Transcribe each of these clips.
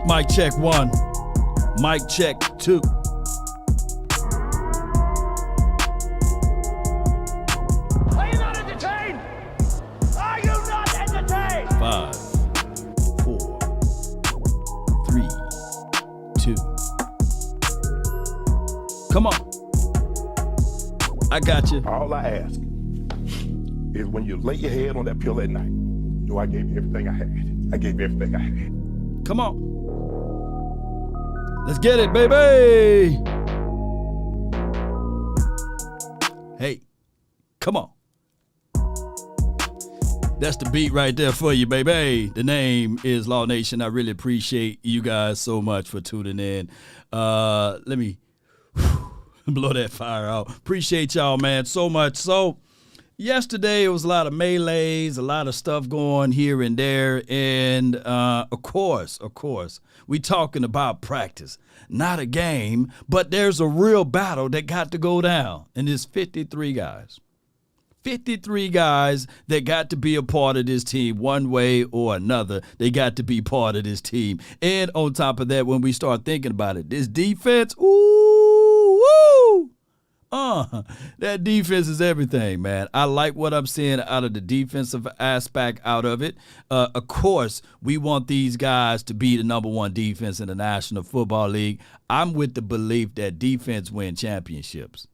Mic check 1. Mic check 2. Are you not entertained? Are you not entertained? 5, 4, 3, 2. Come on. I got you. All I ask is when you lay your head on that pillow at night, I gave you everything I had. I gave you everything I had. Come on. Let's get it, baby. Hey, come on. That's the beat right there for you, baby. The name is Law Nation. I really appreciate you guys so much for tuning in. Let me blow that fire out. Appreciate y'all, man, so much. So yesterday it was a lot of melees, a lot of stuff going here and there. And of course, we talking about practice. Not a game, but there's a real battle that got to go down. And it's 53 guys. 53 guys that got to be a part of this team one way or another. They got to be part of this team. And on top of that, when we start thinking about it, this defense, that defense is everything, man. I like what I'm seeing out of the defensive aspect out of it. Of course, we want these guys to be the number one defense in the National Football League. I'm with the belief that defense win championships.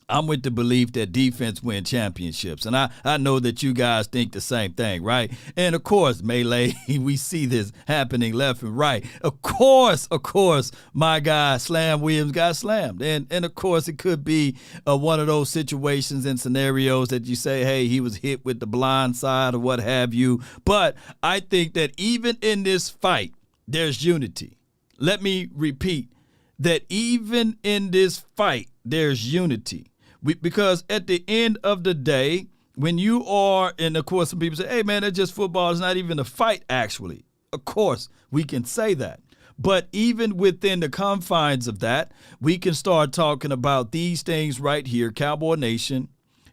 I'm with the belief that defense win championships. And I know that you guys think the same thing, right? And, of course, melee, we see this happening left and right. Of course, my guy Slam Williams got slammed. And of course, it could be one of those situations and scenarios that you say, hey, he was hit with the blind side or what have you. But I think that even in this fight, there's unity. Let me repeat that even in this fight, there's unity. Because at the end of the day, when you are, and of course some people say, hey man, that's just football, it's not even a fight actually. Of course, we can say that. But even within the confines of that, we can start talking about these things right here. Cowboy Nation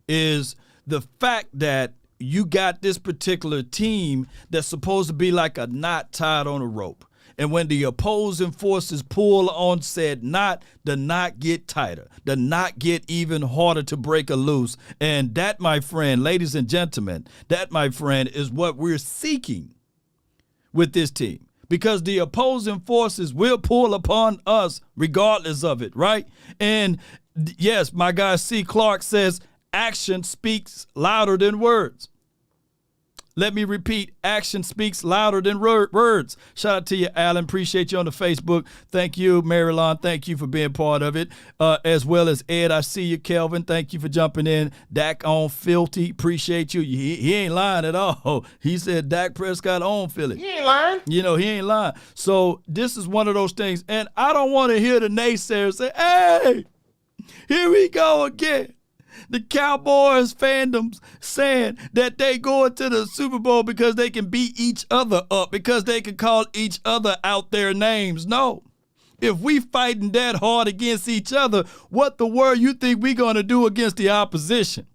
is the fact that you got this particular team that's supposed to be like a knot tied on a rope. And when the opposing forces pull on said knot, the knot get tighter. The knot get even harder to break a loose. And that, my friend, ladies and gentlemen, that, my friend, is what we're seeking with this team. Because the opposing forces will pull upon us regardless of it, right? And yes, my guy C. Clark says, action speaks louder than words. Let me repeat, action speaks louder than words. Shout out to you, Alan. Appreciate you on the Facebook. Thank you, Marilyn. Thank you for being part of it. As well as Ed, I see you, Kelvin. Thank you for jumping in. Dak on Filthy. Appreciate you. He ain't lying at all. He said Dak Prescott on Philly. He ain't lying. You know, he ain't lying. So this is one of those things. And I don't want to hear the naysayers say, hey, here we go again. The Cowboys fandoms saying that they go into the Super Bowl because they can beat each other up, because they can call each other out their names. No. If we fighting that hard against each other, what the world you think we going to do against the opposition?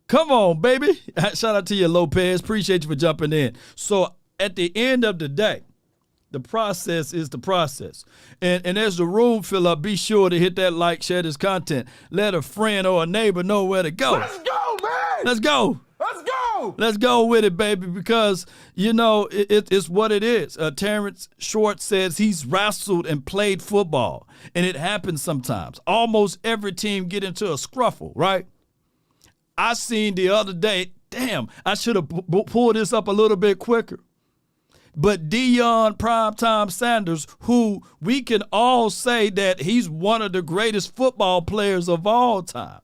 Come on, baby. Shout out to you, Lopez. Appreciate you for jumping in. So at the end of the day, the process is the process. And as the room fill up, be sure to hit that like, share this content. Let a friend or a neighbor know where to go. Let's go, man. Let's go. Let's go. Let's go with it, baby, because, you know, it's what it is. Terrence Short says he's wrestled and played football, and it happens sometimes. Almost every team get into a scruffle, right? I seen the other day, damn, I should have pulled this up a little bit quicker. But Deion Primetime Sanders, who we can all say that he's one of the greatest football players of all time.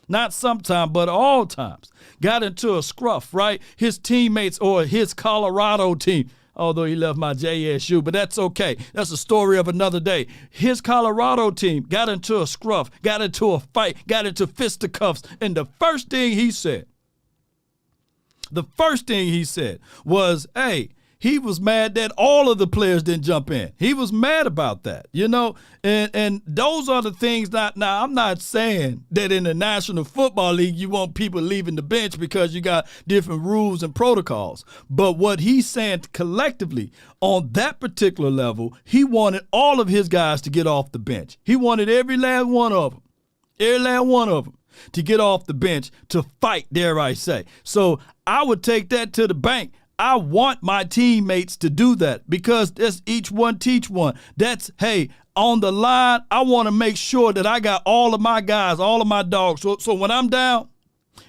Not sometime, but all times. Got into a scruff, right? His teammates or his Colorado team, although he left my JSU, but that's okay. That's a story of another day. His Colorado team got into a scruff, got into a fight, got into fisticuffs, and the first thing he said was, hey, he was mad that all of the players didn't jump in. He was mad about that, you know, and those are the things that, now I'm not saying that in the National Football League you want people leaving the bench because you got different rules and protocols. But what he's saying collectively on that particular level, he wanted all of his guys to get off the bench. He wanted every last one of them to get off the bench to fight, dare I say. So I would take that to the bank. I want my teammates to do that because that's each one teach one. That's, hey, on the line, I want to make sure that I got all of my guys, all of my dogs. So when I'm down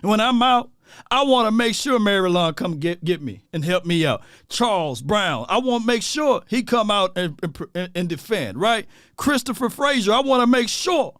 and when I'm out, I want to make sure Maryland come get me and help me out. Charles Brown, I want to make sure he come out and defend, right? Christopher Frazier, I want to make sure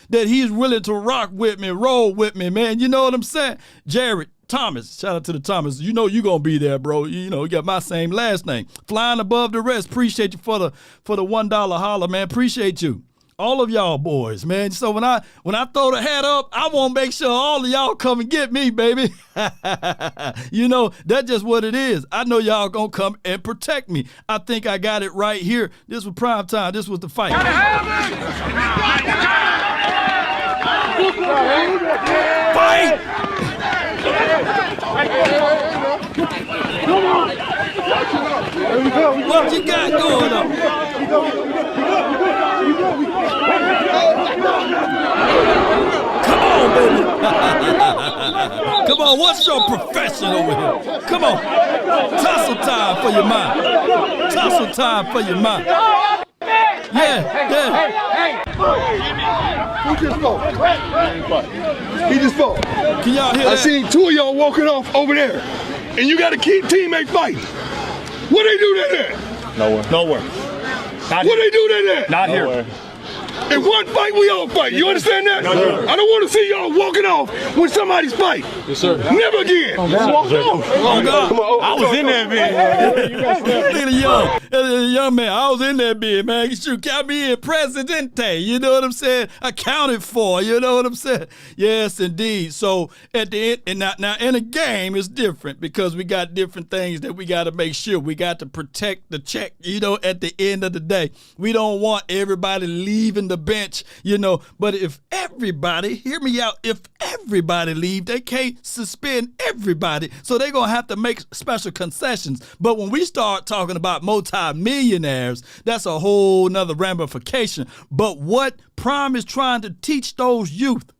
that he's willing to rock with me, roll with me, man. You know what I'm saying? Jared Thomas, shout out to the Thomas. You know you're going to be there, bro. You know, you got my same last name. Flying above the rest. Appreciate you for the $1 holler, man. Appreciate you. All of y'all boys, man. So when I throw the hat up, I want to make sure all of y'all come and get me, baby. You know, that's just what it is. I know y'all going to come and protect me. I think I got it right here. This was prime time. This was the fight. Fight! What you got going on? Come on, baby. Come on, what's your profession over here? Come on. Tussle time for your mind. Tussle time for your mind. Yeah. Who just fought? He just fought. Can y'all hear that? I seen two of y'all walking off over there, and you got to keep teammate fighting. What they do that at? Nowhere. What they do that at? Not here. In one fight, we all fight. You understand that? No, sir. I don't want to see y'all walking off when somebody's fight. Yes, sir. Never again. Oh, God. I was in that bitch. Look at the young man. I was in that bid, man. You got me in Presidente. You know what I'm saying? Accounted for. You know what I'm saying? Yes, indeed. So at the end, and now in a game, it's different because we got different things that we got to make sure. We got to protect the check. You know, at the end of the day, we don't want everybody leaving the bench. You know, but if everybody, hear me out, if everybody leave, they can't suspend everybody. So they're going to have to make special concessions. But when we start talking about multi-millionaires, that's a whole nother ramification. But what Prime is trying to teach those youth,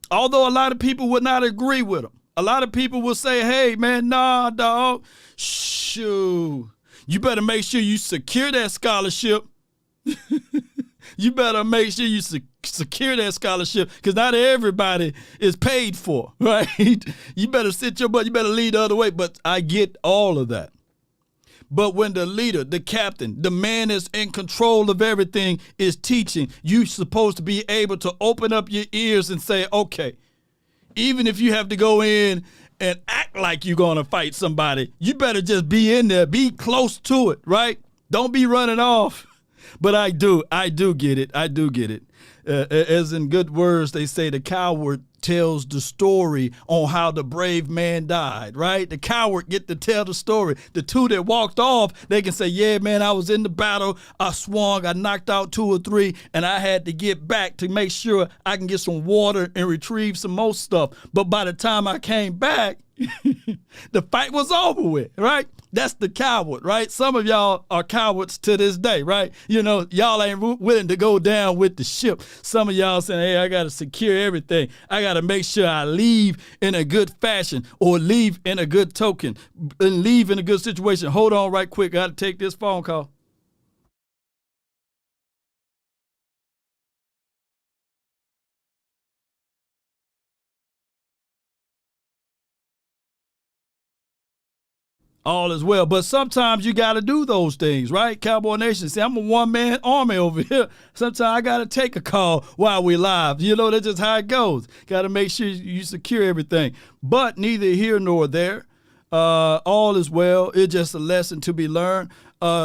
although a lot of people would not agree with him, a lot of people will say, hey, man, nah, dog, shoot, you better make sure you secure that scholarship. You better make sure you secure that scholarship because not everybody is paid for, right? You better sit your butt. You better lead the other way. But I get all of that. But when the leader, the captain, the man that's in control of everything is teaching, you're supposed to be able to open up your ears and say, okay, even if you have to go in and act like you're going to fight somebody, you better just be in there, be close to it, right? Don't be running off. But I do get it. I do get it. As in good words, they say the coward tells the story on how the brave man died, right? The coward get to tell the story. The two that walked off, they can say, yeah, man, I was in the battle. I swung, I knocked out 2 or 3, and I had to get back to make sure I can get some water and retrieve some more stuff. But by the time I came back, the fight was over with, right? That's the coward, right? Some of y'all are cowards to this day, right? You know, y'all ain't willing to go down with the ship. Some of y'all saying, hey, I got to secure everything. I got to make sure I leave in a good fashion or leave in a good token and leave in a good situation. Hold on right quick. I got to take this phone call. All is well. But sometimes you got to do those things, right? Cowboy Nation, see, I'm a one-man army over here. Sometimes I got to take a call while we live. You know, that's just how it goes. Got to make sure you secure everything. But neither here nor there. All is well. It's just a lesson to be learned.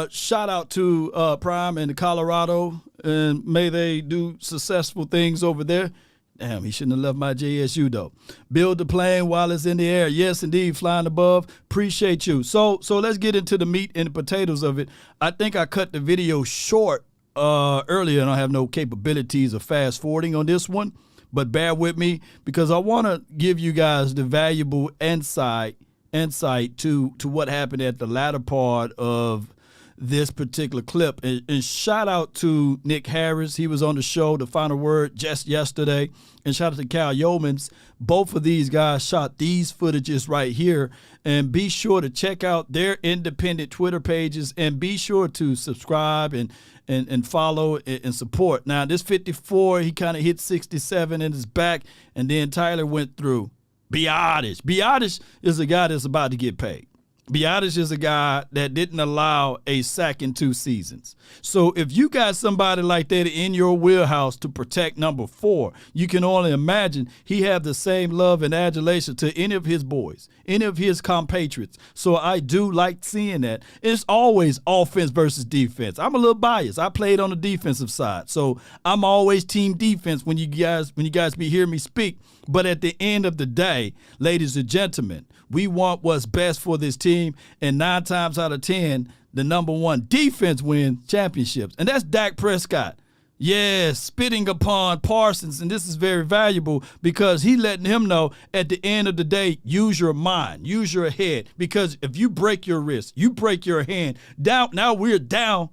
Shout out to Prime and Colorado, and may they do successful things over there. Damn, he shouldn't have left my JSU, though. Build the plane while it's in the air. Yes, indeed, flying above. Appreciate you. So let's get into the meat and the potatoes of it. I think I cut the video short earlier, and I have no capabilities of fast forwarding on this one. But bear with me because I want to give you guys the valuable insight to what happened at the latter part of this particular clip. And shout out to Nick Harris. He was on the show, The Final Word, just yesterday. And shout out to Cal Yeomans. Both of these guys shot these footages right here. And be sure to check out their independent Twitter pages and be sure to subscribe and follow and support. Now, this 54, he kind of hit 67 in his back, and then Tyler went through. Biotish. Biotish is a guy that's about to get paid. Biotish is a guy that didn't allow a sack in 2 seasons. So if you got somebody like that in your wheelhouse to protect number 4, you can only imagine he have the same love and adulation to any of his boys, any of his compatriots. So I do like seeing that. It's always offense versus defense. I'm a little biased. I played on the defensive side. So I'm always team defense when you guys be hearing me speak. But at the end of the day, ladies and gentlemen, we want what's best for this team, and 9 times out of 10, the number 1 defense wins championships. And that's Dak Prescott. Yes, spitting upon Parsons, and this is very valuable because he letting him know at the end of the day, use your mind, use your head, because if you break your wrist, you break your hand, now we're down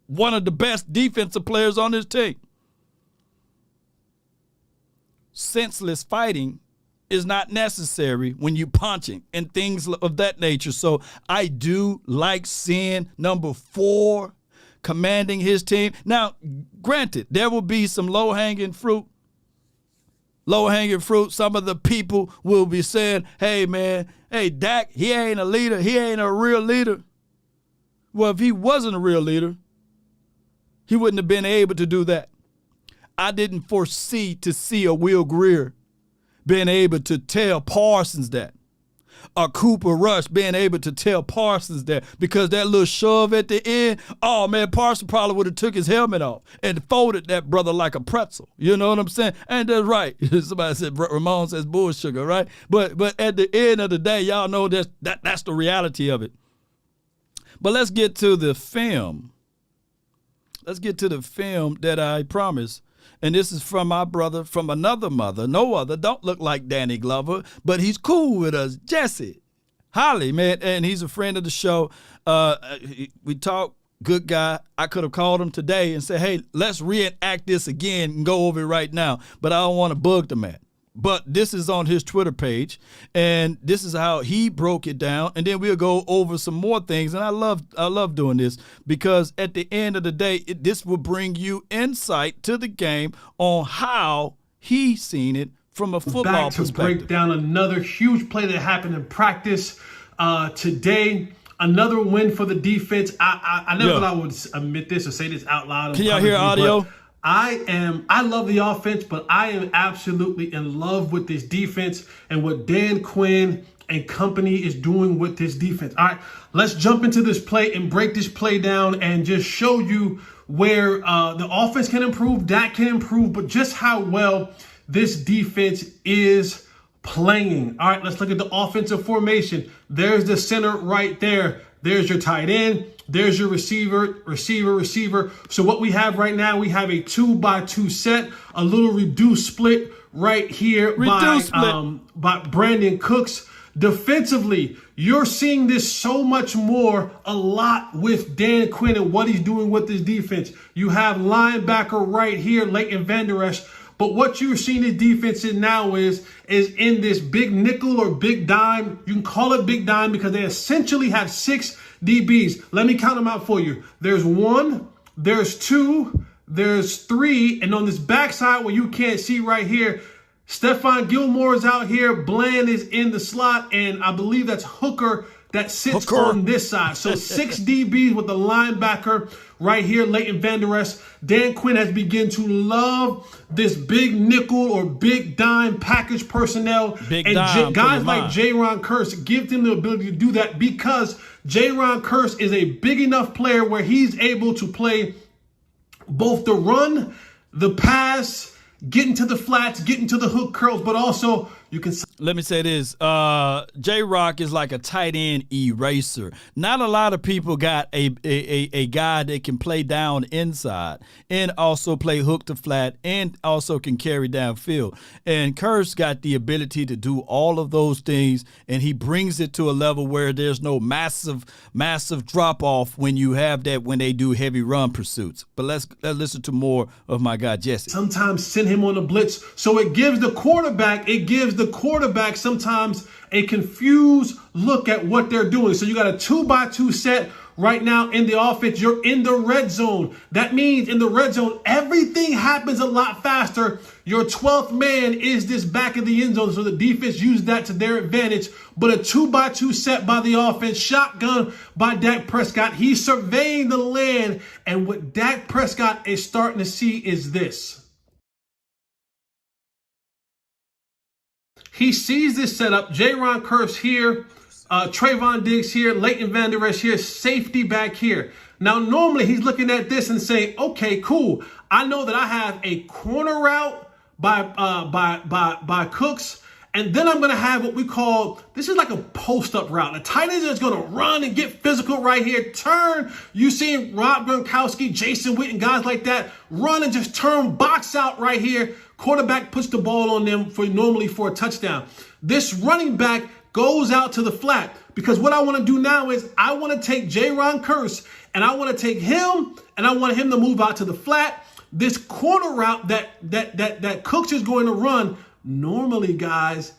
one of the best defensive players on this team. Senseless fighting is not necessary when you punching and things of that nature. So I do like seeing number 4 commanding his team. Now, granted, there will be some low-hanging fruit. Some of the people will be saying, hey, man, hey, Dak, he ain't a leader. He ain't a real leader. Well, if he wasn't a real leader, he wouldn't have been able to do that. I didn't foresee to see a Will Grier being able to tell Parsons that. Or Cooper Rush being able to tell Parsons that, because that little shove at the end, oh man, Parsons probably would have took his helmet off and folded that brother like a pretzel. You know what I'm saying? And that's right. Somebody said Ramon says bull sugar, right? But at the end of the day, y'all know that's the reality of it. But let's get to the film. Let's get to the film that I promised. And this is from my brother from another mother, no other, don't look like Danny Glover, but he's cool with us, Jesse Holly, man, and he's a friend of the show. We talk, good guy. I could have called him today and said, hey, let's reenact this again and go over it right now, but I don't want to bug the man. But this is on his Twitter page, and this is how he broke it down, and then we'll go over some more things. And I love doing this because at the end of the day, this will bring you insight to the game on how he's seen it from a football perspective. Back to break down another huge play that happened in practice today. Another win for the defense. I never thought I would admit this or say this out loud. Can y'all hear audio? I love the offense, but I am absolutely in love with this defense and what Dan Quinn and company is doing with this defense. All right, let's jump into this play and break this play down and just show you where the offense can improve, Dak can improve, but just how well this defense is playing. All right, let's look at the offensive formation. There's the center right there. There's your tight end. There's your receiver. So what we have right now, we have a 2-by-2 set, a little reduced split right here by Brandon Cooks. Defensively, you're seeing this so much more a lot with Dan Quinn and what he's doing with this defense. You have linebacker right here, Leighton Vander Esch. But what you're seeing the defense in now is in this big nickel or big dime. You can call it big dime because they essentially have 6 DBs. Let me count them out for you. There's 1, there's 2, there's 3, and on this backside where you can't see right here, Stephon Gilmore is out here, Bland is in the slot, and I believe that's Hooker that sits on this side. So 6 DBs with the linebacker right here, Leighton Vander Esch. Dan Quinn has begun to love this big nickel or big dime package personnel. Guys like Jaron Kearse give them the ability to do that because Jaron Kearse is a big enough player where he's able to play both the run, the pass, getting to the flats, getting to the hook curls, but also you can. Let me say this. J-Rock is like a tight end eraser. Not a lot of people got a guy that can play down inside and also play hook to flat and also can carry downfield. And Kearse got the ability to do all of those things, and he brings it to a level where there's no massive drop-off when you have that when they do heavy run pursuits. But let's listen to more of my guy, Jesse. Sometimes send him on a blitz. So it gives the quarterback sometimes a confused look at what they're doing. So you got a 2-by-2 set right now in the offense. You're in the red zone. That means in the red zone, everything happens a lot faster. Your 12th man is this back of the end zone. So the defense used that to their advantage. But a 2-by-2 set by the offense, shotgun by Dak Prescott. He's surveying the land. And what Dak Prescott is starting to see is this. He sees this setup. J-Ron Kearse here, Trayvon Diggs here, Leighton Vander Esch here, safety back here. Now, normally he's looking at this and saying, okay, cool. I know that I have a corner route by Cooks, and then I'm going to have what we call, this is like a post-up route. The tight end is going to run and get physical right here, turn. You see Rob Gronkowski, Jason Witten, guys like that, run and just turn, box out right here. Quarterback puts the ball on them normally for a touchdown. This running back goes out to the flat because what I want to do now is I want to take J-Ron Kearse and I want to take him and I want him to move out to the flat. This corner route that Cooks is going to run, normally, guys,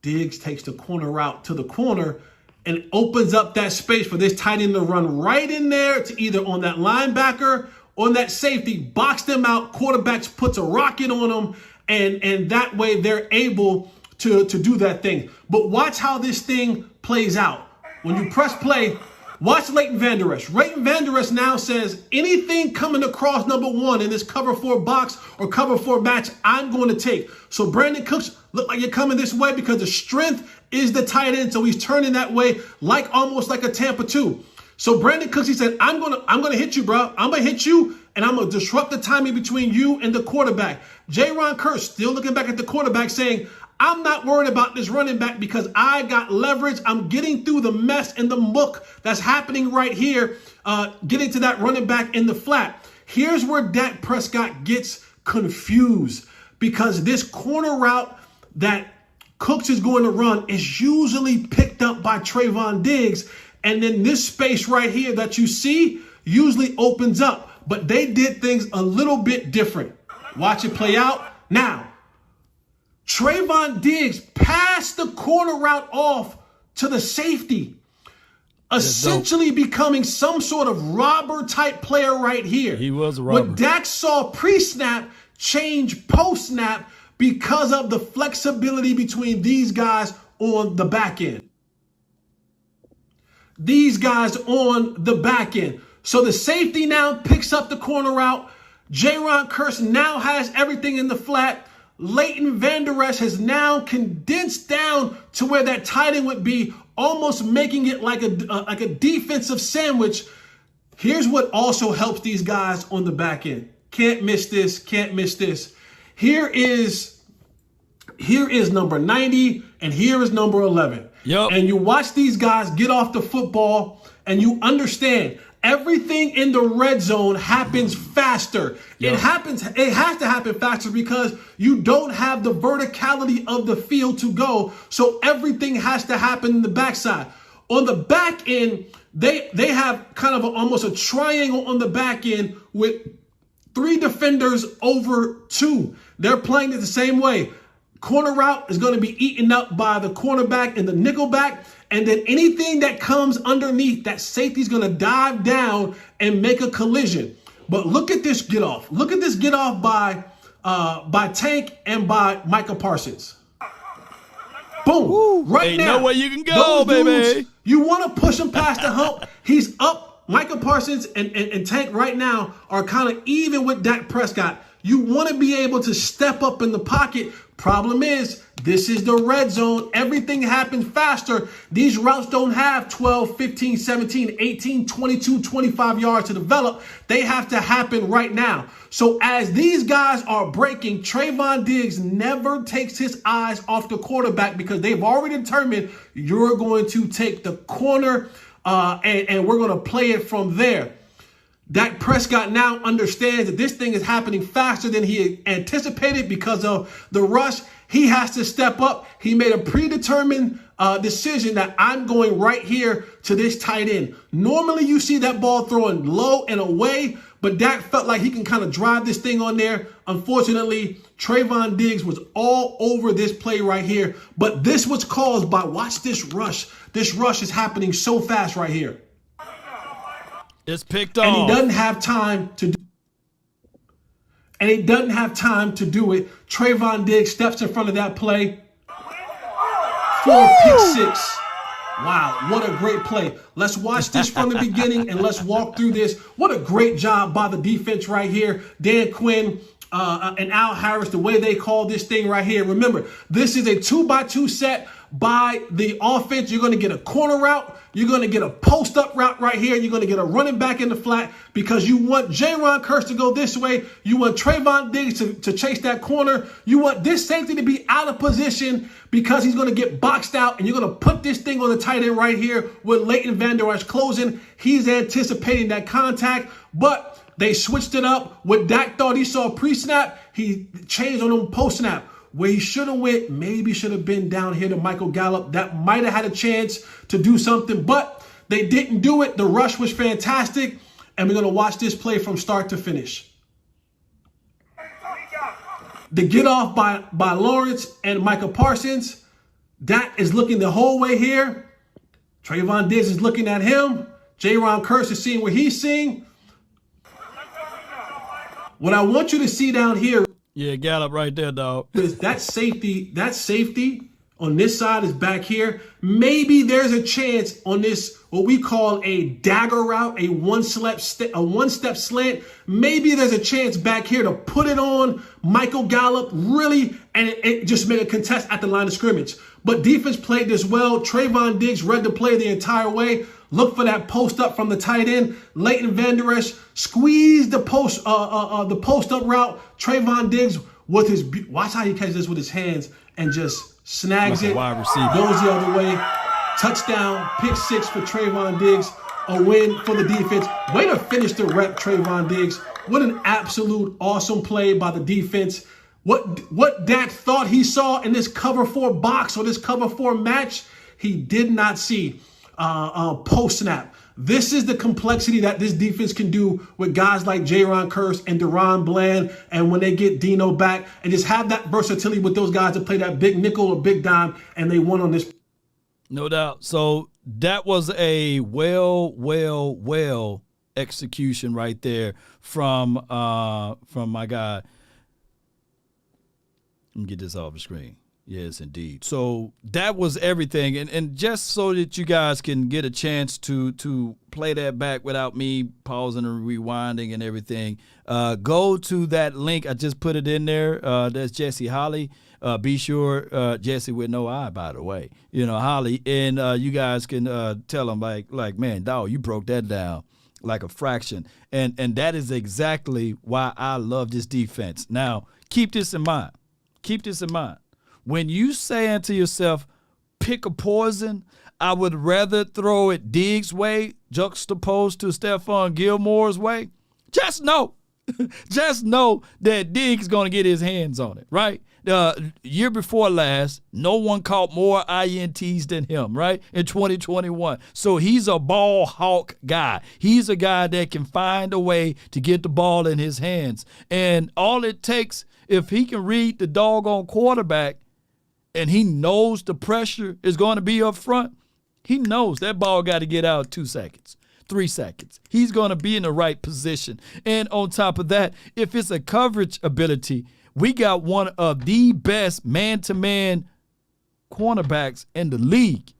Diggs takes the corner route to the corner and opens up that space for this tight end to run right in there to either on that linebacker, on that safety, box them out, quarterbacks puts a rocket on them, and that way they're able to do that thing. But watch how this thing plays out. When you press play, watch Leighton Vander Esch. Leighton Vander Esch now says, anything coming across number 1 in this cover 4 box or cover 4 match, I'm going to take. So Brandon Cooks, look like you're coming this way because the strength is the tight end. So he's turning that way almost like a Tampa 2. So Brandon Cooks, he said, I'm gonna hit you, bro. I'm gonna hit you, and I'm gonna disrupt the timing between you and the quarterback. J-Ron Kearse still looking back at the quarterback saying, I'm not worried about this running back because I got leverage. I'm getting through the mess and the muck that's happening right here, getting to that running back in the flat. Here's where Dak Prescott gets confused because this corner route that Cooks is going to run is usually picked up by Trayvon Diggs. And then this space right here that you see usually opens up. But they did things a little bit different. Watch it play out. Now, Trayvon Diggs passed the corner route off to the safety, essentially becoming some sort of robber type player right here. He was a robber. What Dak saw pre-snap changed post-snap because of the flexibility between these guys on the back end. These guys on the back end. So the safety now picks up the corner route. J-Ron Kearse now has everything in the flat. Leighton Vander Esch has now condensed down to where that tight end would be, almost making it like a defensive sandwich. Here's what also helps these guys on the back end. Can't miss this, can't miss this. Here is number 90 and here is number 11. Yep. And you watch these guys get off the football and you understand everything in the red zone happens faster. Yep. It has to happen faster because you don't have the verticality of the field to go. So everything has to happen in the backside. On the back end, they have kind of almost a triangle on the back end with 3 defenders over 2. They're playing it the same way. Corner route is going to be eaten up by the cornerback and the nickelback. And then anything that comes underneath, that safety is going to dive down and make a collision. But look at this get off. Look at this get off by Tank and by Micah Parsons. Boom. Woo. Right Ain't now. no way you can go, baby. Dudes, you want to push him past the hump. He's up. Micah Parsons and Tank right now are kind of even with Dak Prescott. You want to be able to step up in the pocket, Problem is, this is the red zone. Everything happens faster. These routes don't have 12, 15, 17, 18, 22, 25 yards to develop. They have to happen right now. So as these guys are breaking, Trayvon Diggs never takes his eyes off the quarterback because they've already determined you're going to take the corner and we're going to play it from there. Dak Prescott now understands that this thing is happening faster than he anticipated because of the rush. He has to step up. He made a predetermined decision that I'm going right here to this tight end. Normally you see that ball throwing low and away, but Dak felt like he can kind of drive this thing on there. Unfortunately, Trayvon Diggs was all over this play right here, but this was caused by, watch this rush. This rush is happening so fast right here. It's picked off. And he doesn't have time to do it. Trayvon Diggs steps in front of that play for pick six. Wow, what a great play. Let's watch this from the beginning and let's walk through this. What a great job by the defense right here. Dan Quinn and Al Harris, the way they call this thing right here. Remember, this is a 2-by-2 set by the offense. You're going to get a corner route. You're going to get a post-up route right here. You're going to get a running back in the flat because you want Jaron Kearse to go this way. You want Trayvon Diggs to chase that corner. You want this safety to be out of position because he's going to get boxed out, and you're going to put this thing on the tight end right here with Leighton Van Der Esch closing. He's anticipating that contact, but they switched it up. What Dak thought he saw pre-snap, he changed on him post-snap. Where he should have went, maybe should have been down here to Michael Gallup. That might have had a chance to do something, but they didn't do it. The rush was fantastic, and we're going to watch this play from start to finish. The get off by Lawrence and Micah Parsons. Dak is looking the whole way here. Trayvon Diggs is looking at him. Jaron Kearse is seeing what he's seeing. What I want you to see down here, yeah, Gallup right there, dog. that safety on this side is back here. Maybe there's a chance on this, what we call a dagger route, a one-step slant. Maybe there's a chance back here to put it on Michael Gallup, really, and it just made a contest at the line of scrimmage. But defense played this well. Trayvon Diggs read the play the entire way. Look for that post up from the tight end. Leighton Van Der Esch squeezed the post up route. Trayvon Diggs with his, watch how he catches this with his hands and just snags it. Wide receiver. Goes the other way. Touchdown, pick six for Trayvon Diggs. A win for the defense. Way to finish the rep, Trayvon Diggs. What an absolute awesome play by the defense. What Dak thought he saw in this cover 4 box or this cover 4 match, he did not see post snap. This is the complexity that this defense can do with guys like Jaron Kearse and Deron Bland, and when they get Dino back, and just have that versatility with those guys to play that big nickel or big dime, and they won on this. No doubt. So that was a well execution right there from my guy. Let me get this off the screen. Yes, indeed. So that was everything. And just so that you guys can get a chance to play that back without me pausing and rewinding and everything, go to that link. I just put it in there. That's Jesse Holly. Be sure, Jesse with no I, by the way, Holly. And you guys can tell him like, man, dog, you broke that down like a fraction. And that is exactly why I love this defense. Now, keep this in mind. Keep this in mind. When you saying to yourself, pick a poison, I would rather throw it Diggs' way juxtaposed to Stephon Gilmore's way, just know that Diggs is going to get his hands on it, right? Year before last, no one caught more INTs than him, right, in 2021. So he's a ball hawk guy. He's a guy that can find a way to get the ball in his hands. And all it takes, if he can read the doggone quarterback and he knows the pressure is going to be up front, he knows that ball got to get out 2 seconds, 3 seconds. He's going to be in the right position. And on top of that, if it's a coverage ability, we got one of the best man-to-man cornerbacks in the league.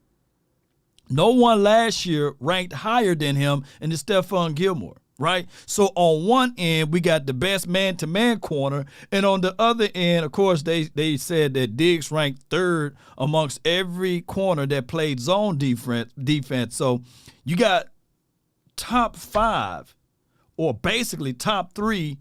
No one last year ranked higher than him, and it's Stephon Gilmore, right? So on one end, we got the best man-to-man corner, and on the other end, of course, they said that Diggs ranked third amongst every corner that played zone defense. So you got top 5 or basically top 3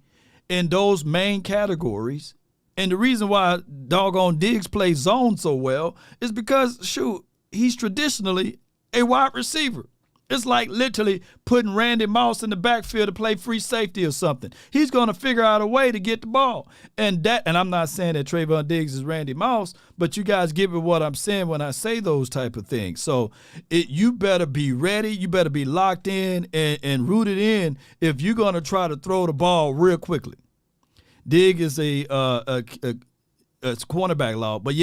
in those main categories. And the reason why doggone Diggs plays zone so well is because, shoot, he's traditionally a wide receiver. It's like literally putting Randy Moss in the backfield to play free safety or something. He's going to figure out a way to get the ball. And I'm not saying that Trayvon Diggs is Randy Moss, but you guys get me what I'm saying when I say those type of things. So you better be ready. You better be locked in and rooted in if you're going to try to throw the ball real quickly. Diggs is a cornerback law. But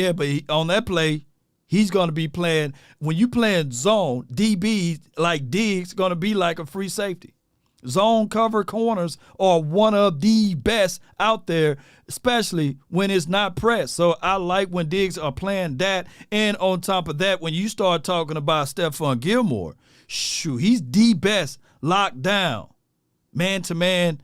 on that play, he's going to be playing, when you playing zone, DBs like Diggs going to be like a free safety. Zone cover corners are one of the best out there, especially when it's not pressed. So I like when Diggs are playing that. And on top of that, when you start talking about Stephon Gilmore, shoot, he's the best locked down man-to-man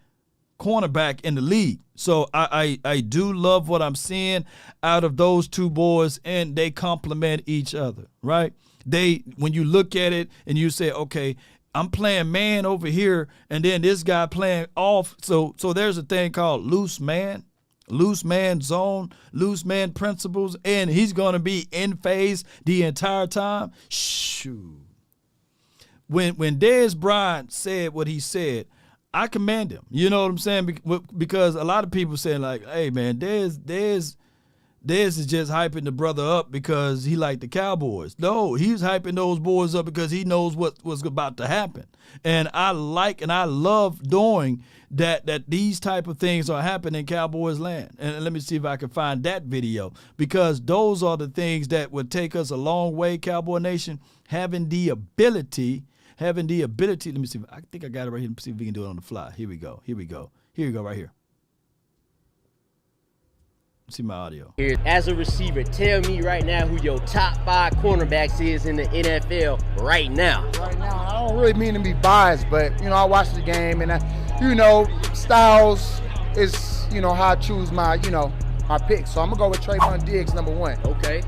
cornerback in the league. So I do love what I'm seeing out of those two boys, and they complement each other, right? When you look at it and you say, okay, I'm playing man over here, and then this guy playing off. So there's a thing called loose man zone, loose man principles, and he's going to be in phase the entire time. Shoot. When Dez Bryant said what he said, I commend him. You know what I'm saying? Because a lot of people saying like, hey, man, Dez is just hyping the brother up because he liked the Cowboys. No, he's hyping those boys up because he knows what was about to happen. And I love knowing that these type of things are happening in Cowboys land. And let me see if I can find that video, because those are the things that would take us a long way, Cowboy Nation, having the ability, let me see, I think I got it right here. Let's see if we can do it on the fly. Here we go, right here. See my audio. As a receiver, tell me right now who your top 5 cornerbacks is in the NFL right now. Right now, I don't really mean to be biased, but, I watch the game, and, Styles is, how I choose my, my picks. So I'm going to go with Trayvon Diggs, number 1. Okay.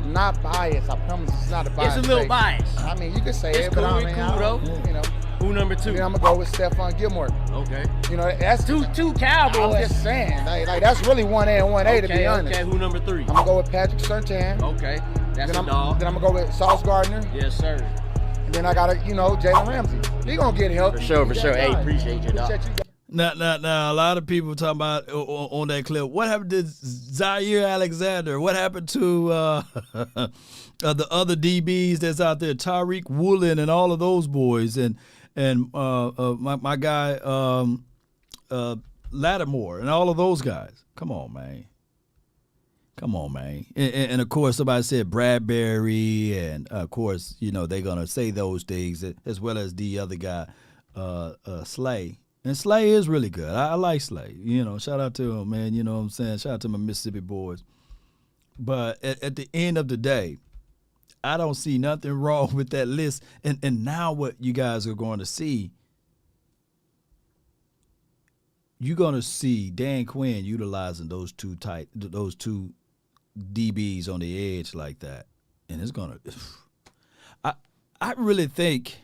Not biased. I promise it's not a bias. It's a little biased. I mean, you can say it's it, but cool, I mean, though. Who number 2? I'm gonna go with Stephon Gilmore. Okay. That's two Cowboys. I was just saying, like that's really 1A and 1A to be honest. Okay. Who number 3? I'm gonna go with Patrick Surtain. Okay. That's then a dog. Then I'm gonna go with Sauce Gardner. Yes, sir. And then I gotta, Jalen Ramsey. He gonna get healthy. For sure. Hey, appreciate you, dog. Now, a lot of people talking about on that clip, what happened to Zaire Alexander? What happened to the other DBs that's out there, Tyreek Woolen and all of those boys, and my guy Lattimore and all of those guys? Come on, man. And of course, somebody said Bradbury, and of course, they're gonna say those things, as well as the other guy, Slay. And Slay is really good. I like Slay. Shout out to him, man. You know what I'm saying? Shout out to my Mississippi boys. But at the end of the day, I don't see nothing wrong with that list. And now what you guys are going to see, you're going to see Dan Quinn utilizing those two DBs on the edge like that. And it's going to – I really think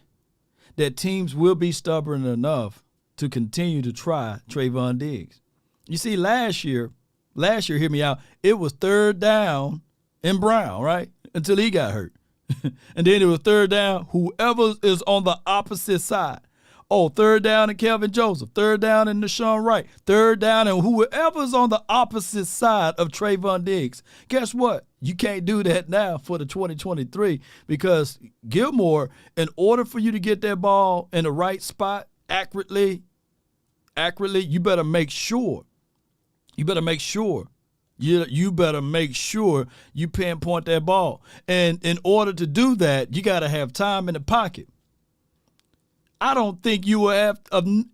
that teams will be stubborn enough to continue to try Trayvon Diggs. You see, last year, hear me out, it was 3rd down in Brown, right? Until he got hurt. And then it was 3rd down, whoever is on the opposite side. Oh, 3rd down in Kelvin Joseph, 3rd down in Deshaun Wright, 3rd down and whoever's on the opposite side of Trayvon Diggs. Guess what? You can't do that now for the 2023, because Gilmore, in order for you to get that ball in the right spot accurately, you better make sure you pinpoint that ball. And in order to do that, you got to have time in the pocket. I don't think you will have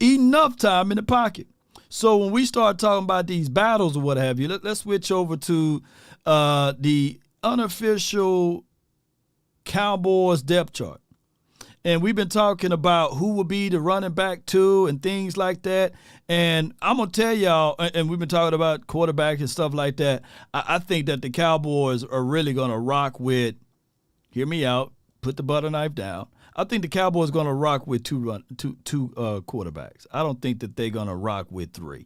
enough time in the pocket. So when we start talking about these battles or what have you, let's switch over to the unofficial Cowboys depth chart. And we've been talking about who will be the running back 2 and things like that. And I'm going to tell y'all, and we've been talking about quarterback and stuff like that. I think that the Cowboys are really going to rock with, hear me out, put the butter knife down. I think the Cowboys are going to rock with two quarterbacks. I don't think that they're going to rock with 3.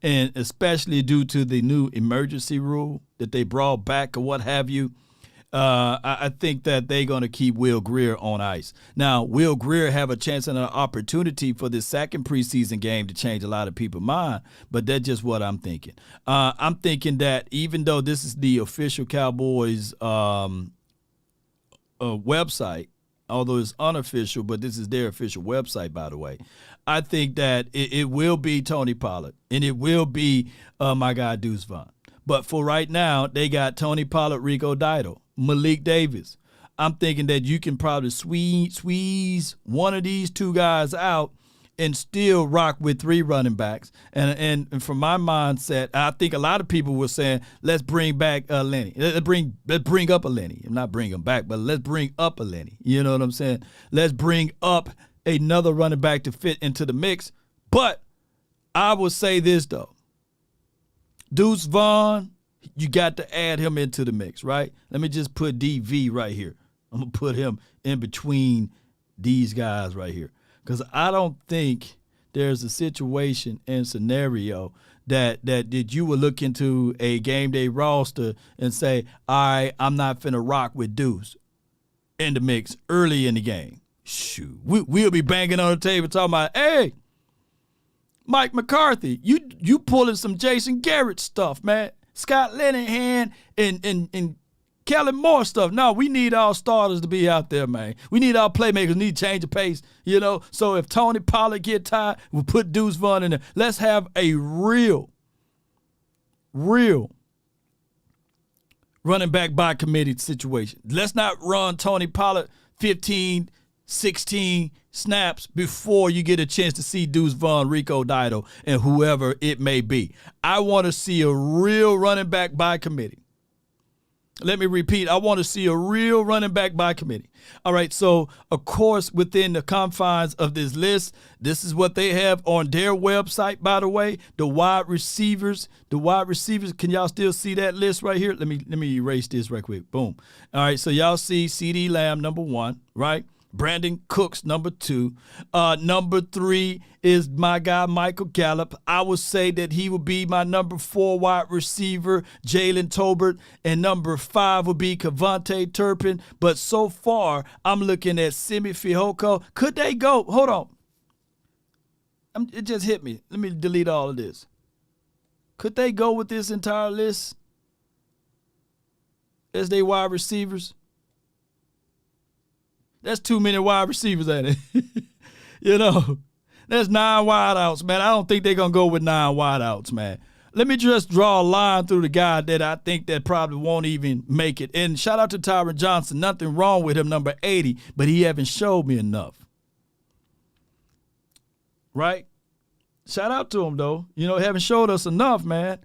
And especially due to the new emergency rule that they brought back or what have you. I think that they're going to keep Will Grier on ice. Now, Will Grier have a chance and an opportunity for this second preseason game to change a lot of people's mind, but that's just what I'm thinking. I'm thinking that even though this is the official Cowboys website, although it's unofficial, but this is their official website, by the way, I think that it will be Tony Pollard, and it will be my guy Deuce Vaughn. But for right now, they got Tony Pollard, Rico Didal, Malik Davis. I'm thinking that you can probably squeeze one of these 2 guys out and still rock with 3 running backs. And from my mindset, I think a lot of people were saying, let's bring back Lenny. Let's bring up a Lenny. Not bring him back, but let's bring up a Lenny. You know what I'm saying? Let's bring up another running back to fit into the mix. But I will say this, though. Deuce Vaughn, you got to add him into the mix, right? Let me just put DV right here. I'm going to put him in between these guys right here. Because I don't think there's a situation and scenario that you would look into a game day roster and say, all right, I'm not finna rock with Deuce in the mix early in the game. Shoot, we'll be banging on the table talking about, hey, Mike McCarthy, you pulling some Jason Garrett stuff, man. Scott Linehan and Kellen Moore stuff. No, we need our starters to be out there, man. We need our playmakers need to change the pace, you know. So if Tony Pollard get tired, we'll put Deuce Vaughn in there. Let's have a real running back by committee situation. Let's not run Tony Pollard 15, 16 snaps before you get a chance to see Deuce Vaughn, Rico Didal, and whoever it may be. I want to see a real running back by committee. Let me repeat. I want to see a real running back by committee. All right, so, of course, within the confines of this list, this is what they have on their website, by the way, the wide receivers. Can y'all still see that list right here? Let me erase this right quick. Boom. All right, so y'all see CeeDee Lamb, number 1, right? Brandon Cooks, number 2. Number 3 is my guy, Michael Gallup. I would say that he would be my number 4 wide receiver, Jalen Tolbert. And number 5 would be Kevontae Turpin. But so far, I'm looking at Simi Fehoko. Could they go? Hold on. It just hit me. Let me delete all of this. Could they go with this entire list as they wide receivers? That's too many wide receivers, ain't it? You know, that's 9 wideouts, man. I don't think they're going to go with 9 wideouts, man. Let me just draw a line through the guy that I think that probably won't even make it. And shout out to Tyron Johnson. Nothing wrong with him, number 80, but he haven't showed me enough. Right? Shout out to him, though. You know, haven't showed us enough, man.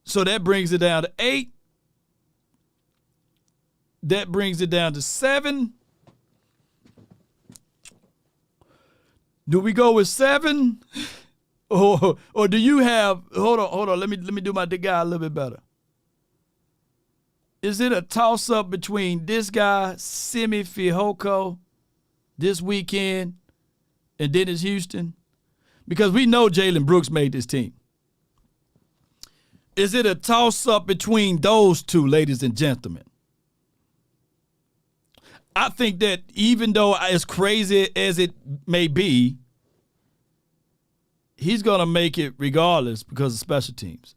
So that brings it down to 8. That brings it down to 7. Do we go with 7? Or do you have, hold on, let me do my guy a little bit better. Is it a toss-up between this guy, Simi Fehoko, this weekend, and Dennis Houston? Because we know Jalen Brooks made this team. Is it a toss-up between those 2, ladies and gentlemen? I think that even though as crazy as it may be, he's going to make it regardless because of special teams.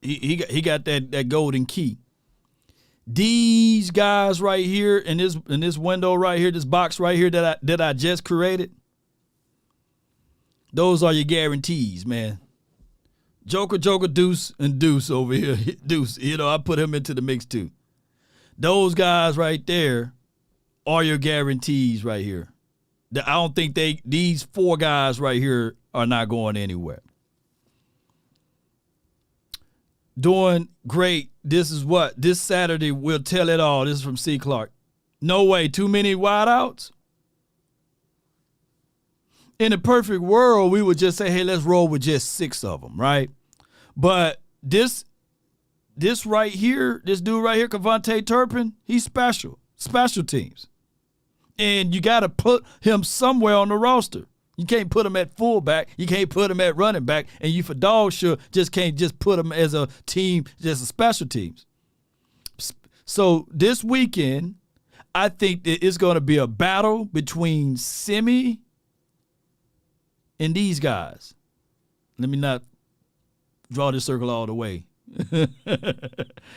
He got that golden key. These guys right here in this window right here, this box right here that I just created, those are your guarantees, man. Joker, Deuce, and Deuce over here. Deuce, you know, I put him into the mix too. Those guys right there are your guarantees right here. I don't think these 4 guys right here are not going anywhere. Doing great this is what? This Saturday will tell it all. This is from C. Clark. No way. Too many wideouts? In a perfect world, we would just say, hey, let's roll with just 6 of them, right? But this right here, this dude right here, Kevontae Turpin, he's special teams. And you got to put him somewhere on the roster. You can't put him at fullback. You can't put him at running back. And you for dog sure just can't just put him as a team, just a special teams. So this weekend, I think that it's going to be a battle between Simi and these guys. Let me not draw this circle all the way. Yeah,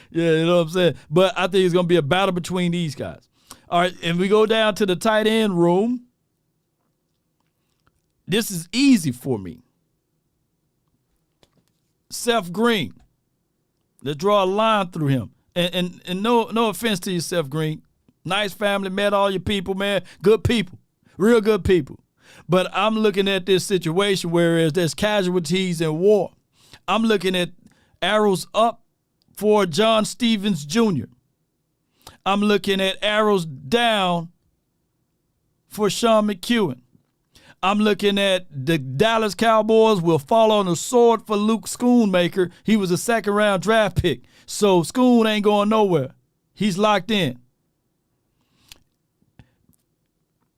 you know what I'm saying? But I think it's going to be a battle between these guys. All right, and we go down to the tight end room. This is easy for me. Seth Green. Let's draw a line through him. And no offense to you, Seth Green. Nice family, met all your people, man. Good people. Real good people. But I'm looking at this situation whereas there's casualties and war. I'm looking at arrows up for John Stevens Jr. I'm looking at arrows down for Sean McEwen. I'm looking at the Dallas Cowboys will fall on the sword for Luke Schoonmaker. He was a second-round draft pick. So Schoon ain't going nowhere. He's locked in.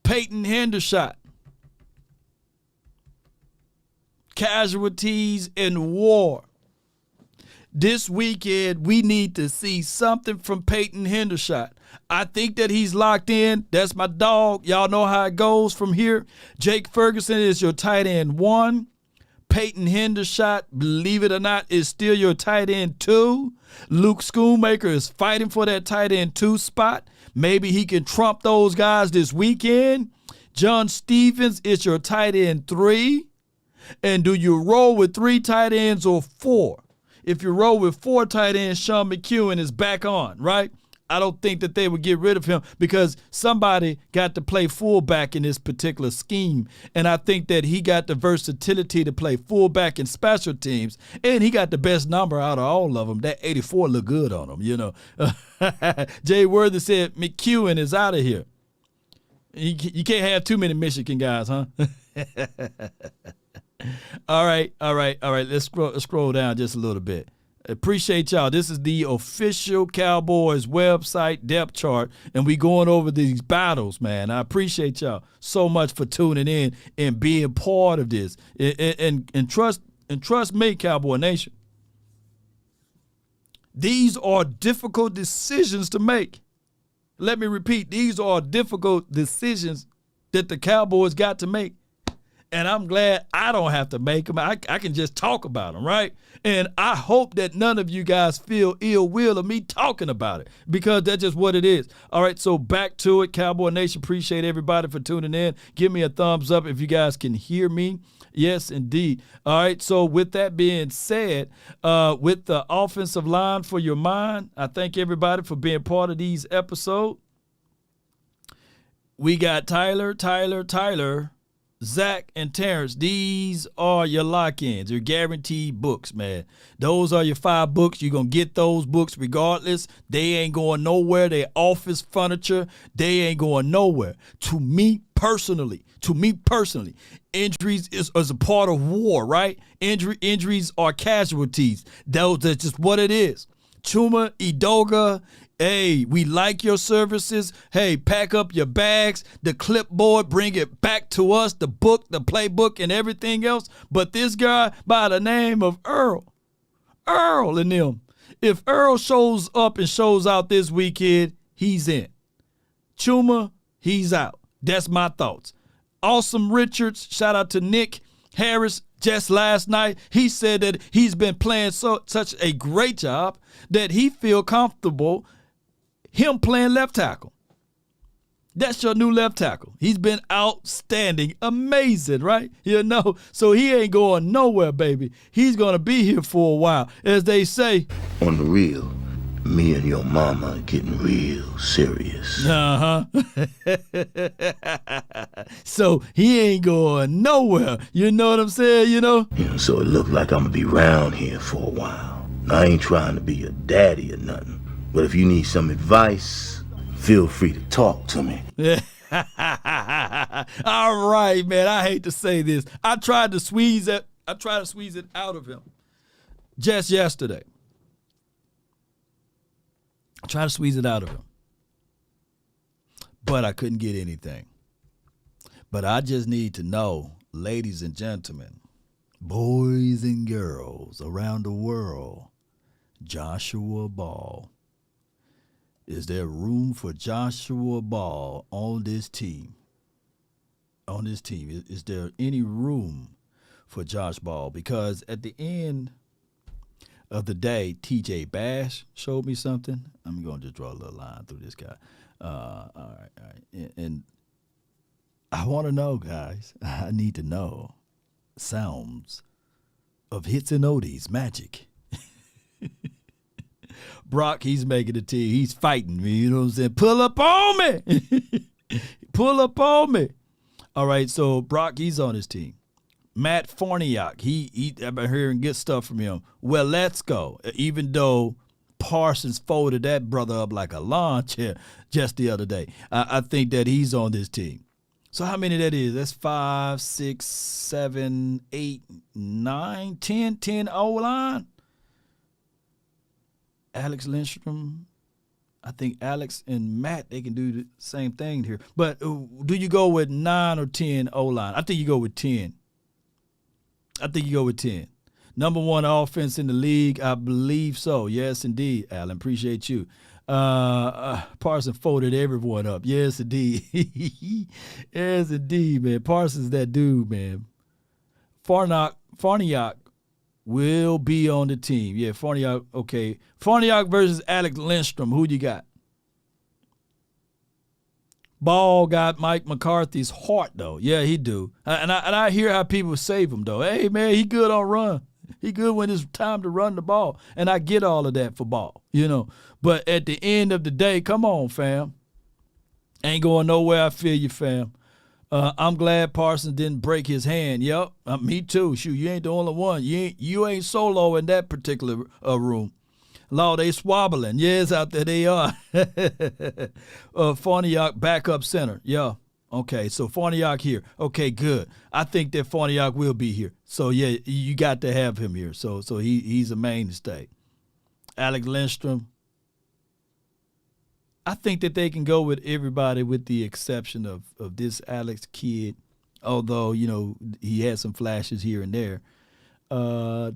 Peyton Hendershot. Casualties and war. This weekend, we need to see something from Peyton Hendershot. I think that he's locked in. That's my dog. Y'all know how it goes from here. Jake Ferguson is your tight end 1. Peyton Hendershot, believe it or not, is still your tight end 2. Luke Schoonmaker is fighting for that tight end 2 spot. Maybe he can trump those guys this weekend. John Stevens is your tight end 3. And do you roll with 3 tight ends or 4? If you roll with 4 tight ends, Sean McEwen is back on, right? I don't think that they would get rid of him because somebody got to play fullback in this particular scheme. And I think that he got the versatility to play fullback in special teams. And he got the best number out of all of them. That 84 looked good on him, you know. Jay Worthy said McEwen is out of here. You can't have too many Michigan guys, huh? All right. Let's scroll down just a little bit. Appreciate y'all. This is the official Cowboys website depth chart, and we going over these battles, man. I appreciate y'all so much for tuning in and being part of this. And trust me, Cowboy Nation. These are difficult decisions to make. Let me repeat, these are difficult decisions that the Cowboys got to make. And I'm glad I don't have to make them. I can just talk about them, right? And I hope that none of you guys feel ill will of me talking about it because that's just what it is. All right, so back to it. Cowboy Nation, appreciate everybody for tuning in. Give me a thumbs up if you guys can hear me. Yes, indeed. All right, so with that being said, with the offensive line for your mind, I thank everybody for being part of these episodes. We got Tyler, Zach, and Terrence. These are your lock-ins. They're guaranteed books, man. Those are your 5 books. You're going to get those books regardless. They ain't going nowhere. They're office furniture. They ain't going nowhere. To me personally, injuries is a part of war, right? Injuries are casualties. That's just what it is. Chuma Edoga, hey, we like your services. Hey, pack up your bags, the clipboard, bring it back to us, the book, the playbook, and everything else. But this guy by the name of Earl and them, if Earl shows up and shows out this weekend, he's in. Chuma, he's out. That's my thoughts. Awesome Richards, shout out to Nick Harris. Just last night, he said that he's been playing such a great job that he feel comfortable him playing left tackle. That's your new left tackle. He's been outstanding, amazing, right? You know, so he ain't going nowhere, baby. He's going to be here for a while. As they say, on the real, me and your mama are getting real serious. So he ain't going nowhere. You know what I'm saying, you know? So it look like I'm going to be around here for a while. I ain't trying to be your daddy or nothing, but if you need some advice, feel free to talk to me. All right, man. I hate to say this. I tried to squeeze it out of him just yesterday. I tried to squeeze it out of him, but I couldn't get anything. But I just need to know, ladies and gentlemen, boys and girls around the world, Joshua Ball. Is there room for Joshua Ball on this team? On this team, is there any room for Josh Ball? Because at the end of the day, TJ Bash showed me something. I'm going to just draw a little line through this guy. All right. And I want to know, guys. I need to know sounds of hits and oldies magic. Brock, he's making the team. He's fighting me. You know what I'm saying? Pull up on me. Pull up on me. All right, so Brock, he's on his team. Matt Farniok, I've been hearing good stuff from him. Well, let's go. Even though Parsons folded that brother up like a lawn chair just the other day. I think that he's on this team. So how many that is? That's 5, 6, 7, 8, 9, 10 O-line. Alex Lindstrom, I think Alex and Matt, they can do the same thing here. But do you go with 9 or 10 O-line? I think you go with 10. Number one offense in the league, I believe so. Yes, indeed, Alan. Appreciate you. Parsons folded everyone up. Yes, indeed. Yes, indeed, man. Parsons, that dude, man. Farniok will be on the team. Yeah, Farniok, okay. Farniok versus Alex Lindstrom. Who you got? Ball got Mike McCarthy's heart, though. Yeah, he do. And I hear how people save him, though. Hey, man, he good on run. He good when it's time to run the ball. And I get all of that for Ball, you know. But at the end of the day, come on, fam. Ain't going nowhere. I feel you, fam. I'm glad Parsons didn't break his hand. Yep, me too. Shoot, you ain't the only one. You ain't solo in that particular room. Lord, they swabbling. Yes, out there they are. Farniok, backup center. Yeah. Okay, so Farniok here. Okay, good. I think that Farniok will be here. So, yeah, you got to have him here. So he's a mainstay. Alex Lindstrom. I think that they can go with everybody with the exception of this Alex kid, although, you know, he had some flashes here and there. I'm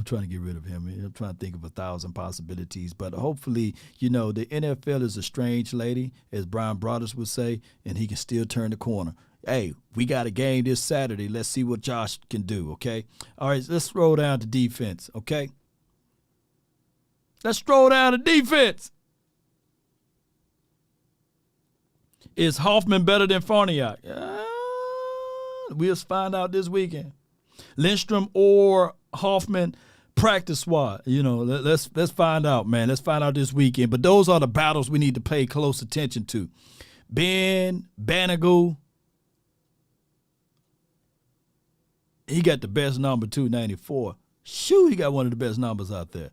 trying to get rid of him. I'm trying to think of 1,000 possibilities. But hopefully, you know, the NFL is a strange lady, as Brian Broaddus would say, and he can still turn the corner. Hey, we got a game this Saturday. Let's see what Josh can do, okay? All right, let's scroll down to defense, okay? Let's scroll down to defense. Is Hoffman better than Farniok? We'll find out this weekend. Lindstrom or Hoffman practice squad. You know, let's find out, man. Let's find out this weekend. But those are the battles we need to pay close attention to. Ben Banagoo, he got the best number, 294. Shoot, he got one of the best numbers out there.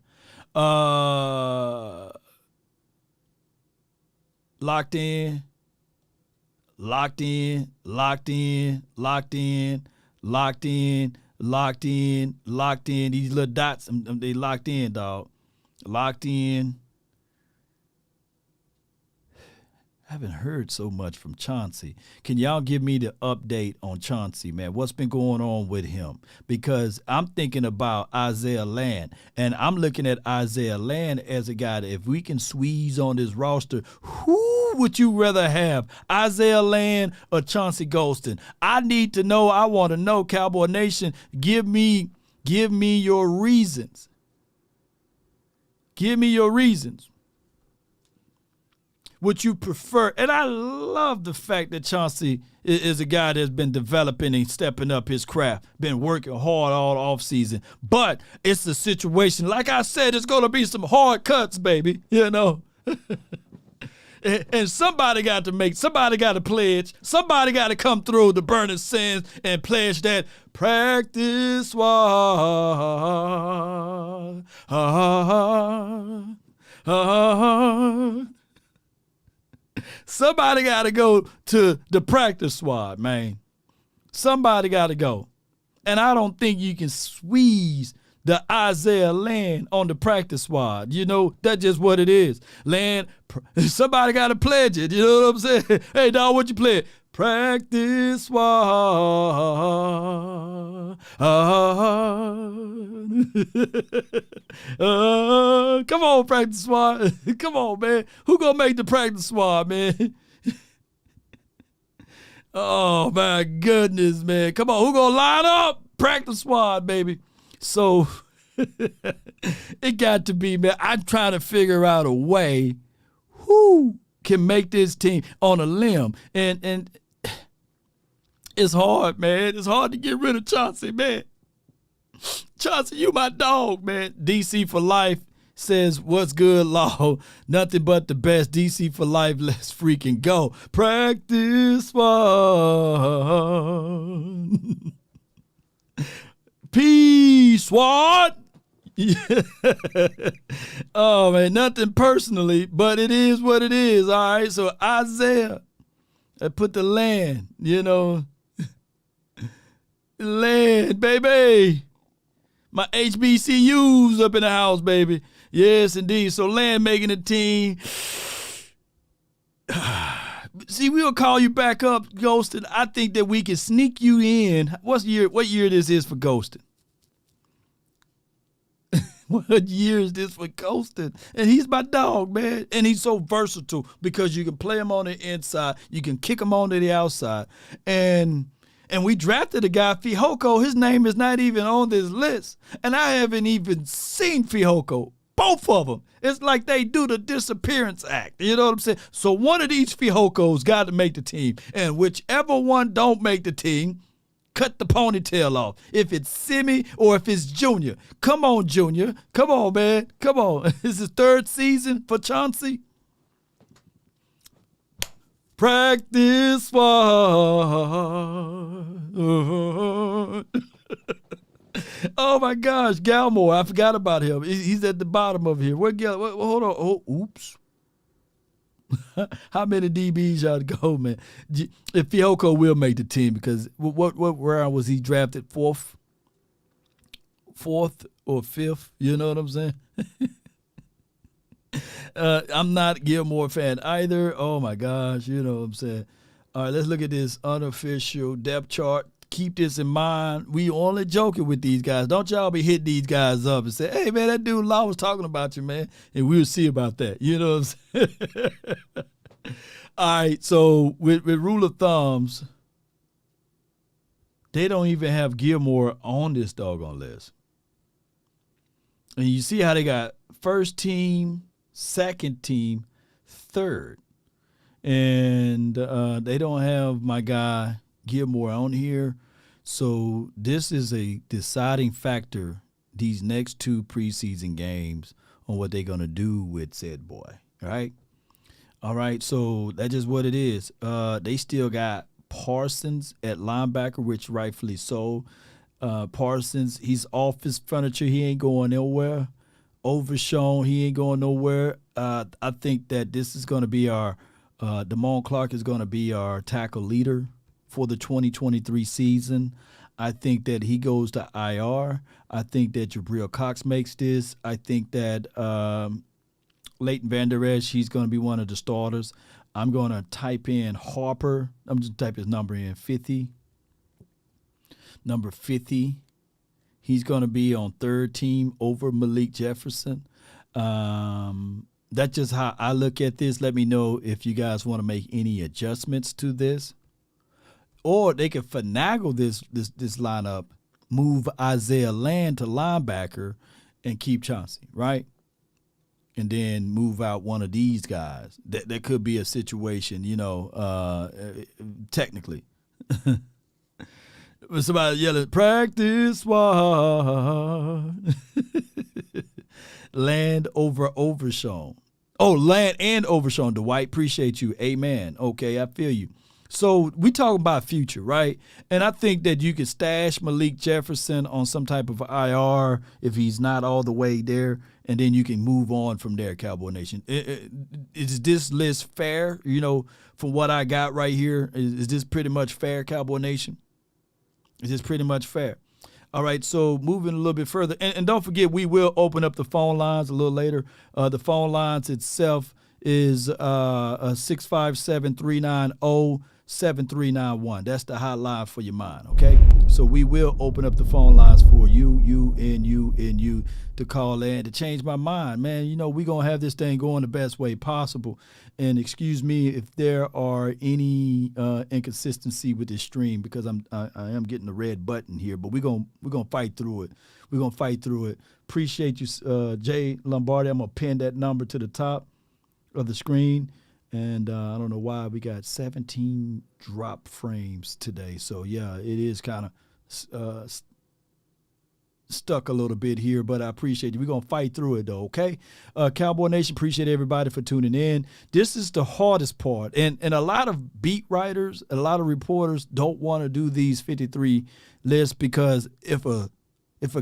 Locked in. These little dots, they locked in, dog. Locked in. I haven't heard so much from Chauncey. Can y'all give me the update on Chauncey, man? What's been going on with him? Because I'm thinking about Isaiah Land, and I'm looking at Isaiah Land as a guy that if we can squeeze on this roster, who would you rather have, Isaiah Land or Chauncey Golston? I need to know. I want to know, Cowboy Nation. Give me your reasons. Give me your reasons. Would you prefer? And I love the fact that Chauncey is a guy that's been developing and stepping up his craft, been working hard all offseason. But it's a situation, like I said, it's going to be some hard cuts, baby, you know. And somebody got to pledge. Somebody got to come through the burning sins and pledge that practice squad. Somebody got to go to the practice squad, man. Somebody got to go. And I don't think you can squeeze the Isaiah Land on the practice squad. You know, that's just what it is. Land, somebody got to pledge it. You know what I'm saying? Hey, dog, what you pledge? Practice squad. Come on, practice squad. Come on, man. Who gonna make the practice squad, man? Oh, my goodness, man. Come on, who gonna line up? Practice squad, baby. So it got to be, man. I'm trying to figure out a way who can make this team on a limb. And it's hard, man. It's hard to get rid of Chauncey, man. Chauncey, you my dog, man. DC for life says, what's good, Law? Nothing but the best. DC for life. Let's freaking go. Practice one. Peace, SWAT. Oh, man, nothing personally, but it is what it is, all right? So Isaiah, I put the land, you know, land, baby. My HBCUs up in the house, baby. Yes, indeed. So land making the team. See, we'll call you back up, Ghosted. I think that we can sneak you in. What year this is for Ghosted? What year is this for Ghosted? And he's my dog, man. And he's so versatile because you can play him on the inside. You can kick him onto the outside. And we drafted a guy, Fihoko. His name is not even on this list. And I haven't even seen Fihoko. Both of them. It's like they do the disappearance act. You know what I'm saying? So one of these Fihokos got to make the team. And whichever one don't make the team, cut the ponytail off. If it's Simi or if it's Junior. Come on, Junior. Come on, man. Come on. This is third season for Chauncey. Practice one. Oh my gosh, Galmore! I forgot about him. He's at the bottom of here. Where Gal? Hold on. Oh, oops. How many DBs y'all to go, man? If Fihoko will make the team, because what round was he drafted? Fourth or fifth? You know what I'm saying? I'm not Gilmore fan either. Oh my gosh, you know what I'm saying? All right, let's look at this unofficial depth chart. Keep this in mind. We only joking with these guys. Don't y'all be hitting these guys up and say, hey, man, that dude Law was talking about you, man. And we'll see about that. You know what I'm saying? All right, so with rule of thumbs, they don't even have Gilmore on this doggone list. And you see how they got first team, second team, third. And they don't have my guy Gilmore on here. So this is a deciding factor these next two preseason games on what they're going to do with said boy. Right? All right, so that's just what it is. They still got Parsons at linebacker, which rightfully so. Parsons, he's off his furniture. He ain't going nowhere. Overshown, he ain't going nowhere. I think that this is going to be our Damone Clark is going to be our tackle leader for the 2023 season. I think that he goes to IR. I think that Jabril Cox makes this. I think that Leighton Vander Esch, he's going to be one of the starters. I'm going to type in Harper. I'm just type his number in, 50. Number 50. He's going to be on third team over Malik Jefferson. That's just how I look at this. Let me know if you guys want to make any adjustments to this. Or they could finagle this lineup, move Isaiah Land to linebacker, and keep Chauncey, right? And then move out one of these guys. That could be a situation, you know, technically. Somebody yelling, practice one. Land over Overshown. Oh, Land and Overshown, Dwight. Appreciate you. Amen. Okay, I feel you. So we talking about future, right? And I think that you could stash Malik Jefferson on some type of IR if he's not all the way there, and then you can move on from there, Cowboy Nation. Is this list fair? You know, from what I got right here, is this pretty much fair, Cowboy Nation? Is this pretty much fair? All right, so moving a little bit further. And don't forget, we will open up the phone lines a little later. The phone lines itself is 657-390-7391. That's the hotline for your mind, okay? So we will open up the phone lines for you to call in to change my mind. Man, you know, we're going to have this thing going the best way possible. And excuse me if there are any inconsistency with this stream, because I am getting the red button here, but we're gonna fight through it. We're gonna fight through it. Appreciate you, Jay Lombardi. I'm gonna pin that number to the top of the screen. And I don't know why we got 17 drop frames today. So yeah, it is kind of stuck a little bit here, but I appreciate you. We're going to fight through it, though, okay? Cowboy Nation, appreciate everybody for tuning in. This is the hardest part, and a lot of beat writers, a lot of reporters don't want to do these 53 lists, because if a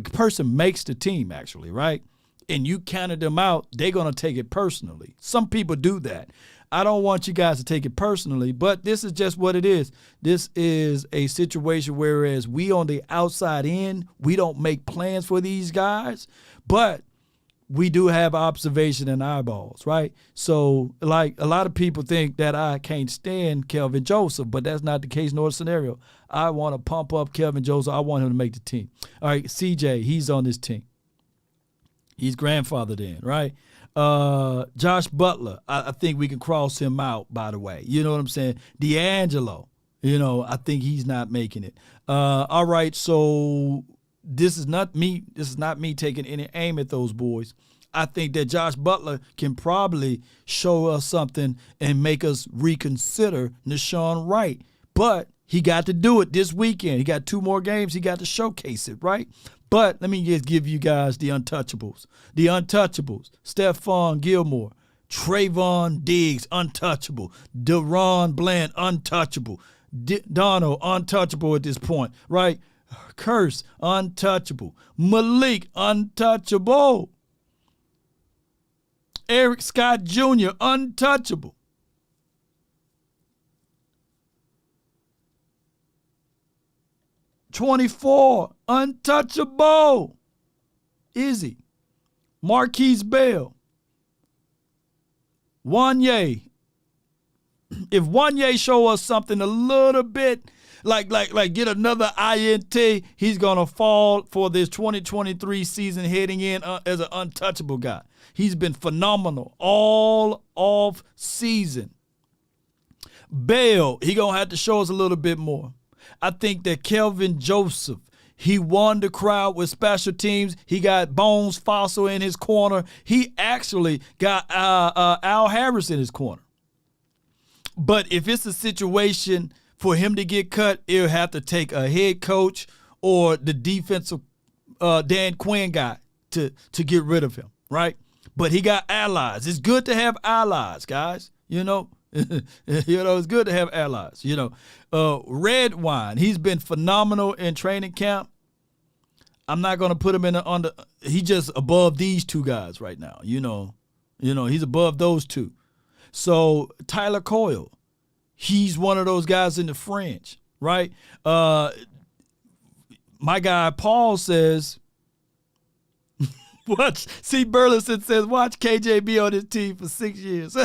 person makes the team, actually, right, and you counted them out, they're going to take it personally. Some people do that. I don't want you guys to take it personally, but this is just what it is. This is a situation whereas we on the outside in, we don't make plans for these guys, but we do have observation and eyeballs, right? So, like, a lot of people think that I can't stand Kelvin Joseph, but that's not the case nor the scenario. I want to pump up Kelvin Joseph. I want him to make the team. All right, CJ, he's on this team. He's grandfathered in, right? Josh Butler, I think we can cross him out, by the way. You know what I'm saying? D'Angelo, you know, I think he's not making it. All right, so this is not me taking any aim at those boys. I think that Josh Butler can probably show us something and make us reconsider Nashawn Wright. But he got to do it this weekend. He got 2 more games. He got to showcase it, right? But let me just give you guys the untouchables. The untouchables. Stephon Gilmore, Trayvon Diggs, untouchable. Deron Bland, untouchable. Donald, untouchable at this point, right? Curse, untouchable. Malik, untouchable. Eric Scott Jr., untouchable. $24, untouchable. Izzy, Marquise Bell, Wanye. If Wanye show us something a little bit like get another INT, he's gonna fall for this 2023 season heading in as an untouchable guy. He's been phenomenal all off season. Bell, he gonna have to show us a little bit more. I think that Kelvin Joseph, he won the crowd with special teams. He got Bones Fossil in his corner. He actually got Al Harris in his corner. But if it's a situation for him to get cut, it'll have to take a head coach or the defensive Dan Quinn guy to get rid of him, right? But he got allies. It's good to have allies, guys, you know. It's good to have allies. Red Wine, he's been phenomenal in training camp. I'm not going to put him in he's just above these 2 guys right now. He's above those 2. So Tyler Coyle, he's one of those guys in the fringe, right? My guy Paul says, watch. See, Burleson says, watch KJ be on his team for 6 years.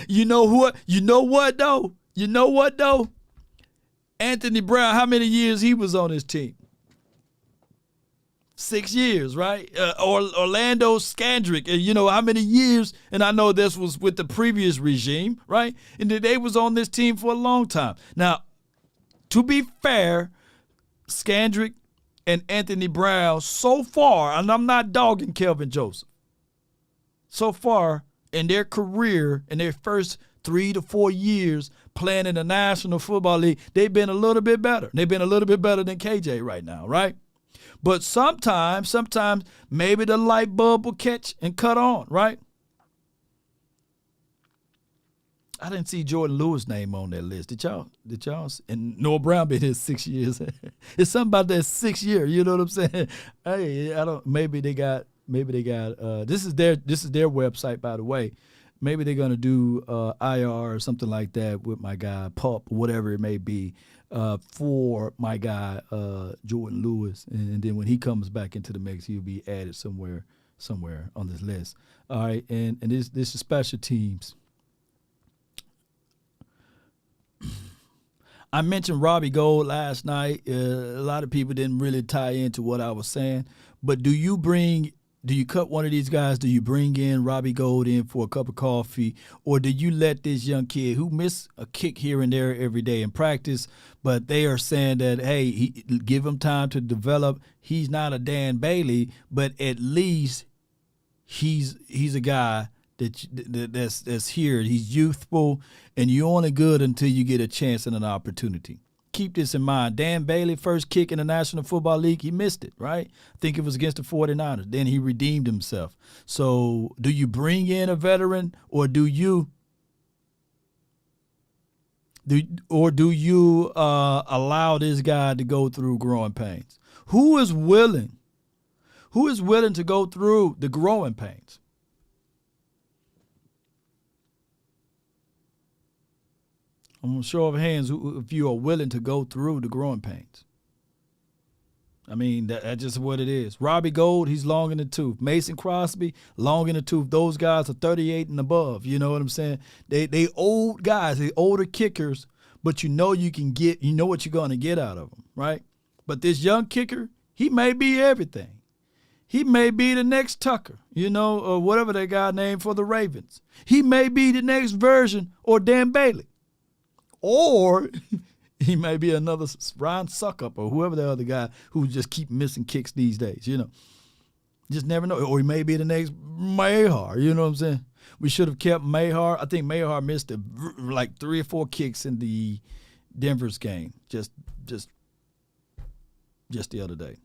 You know what though? Anthony Brown, how many years he was on his team? 6 years, right? Orlando Scandrick, how many years? And I know this was with the previous regime, right? And they was on this team for a long time. Now, to be fair, Scandrick and Anthony Brown, so far, and I'm not dogging Kelvin Joseph, so far in their career, in their first 3 to 4 years playing in the National Football League, they've been a little bit better. They've been a little bit better than KJ right now, right? But sometimes maybe the light bulb will catch and cut on, right? I didn't see Jordan Lewis' name on that list. Did y'all? And Noah Brown been here 6 years. It's something about that 6 year. You know what I'm saying? Hey, I don't. Maybe they got. This is their website, by the way. Maybe they're gonna do IR or something like that with my guy Pup, whatever it may be, for my guy Jordan Lewis, and then when he comes back into the mix, he'll be added somewhere on this list. All right, and this is special teams. I mentioned Robbie Gould last night. A lot of people didn't really tie into what I was saying, but do you cut one of these guys? Do you bring in Robbie Gould in for a cup of coffee, or do you let this young kid who missed a kick here and there every day in practice, but they are saying that, hey, give him time to develop. He's not a Dan Bailey, but at least he's a guy that's here. He's youthful, and you're only good until you get a chance and an opportunity. Keep this in mind. Dan Bailey, first kick in the National Football League, he missed it, right? I think it was against the 49ers. Then he redeemed himself. So do you bring in a veteran, or do you allow this guy to go through growing pains? Who is willing to go through the growing pains? I'm going to show of hands if you are willing to go through the growing pains. I mean, that's just what it is. Robbie Gould, he's long in the tooth. Mason Crosby, long in the tooth. Those guys are 38 and above. You know what I'm saying? They old guys, they older kickers, but you know what you're going to get out of them, right? But this young kicker, he may be everything. He may be the next Tucker, or whatever that guy named for the Ravens. He may be the next version or Dan Bailey. Or he may be another Ryan Suckup or whoever the other guy who just keep missing kicks these days, Just never know. Or he may be the next Mayhar, you know what I'm saying? We should have kept Mayhar. I think Mayhar missed like 3 or 4 kicks in the Denver's game just the other day.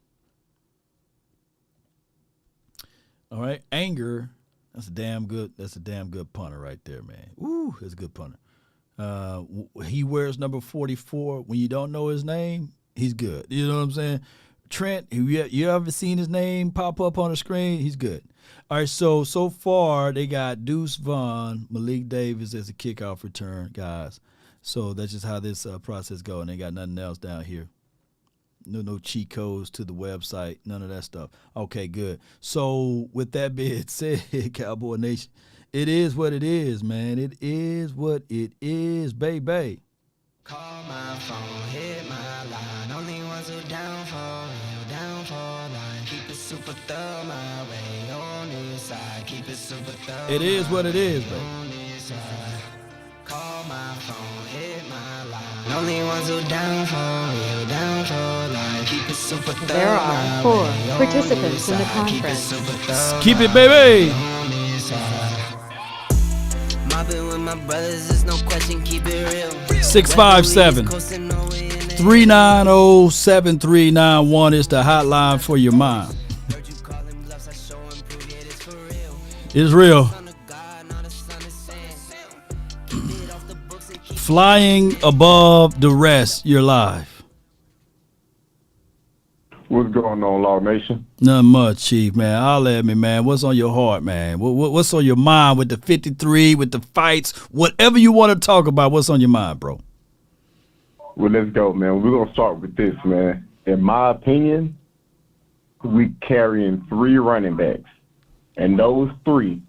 All right, Anger, that's a damn good punter right there, man. Ooh, that's a good punter. He wears number 44. When you don't know his name, he's good. You know what I'm saying? Trent, you ever seen his name pop up on the screen? He's good. All right, so far they got Deuce Vaughn, Malik Davis as a kickoff return, guys. So that's just how this process goes, and they got nothing else down here. No cheat codes to the website, none of that stuff. Okay, good. So with that being said, Cowboy Nation, it is what it is, man. It is what it is, baby. Call my phone, hit my line. Only ones who down for line. Keep it super thorough my way on this side. Keep it super thorough. It is what it is, baby. Call my phone, hit my line. Only ones who down for line. Keep it super thorough. There are 4 participants in the conference. Keep it, baby. With my brothers, there's no question, keep it real. 657-390-7391 is the hotline for your mind. It's real. Flying above the rest, you're live. What's going on, Law Nation? Nothing much, Chief, man. Holler at me, man. What's on your heart, man? What's on your mind with the 53, with the fights, whatever you want to talk about, what's on your mind, bro? Well, let's go, man. We're going to start with this, man. In my opinion, we carrying 3 running backs. And those 3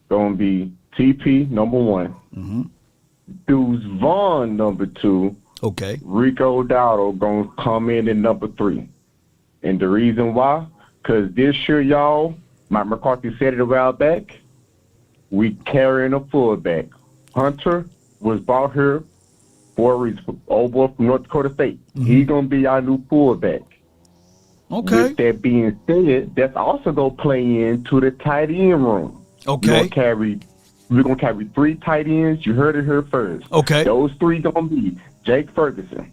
going to be TP, number 1. Deuce Vaughn, number 2. Okay. Rico Dowdle going to come in at number 3. And the reason why, because this year, y'all, Mike McCarthy said it a while back, we carrying a fullback. Hunter was brought here for a reason. Old boy from North Dakota State. He's going to be our new fullback. Okay. With that being said, that's also going to play into the tight end room. Okay. We're going to carry 3 tight ends. You heard it here first. Okay. Those 3 going to be Jake Ferguson,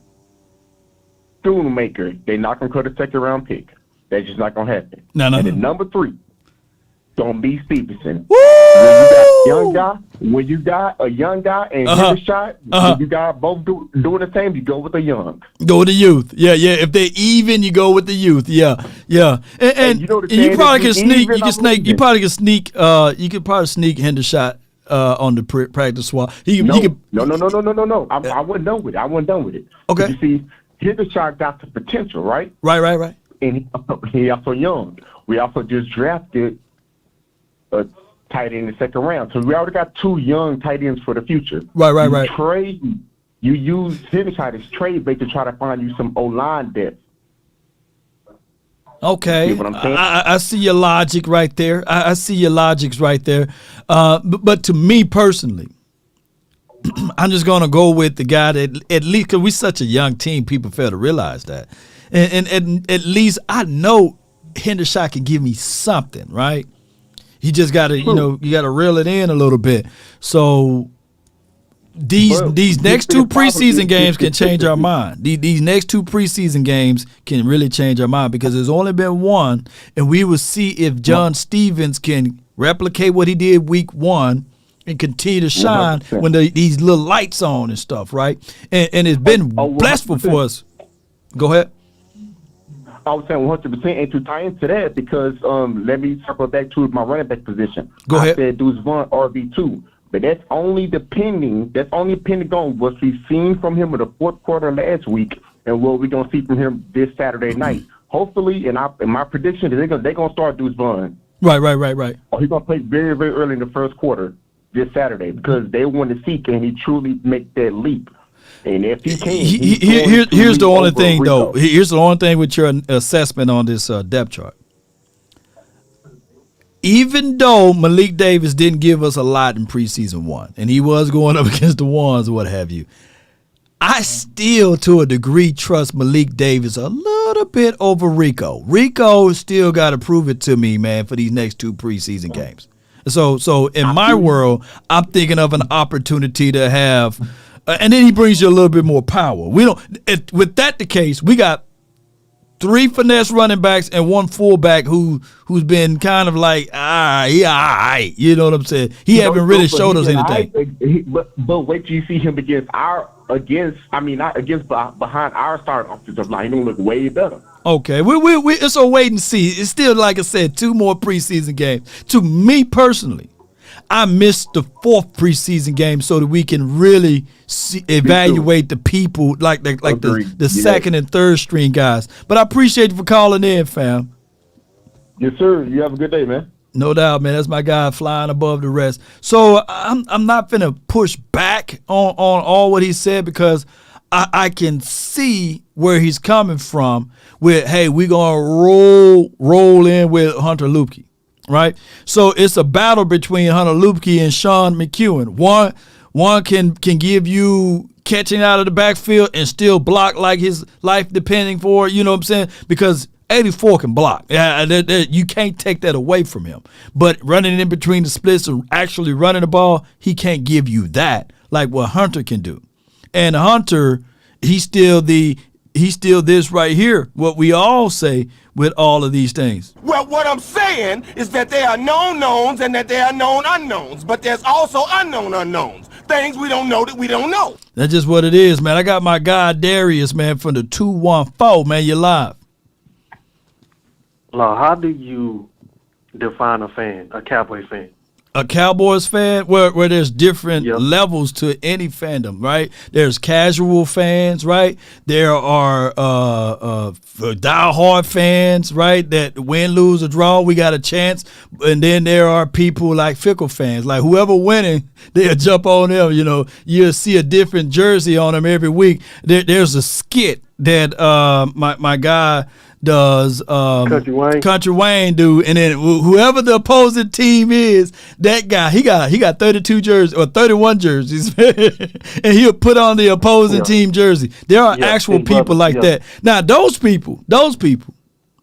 Schoonmaker. They're not going to cut a second-round pick. That's just not gonna happen. No. And then number 3, don't be Stevenson. Woo! When you got a young guy and give a shot, when you got both doing the same, you go with the young. Go with the youth. Yeah. If they're even, you go with the youth. Yeah. And you probably can sneak. You probably can sneak. You could probably sneak Hendershot on the practice squad. No. I wasn't done with it. Okay. You see, Hendershot got the potential, right? Right. And he also young. We also just drafted a tight end in the second round. So we already got 2 young tight ends for the future. Right. You use Hendershot as trade bait to try to find you some O-line depth. Okay. See what I'm saying? I see your logic right there. I see your logics right there. But to me personally, I'm just going to go with the guy that at least, because we're such a young team, people fail to realize that. And at least I know Hendershot can give me something, right? You just got to, you got to reel it in a little bit. So these next 2 preseason games can change our mind. These next 2 preseason games can really change our mind because there's only been one, and we will see if John Stevens can replicate what he did week 1 and continue to shine 100%. When these little lights on and stuff, right? And it's been blessful for us. Go ahead. I was saying 100%, and to tie into that, because let me circle back to my running back position. Go ahead. I said Deuce Vaughn RB2, but that's only depending on what we've seen from him in the fourth quarter last week and what we're gonna see from him this Saturday night. Hopefully, in my prediction, they're gonna start Deuce Vaughn. Right. Or he's gonna play very, very early in the first quarter this Saturday because they want to see can he truly make that leap. And if he can, here's the only thing, though. Here's the only thing with your assessment on this depth chart. Even though Malik Davis didn't give us a lot in preseason 1, and he was going up against the ones or what have you, I still, to a degree, trust Malik Davis a little bit over Rico. Rico still got to prove it to me, man, for these next 2 preseason games. So in my world, I'm thinking of an opportunity to have. And then he brings you a little bit more power. With that the case, we got 3 finesse running backs and 1 fullback who's been kind of like, you know what I'm saying? He haven't really showed us anything. But wait till you see him behind our starting offensive line. He's gonna look way better. Okay, we it's a wait and see. It's still, like I said, 2 more preseason games. To me personally, I missed the 4th preseason game so that we can really evaluate the people like the second and third string guys. But I appreciate you for calling in, fam. Yes, sir. You have a good day, man. No doubt, man. That's my guy flying above the rest. So I'm not finna push back on all what he said because I can see where he's coming from with, hey, we're gonna roll in with Hunter Luepke. Right, so it's a battle between Hunter Luepke and Sean McEwen. One can give you catching out of the backfield and still block like his life depending for it. You know what I'm saying? Because 84 can block. You can't take that away from him. But running in between the splits and actually running the ball, he can't give you that like what Hunter can do. And Hunter, he's still this right here. What we all say with all of these things. Well, what I'm saying is that there are known knowns and that there are known unknowns, but there's also unknown unknowns. Things we don't know that we don't know. That's just what it is, man. I got my guy Darius, man, from the 214, man. You're live. Law, how do you define a Cowboy fan? A Cowboys fan, where there's different levels to any fandom, right? There's casual fans, right? There are diehard fans, right? That win, lose, or draw, we got a chance. And then there are people like fickle fans, like whoever winning, they'll jump on them. You know, you'll see a different jersey on them every week. There's a skit that my guy does Country Wayne do, and then whoever the opposing team is, that guy he got 32 jerseys or 31 jerseys and he'll put on the opposing team jersey. There are actual people like that. Now those people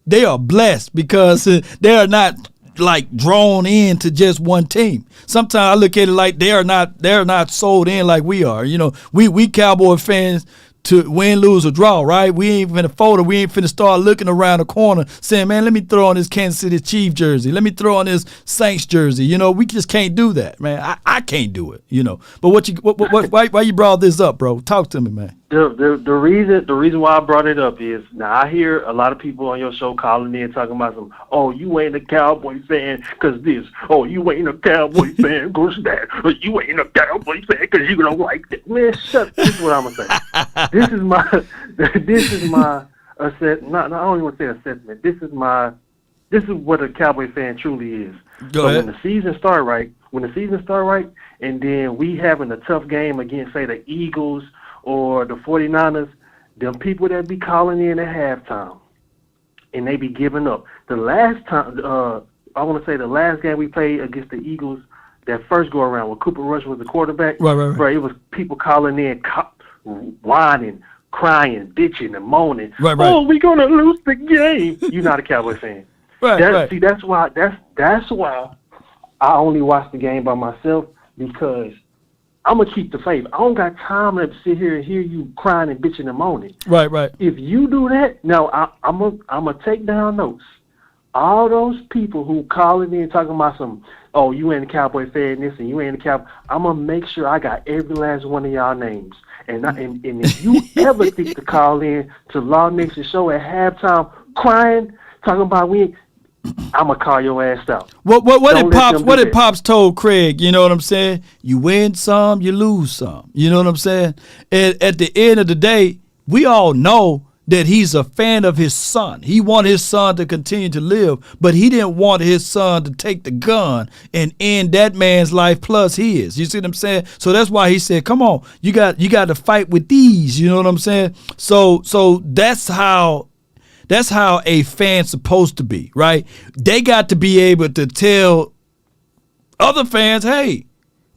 they are blessed because they are not like drawn in to just one team. Sometimes I look at it like they are not sold in like we are. You know, we Cowboy fans to win, lose, or draw, right? We ain't finna fold it. We ain't finna start looking around the corner saying, man, let me throw on this Kansas City Chiefs jersey. Let me throw on this Saints jersey. You know, we just can't do that, man. I can't do it, you know. But why you brought this up, bro? Talk to me, man. The reason why I brought it up is, now I hear a lot of people on your show calling in talking about some, oh, you ain't a Cowboy fan because this, oh, you ain't a Cowboy fan because that, or you ain't a Cowboy fan because you don't like that. Man, shut. This is what I'm gonna say. This is my assessment. I don't even want to say assessment. This is what a Cowboy fan truly is. Go ahead. When the season start right, and then we having a tough game against, say, the Eagles or the 49ers, them people that be calling in at halftime, and they be giving up. The last time, I want to say the last game we played against the Eagles, that first go around when Cooper Rush was the quarterback, right. Bro, it was people calling in, whining, crying, bitching, and moaning. Right. Oh, we gonna lose the game. You're not a Cowboy fan. Right. See, that's why I only watch the game by myself, because I'm gonna keep the faith. I don't got time to sit here and hear you crying and bitching and moaning. Right. If you do that, now I'm gonna take down notes. All those people who calling in talking about some, oh, you ain't a Cowboy fan, this, and you ain't a Cowboy. I'm gonna make sure I got every last one of y'all names. And if you ever think to call in to Law Nation show at halftime crying, talking about I'm gonna call your ass out. What did Pops told Craig? You know what I'm saying? You win some, you lose some. You know what I'm saying? And at the end of the day, we all know that he's a fan of his son. He wanted his son to continue to live, but he didn't want his son to take the gun and end that man's life plus his. You see what I'm saying? So that's why he said, come on, you got to fight with these. You know what I'm saying? So that's how a fan's supposed to be, right? They got to be able to tell other fans, hey,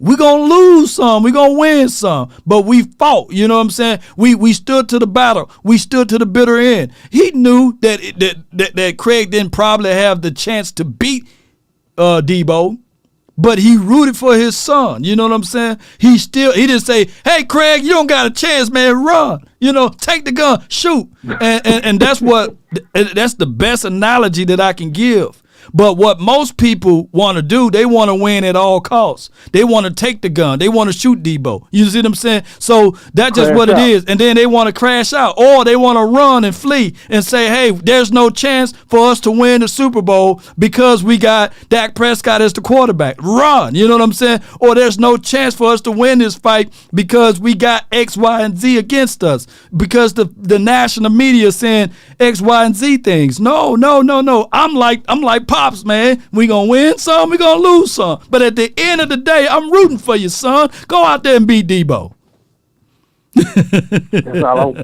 we're going to lose some, we're going to win some, but we fought, you know what I'm saying? We stood to the battle. We stood to the bitter end. He knew that Craig didn't probably have the chance to beat Debo, but he rooted for his son. You know what I'm saying? He didn't say, hey, Craig, you don't got a chance, man, run. You know, take the gun, shoot. And that's the best analogy that I can give. But what most people want to do, they want to win at all costs. They want to take the gun. They want to shoot Debo. You see what I'm saying? So that's just what it is. And then they want to crash out, or they want to run and flee and say, hey, there's no chance for us to win the Super Bowl because we got Dak Prescott as the quarterback. Run. You know what I'm saying? Or there's no chance for us to win this fight because we got X, Y, and Z against us, because the national media is saying X, Y, and Z things. No. I'm like Pops, man. We gonna win some, we gonna lose some. But at the end of the day, I'm rooting for you, son. Go out there and beat Debo. That's all.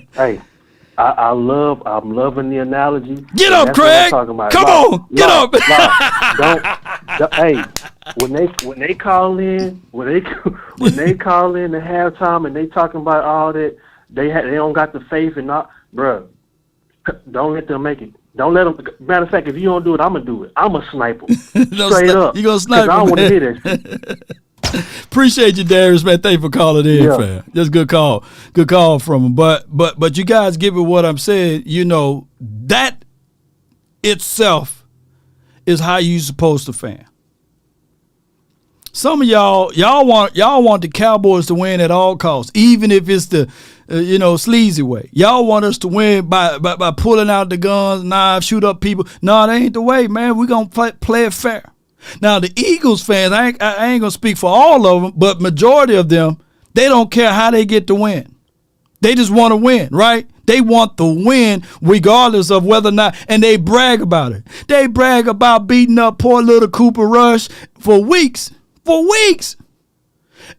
I'm loving the analogy. Get up, Craig. Come on, get up. Don't. Hey, when they call in, when they call in the halftime and they talking about all that, they don't got the faith and not, bruh. Don't let them make it. Don't let them. Matter of fact, if you don't do it, I'm gonna do it. I'm a sniper. Straight up. You gonna snipe? I don't want to hear that shit. Appreciate you, Darius, man. Thank you for calling in, fam. Just good call. Good call from him. But you guys give it what I'm saying. You know, that itself is how you supposed to fan. Some of y'all want the Cowboys to win at all costs, even if it's the sleazy way. Y'all want us to win by pulling out the guns, knives, shoot up people. No, that ain't the way, man. We're going to play it fair. Now, the Eagles fans, I ain't going to speak for all of them, but majority of them, they don't care how they get the win. They just want to win, right? They want the win regardless of whether or not, and they brag about it. They brag about beating up poor little Cooper Rush for weeks.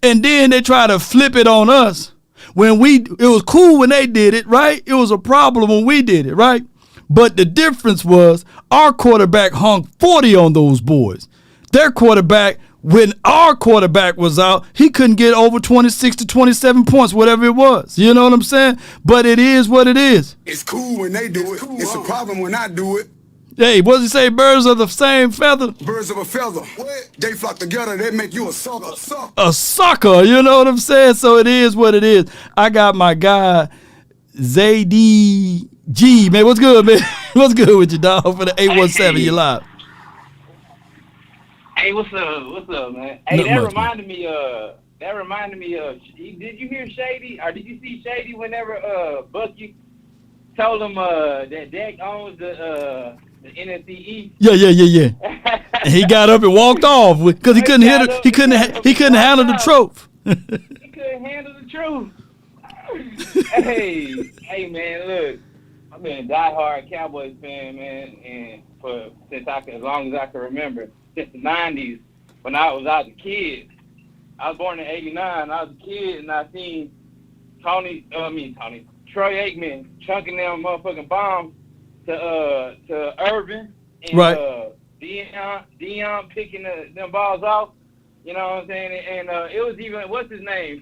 And then they try to flip it on us. It was cool when they did it, right? It was a problem when we did it, right? But the difference was our quarterback hung 40 on those boys. Their quarterback, when our quarterback was out, he couldn't get over 26 to 27 points, whatever it was. You know what I'm saying? But it is what it is. It's cool when they do it. It's a problem when I do it. Hey, what does he say? Birds of the same feather? Birds of a feather. They flock together, they make you a sucker. A sucker, you know what I'm saying? So it is what it is. I got my guy ZDG, man. What's good, man? What's good with you, dog? For the 817, you live. Hey, what's up, man? Hey, Not that much, reminded me of. Did you hear Shady, or did you see Shady whenever Bucky told him that Dak owns the NFC East? Yeah. And he got up and walked off because he couldn't handle. He couldn't handle the truth. He couldn't handle the truth. hey, man, look, I've been a diehard Cowboys fan, man, and as long as I can remember, since the '90s, when I was a kid. I was born in '89. I was a kid, and I seen Troy Aikman chunking them motherfucking bombs to Irvin and Right. Deion picking them balls off. You know what I'm saying? And it was even what's his name,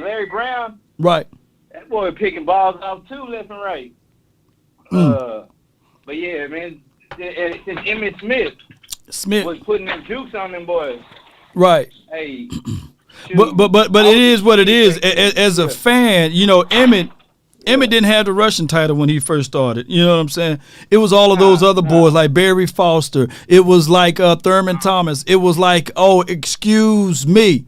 Larry Brown. Right. That boy picking balls off too, left and right. But yeah, man, since Emmitt Smith was putting them jukes on them boys. Right. Hey. But it is what it is. As a fan, you know, Emmitt didn't have the rushing title when he first started. You know what I'm saying? It was all of those other boys like Barry Foster. It was like Thurman Thomas. It was like, oh, excuse me.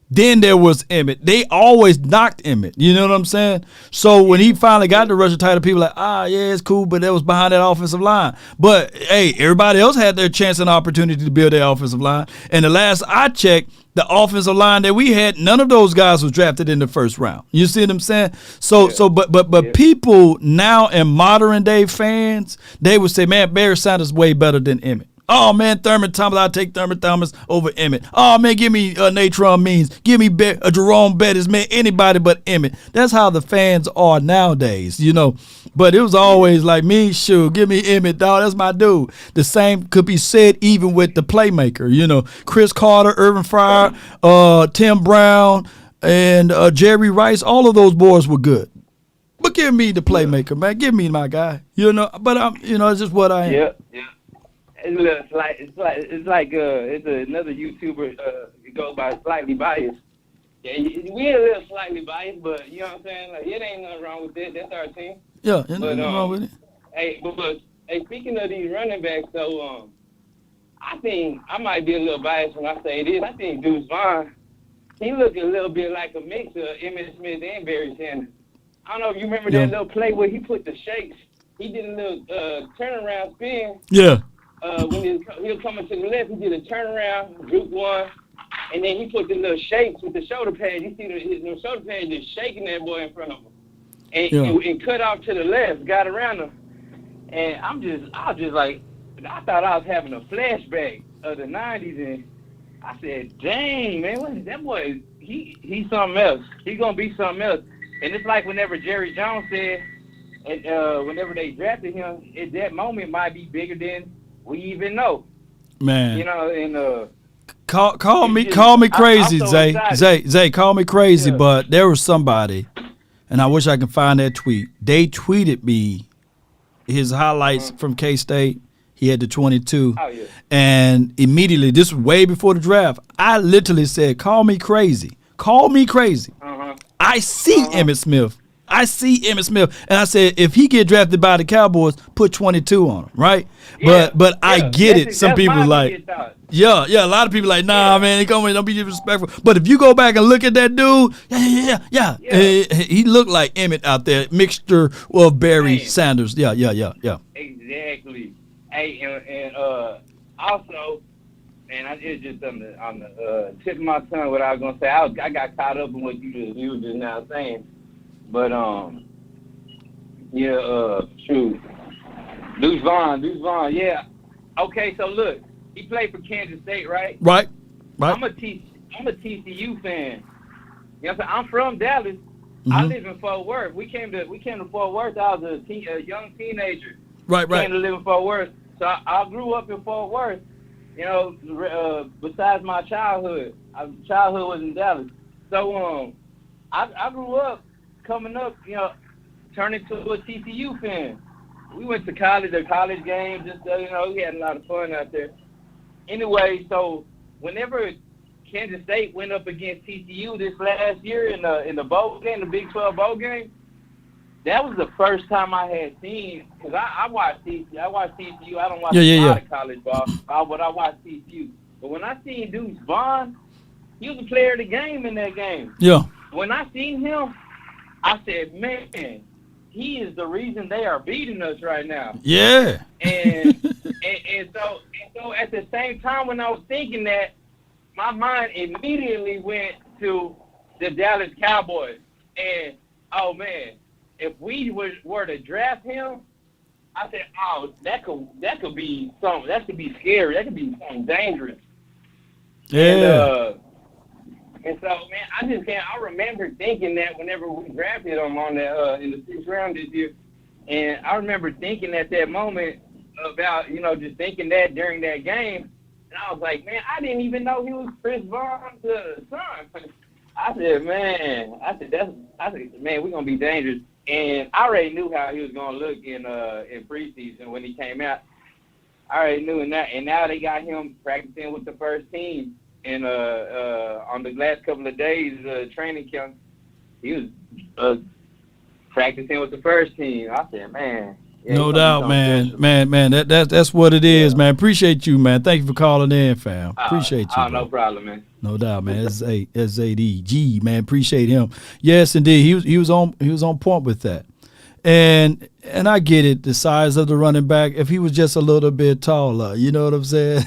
Then there was Emmitt. They always knocked Emmitt. You know what I'm saying? So when he finally got the rushing title, people were like, yeah, it's cool, but that was behind that offensive line. But, hey, everybody else had their chance and opportunity to build their offensive line. And the last I checked, the offensive line that we had, none of those guys was drafted in the first round. You see what I'm saying? But people now in modern day fans, they would say, man, Barry Sanders way better than Emmitt. Oh, man, Thurman Thomas, I'll take Thurman Thomas over Emmitt. Oh, man, give me Natron Means. Give me Jerome Bettis, man, anybody but Emmitt. That's how the fans are nowadays, you know. But it was always like, me, sure, give me Emmitt, dog. That's my dude. The same could be said even with the playmaker, you know. Chris Carter, Irvin Fryer, Tim Brown, and Jerry Rice, all of those boys were good. But give me the playmaker, man. Give me my guy, you know. But, it's just what I am. Yeah. It's another YouTuber. It goes by Slightly Biased. Yeah, we a little slightly biased, but you know what I'm saying. Like, it ain't nothing wrong with it. That's our team. Yeah, ain't nothing wrong with it. Hey, but speaking of these running backs, so I think I might be a little biased when I say this. I think Deuce Vaughn, he looked a little bit like a mix of Emmitt Smith and Barry Sanders. I don't know if you remember that little play where he put the shakes. He did a little turnaround spin. Yeah. When he was coming to the left, he did a turnaround, juke one, and then he put the little shakes with the shoulder pad. You see his shoulder pad just shaking that boy in front of him. And cut off to the left, got around him. And I was just like, I thought I was having a flashback of the 90s, and I said, dang, man, what is that boy? He's something else. He's going to be something else. And it's like whenever Jerry Jones said, and whenever they drafted him, at that moment might be bigger than we even know, man. You know, and call me crazy, Zay. Zay, call me crazy, but there was somebody, and I wish I could find that tweet. They tweeted me his highlights from K-State. He had the 22, and immediately, this was way before the draft. I literally said, "Call me crazy. Call me crazy." I see Emmitt Smith. And I said, if he get drafted by the Cowboys, put 22 on him, right? But I get it. Some people like, a lot of people like, nah, man, don't be disrespectful. But if you go back and look at that dude, he looked like Emmitt out there, mixture of Barry Sanders. Yeah. Exactly. Hey, and also, and it's just on the tip of my tongue what I was gonna say. I got caught up in what you were just now saying. But shoot, Deuce Vaughn, yeah. Okay, so look, he played for Kansas State, right? Right. I'm a TCU fan. You know what I'm saying? I'm from Dallas. I live in Fort Worth. We came to Fort Worth. I was a young teenager. Right. Came to live in Fort Worth. So I grew up in Fort Worth. You know, besides my childhood, childhood was in Dallas. So I grew up. Coming up, you know, turning to a TCU fan. We went to college games, just we had a lot of fun out there. Anyway, so whenever Kansas State went up against TCU this last year in the bowl game, the Big 12 bowl game, that was the first time I had seen, because I watch TCU. I watch TCU. I don't watch a lot of college ball, but I watch TCU. But when I seen Deuce Vaughn, he was a player of the game in that game. Yeah. When I seen him, I said, man, he is the reason they are beating us right now. Yeah. And so at the same time when I was thinking that, my mind immediately went to the Dallas Cowboys. And, oh, man, if we were to draft him, I said, oh, that could be something. That could be scary. That could be something dangerous. Yeah. And so, man, I remember thinking that whenever we drafted him on that in the 6th round this year, and I remember thinking at that moment about, just thinking that during that game, and I was like, man, I didn't even know he was Chris Vaughn's son. I said, man, we're gonna be dangerous. And I already knew how he was gonna look in preseason when he came out. I already knew and now they got him practicing with the first team. And on the last couple of days training camp, he was practicing with the first team. I said, man. Yeah, no doubt, man. That's what it is, man. Appreciate you, man. Thank you for calling in, fam. Appreciate you. No problem, man. No doubt, man. SADG, man. Appreciate him. Yes, indeed. He was on point with that. And I get it, the size of the running back. If he was just a little bit taller, you know what I'm saying?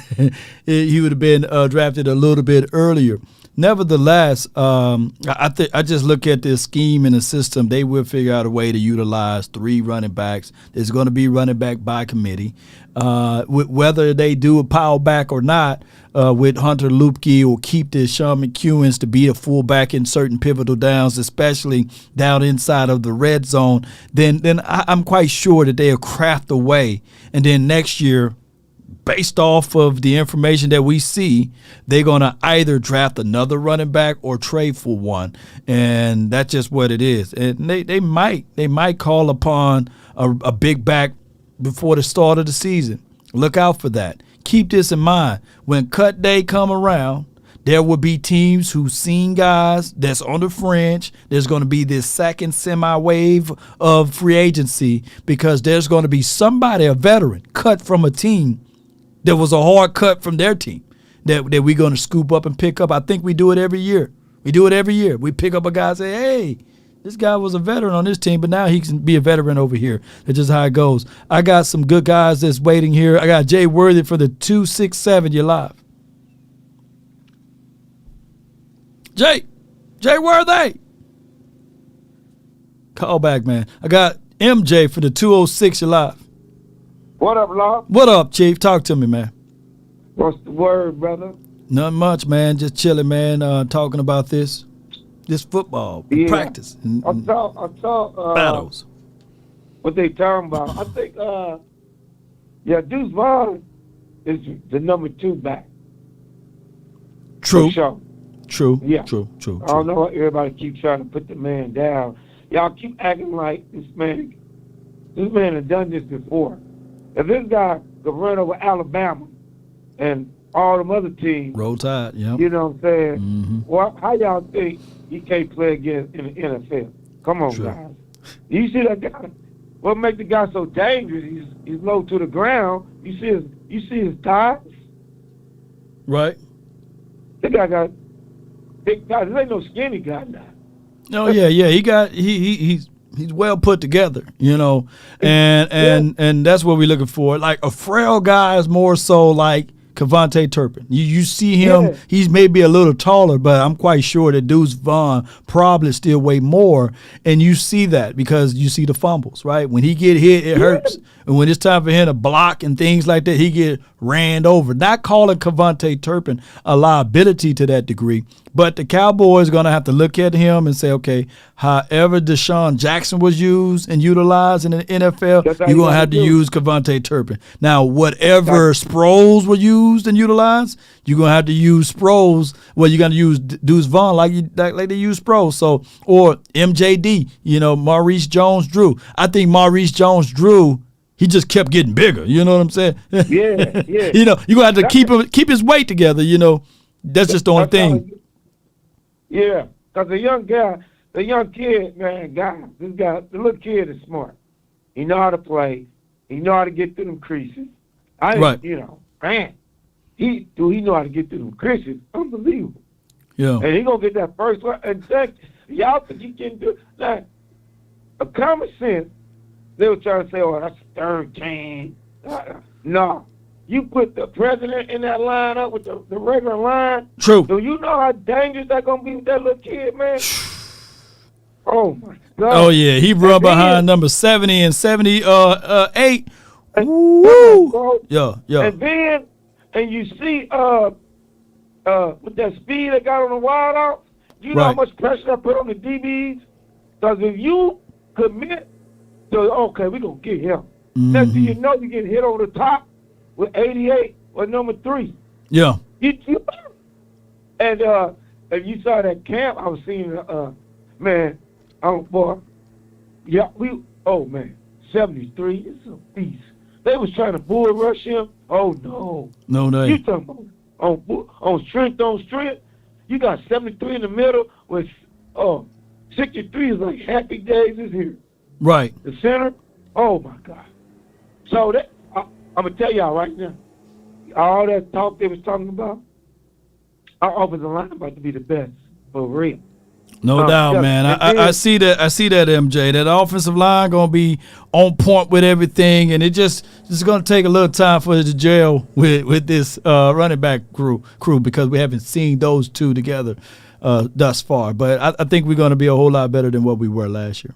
He would have been drafted a little bit earlier. Nevertheless, I just look at this scheme in the system. They will figure out a way to utilize 3 running backs. There's going to be running back by committee. Whether they do a power back or not with Hunter Lupke, or keep this Sean McEwens to be a fullback in certain pivotal downs, especially down inside of the red zone, then I'm quite sure that they'll craft a way. And then next year, based off of the information that we see, they're going to either draft another running back or trade for one. And that's just what it is. And they might call upon a big back before the start of the season. Look out for that. Keep this in mind. When cut day come around, there will be teams who've seen guys that's on the fringe. There's going to be this second semi-wave of free agency because there's going to be somebody, a veteran, cut from a team that was a hard cut from their team that we're going to scoop up and pick up. I think we do it every year. We pick up a guy and say, hey, this guy was a veteran on this team, but now he can be a veteran over here. That's just how it goes. I got some good guys that's waiting here. I got Jay Worthy for the 267. You're live. Jay Worthy. Call back, man. I got MJ for the 206. You're live. What up, Lord? What up, Chief? Talk to me, man. What's the word, brother? Nothing much, man. Just chilling, man. Talking about this football practice. I saw battles. What they talking about? I think, Deuce Vaughn is the number 2 back. True. For sure. True. Yeah. True. I don't know why everybody keeps trying to put the man down. Y'all keep acting like this man has done this before. If this guy could run over Alabama and all them other teams, Roll Tide, yeah. You know what I'm saying? Mm-hmm. Well, how y'all think he can't play again in the NFL? Come on, guys. You see that guy? What makes the guy so dangerous? He's low to the ground. You see his thighs? Right. The guy got big thighs. This ain't no skinny guy now. Oh yeah. He's well put together, and that's what we're looking for. Like a frail guy is more so like Kevontae Turpin. You see him, he's maybe a little taller, but I'm quite sure that Deuce Vaughn probably still weigh more, and you see that because you see the fumbles, right? When he get hit, it hurts. And when it's time for him to block and things like that, he get ran over. Not calling Kevontae Turpin a liability to that degree, but the Cowboys are going to have to look at him and say, okay, however Deshaun Jackson was used and utilized in the NFL, you're going to have to use Kevontae Turpin. Now, whatever Sproles were used and utilized, you're going to have to use Sproles. Well, you're going to use Deuce Vaughn like they use Sproles. So, or MJD, Maurice Jones-Drew. I think Maurice Jones-Drew, he just kept getting bigger. You know what I'm saying? Yeah. You're going to have to keep his weight together, That's just the only thing. Yeah, because a young guy, the young kid, man, the little kid is smart. He know how to play. He know how to get through them creases. Right. You know, man, he know how to get through them creases. Unbelievable. Yeah. And he gonna get that first one. And second, y'all think he can do that? A common sense, they were trying to say, "Oh, that's third team." No, you put the president in that line up with the regular line. True. Do you know how dangerous that gonna be with that little kid, man? Oh my God. Oh yeah, he run behind number 70 and 78. Woo! Yeah. And you see with that speed they got on the wide out, you know how much pressure I put on the DBs? Because if you commit to, okay, we're going to get him. Next thing you know, you get hit over the top with 88 or number 3. Yeah. And if you saw that camp, I was seeing, man, man, 73 is a beast. They was trying to bull rush him. Oh, no. No. You talking about on strength, you got 73 in the middle with 63 is like Happy Days is here. Right. The center, oh, my God. So that I'm going to tell y'all right now, all that talk they was talking about, our offensive line about to be the best, for real. No doubt, man. I see that, MJ. That offensive line gonna be on point with everything, and it's gonna take a little time for it to gel with this running back crew because we haven't seen those two together thus far. But I think we're gonna be a whole lot better than what we were last year.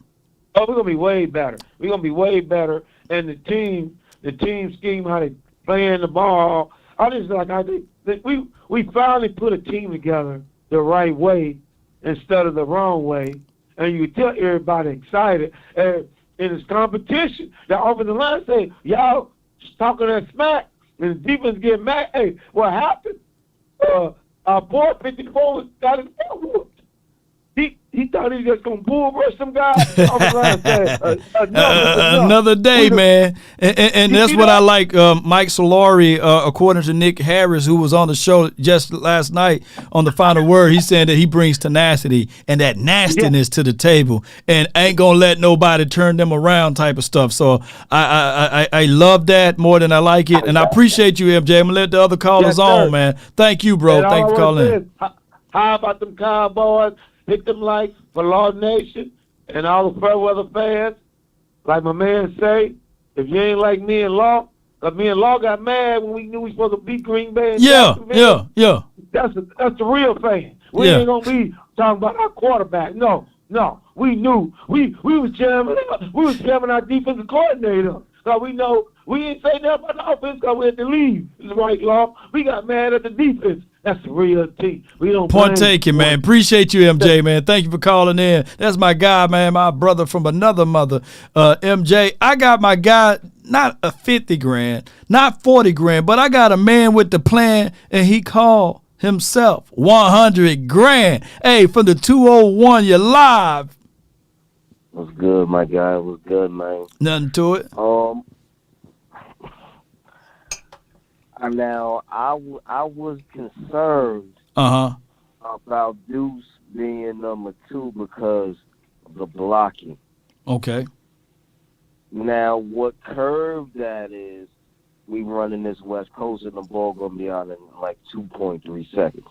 Oh, we're gonna be way better. We're gonna be way better, and the team scheme, how they playing the ball. I just like we finally put a team together the right way instead of the wrong way, and you tell everybody excited. And in this competition, the offensive line say, y'all talking that smack, and the defense get mad. Hey, what happened? Our boy 54 got his butt whooped. He thought he was just going to bull rush some guys. Another day, man. And that's what I like. Mike Solari, according to Nick Harris, who was on the show just last night on the Final Word, he's saying that he brings tenacity and that nastiness to the table and ain't going to let nobody turn them around type of stuff. So I love that more than I like it. And I appreciate you, MJ. I'm going to let the other callers on, man. Thank you, bro. Thanks for calling in. How about them Cowboys? Hit them like for Law Nation and all the Fairweather fans. Like my man say, if you ain't like me and Law, because me and Law got mad when we knew we supposed to beat Green Bay. Yeah. That's the real fan. We ain't gonna be talking about our quarterback. No. We knew we was jamming. We was jamming our defensive coordinator. So we know we ain't say nothing about the offense because we had to leave. It's right, Law. We got mad at the defense. That's the real team. We don't point taken, man. Appreciate you, MJ, man. Thank you for calling in. That's my guy, man. My brother from another mother. MJ, I got my guy, not a 50 grand, not 40 grand, but I got a man with the plan, and he called himself 100 grand. Hey, from the 201, you're live. What's good, my guy? What's good, man? Nothing to it. Now, I was concerned about Deuce being number 2 because of the blocking. Okay. Now, what curved that is we running this West Coast and the ball going to be out in like 2.3 seconds.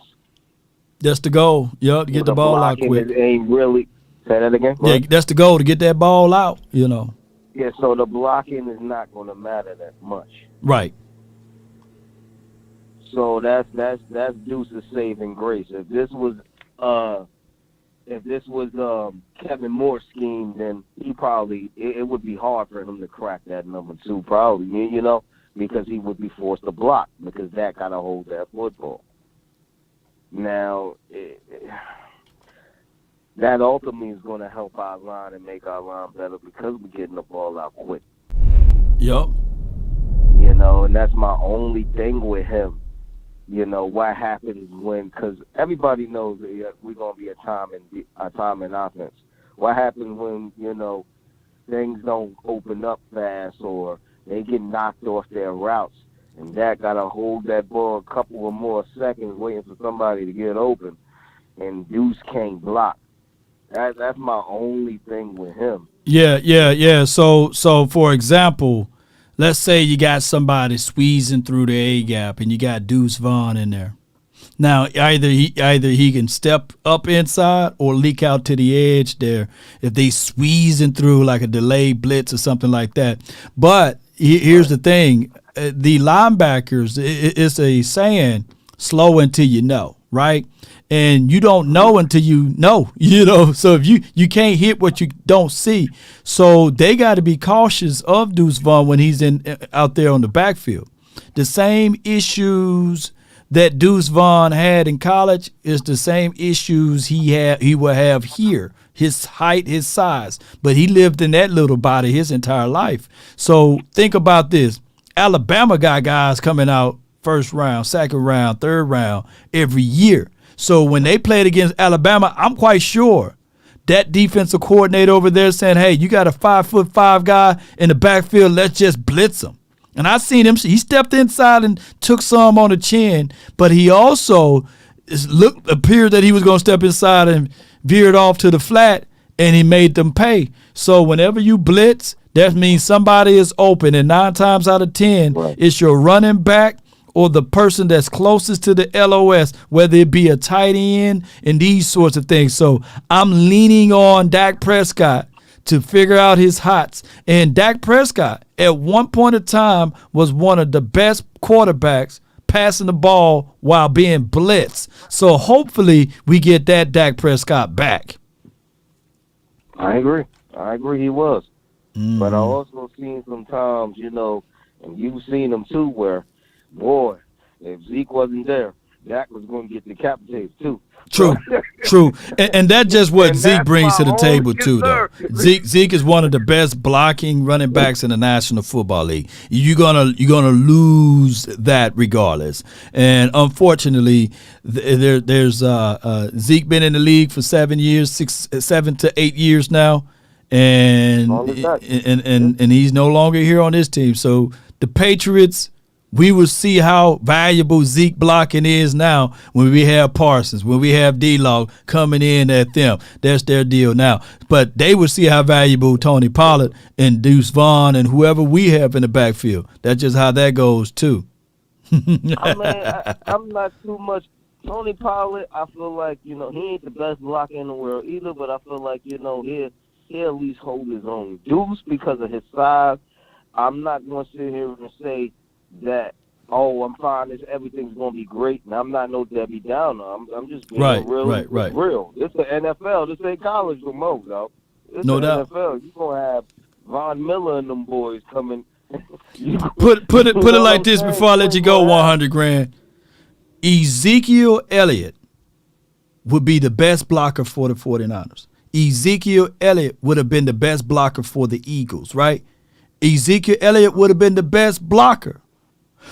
That's the goal. Yep, to get the ball out quick. It ain't really. Say that again? Yeah, that's the goal, to get that ball out, Yeah, so the blocking is not going to matter that much. Right. So that's Deuce's saving grace. If this was Kevin Moore's scheme, then he probably it would be hard for him to crack that number 2, probably, because he would be forced to block because that got to hold that football. Now, that ultimately is going to help our line and make our line better because we're getting the ball out quick. Yep. And that's my only thing with him. What happens when, because everybody knows that we're going to be a time in offense. What happens when, things don't open up fast or they get knocked off their routes and that got to hold that ball a couple or more seconds waiting for somebody to get open and Deuce can't block. That's my only thing with him. Yeah. So for example, let's say you got somebody squeezing through the A gap, and you got Deuce Vaughn in there. Now, either he can step up inside or leak out to the edge there if they squeezing through like a delayed blitz or something like that. But here's the thing. The linebackers, it's a saying, slow until you know, right? And you don't know until you know, So if you can't hit what you don't see. So they got to be cautious of Deuce Vaughn when he's out there on the backfield. The same issues that Deuce Vaughn had in college is the same issues he will have here. His height, his size. But he lived in that little body his entire life. So think about this. Alabama got guys coming out first round, second round, third round every year. So when they played against Alabama, I'm quite sure that defensive coordinator over there saying, hey, you got a 5'5" guy in the backfield, let's just blitz him. And I seen him. He stepped inside and took some on the chin, but he also appeared that he was going to step inside and veered off to the flat, and he made them pay. So whenever you blitz, that means somebody is open, and 9 times out of 10, it's your running back or the person that's closest to the LOS, whether it be a tight end and these sorts of things. So I'm leaning on Dak Prescott to figure out his hots. And Dak Prescott, at one point in time, was one of the best quarterbacks passing the ball while being blitzed. So hopefully we get that Dak Prescott back. I agree he was. But I also seen sometimes, and you've seen them too, where, boy, if Zeke wasn't there, Dak was going to get decapitated too. True. And that's just what Zeke brings to the table too, though. Zeke is one of the best blocking running backs in the National Football League. You're gonna lose that regardless. And unfortunately, there's Zeke been in the league for 7 to 8 years now, and he's no longer here on this team. So the Patriots, we will see how valuable Zeke blocking is now when we have Parsons, when we have D-Log coming in at them. That's their deal now. But they will see how valuable Tony Pollard and Deuce Vaughn and whoever we have in the backfield. That's just how that goes, too. I'm not too much. Tony Pollard, I feel like, he ain't the best blocker in the world either, but I feel like, he'll at least hold his own. Deuce, because of his size, I'm not going to sit here and say that, I'm fine, everything's going to be great, and I'm not no Debbie Downer. I'm just being real. It's the NFL. This ain't college no more, though. It's no the doubt. NFL. You're going to have Von Miller and them boys coming. Put it like this before I let you go, 100 grand. Ezekiel Elliott would be the best blocker for the 49ers. Ezekiel Elliott would have been the best blocker for the Eagles, right? Ezekiel Elliott would have been the best blocker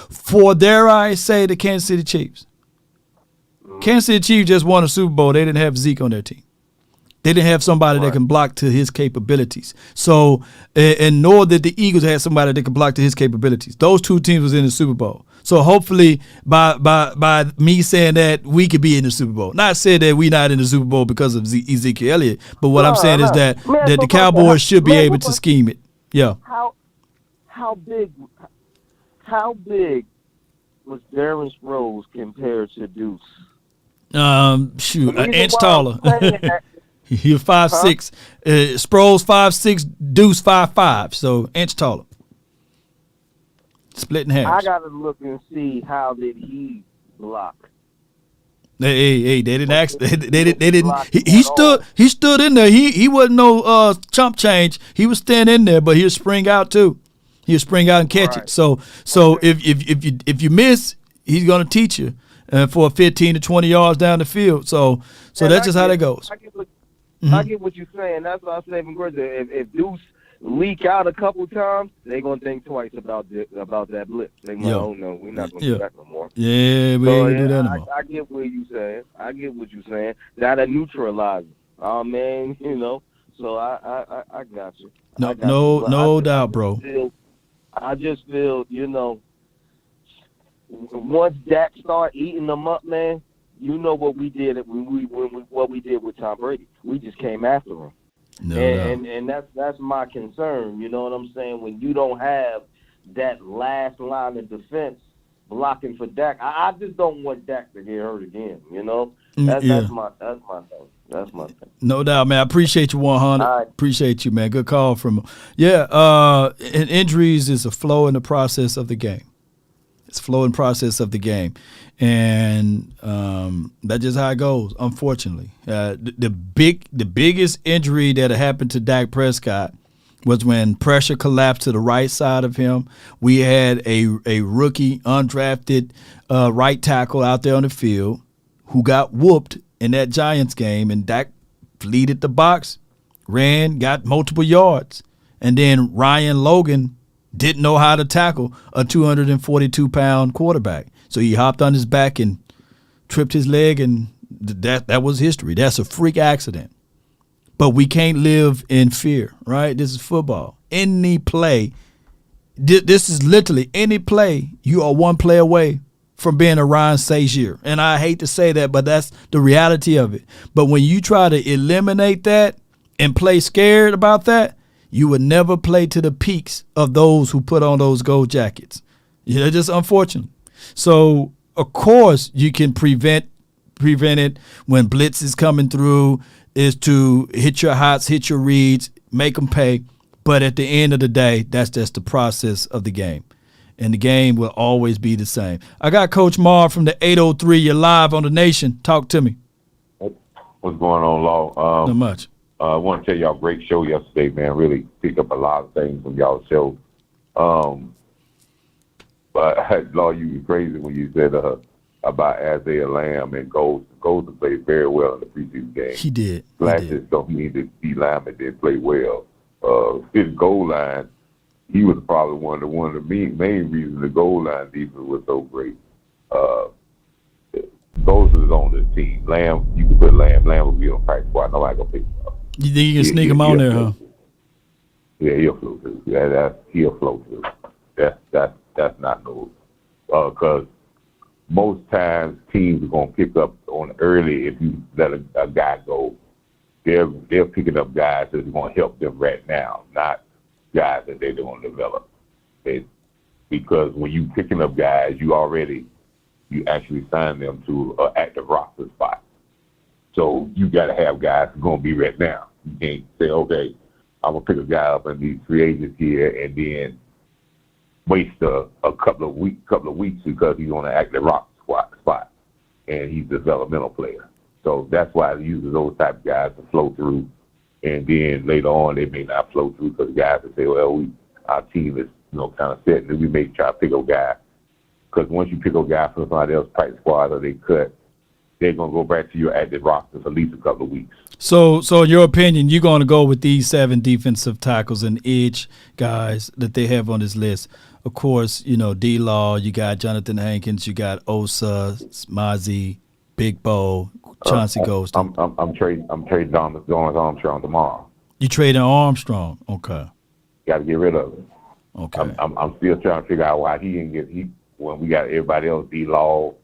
for, dare I say, the Kansas City Chiefs. Kansas City Chiefs just won a Super Bowl. They didn't have Zeke on their team. They didn't have somebody that can block to his capabilities. So, and nor did the Eagles have somebody that can block to his capabilities. Those two teams was in the Super Bowl. So hopefully by me saying that, we could be in the Super Bowl. Not saying that we're not in the Super Bowl because of Ezekiel Elliott, but what I'm saying is that the Cowboys should be able to scheme it. Yeah. How big was Darren Sproles compared to Deuce? An inch taller. He's 5'6". Sproles 5'6", Deuce 5'5", so inch taller. Splitting hairs. I gotta look and see how did he block. Hey, they didn't ask. They didn't. He stood in there. He wasn't no chump change. He was standing in there, but he'll spring out too. He'll spring out and catch it. So if you miss, he's gonna teach you for 15 to 20 yards down the field. So that's just how that goes. I get what you're saying. That's what I was saying. If Deuce leak out a couple times, they're gonna think twice about that blitz. They're gonna, oh no, we're not gonna do that no more. Yeah, we ain't gonna do that no more. I get what you're saying. That'll neutralize it. Oh man, So I got you. No doubt, bro. I just feel, once Dak start eating them up, man, you know what we did what we did with Tom Brady. We just came after him. No, and that's my concern. You know what I'm saying? When you don't have that last line of defense blocking for Dak, I just don't want Dak to get hurt again. You know, that's my thing. That's my thing. No doubt, man. I appreciate you 100. Right. Appreciate you, man. Good call from. And injuries is a flow in the process of the game. It's flowing process of the game, and that's just how it goes. Unfortunately, the biggest injury that happened to Dak Prescott was when pressure collapsed to the right side of him. We had a rookie, undrafted right tackle out there on the field who got whooped in that Giants game, and Dak fleed the box, ran, got multiple yards, and then Ryan Logan didn't know how to tackle a 242-pound quarterback. So he hopped on his back and tripped his leg, and that was history. That's a freak accident. But we can't live in fear, right? This is football. Any play, this is literally any play, you are one play away from being a Ryan Shazier. And I hate to say that, but that's the reality of it. But when you try to eliminate that and play scared about that, you would never play to the peaks of those who put on those gold jackets. Yeah, just unfortunate. So, of course, you can prevent it when blitz is coming through, is to hit your hots, hit your reads, make them pay. But at the end of the day, that's just the process of the game. And the game will always be the same. I got Coach Marv from the 803. You're live on the Nation. Talk to me. What's going on, Law? Not much. I want to tell y'all great show yesterday, man. Really picked up a lot of things from y'all's show. But Law, you were crazy when you said about Isaiah Lamb and Golden played very well in the preseason game. He did. Flashes don't mean that D lineman didn't play well. His goal line, he was probably one of the main reasons the goal line defense was so great. Golden is on this team. Lamb, you can put Lamb. Lamb will be on practice squad. Nobody gonna pick him up. You think you can sneak him on there, huh? Yeah, he'll float through. He'll float through. That's not no. Because most times teams are gonna pick up on early if you let a guy go. They're picking up guys that's gonna help them right now, not guys that they're gonna develop. Because when you picking up guys, you actually sign them to an active roster spot. So you got to have guys who are going to be right now. You can't say, okay, I'm going to pick a guy up in these free agents here and then waste a couple of weeks because he's on an active roster spot and he's a developmental player. So that's why he uses those type of guys to flow through. And then later on, they may not flow through because the guys will say, well, our team is kind of set, and then we may try to pick up a guy. Because once you pick up a guy from somebody else's practice squad or they cut, they're going to go back to your active roster for at least a couple of weeks. So in your opinion, you're going to go with these 7 defensive tackles and edge guys that they have on this list. Of course, D-Law, you got Jonathan Hankins, you got Osa, Mazi, Big Bo, Chauncey Golston. I'm trading Donald Armstrong tomorrow. You trading Armstrong? Okay. Got to get rid of him. Okay. I'm still trying to figure out why he didn't get when we got everybody else, D-Law,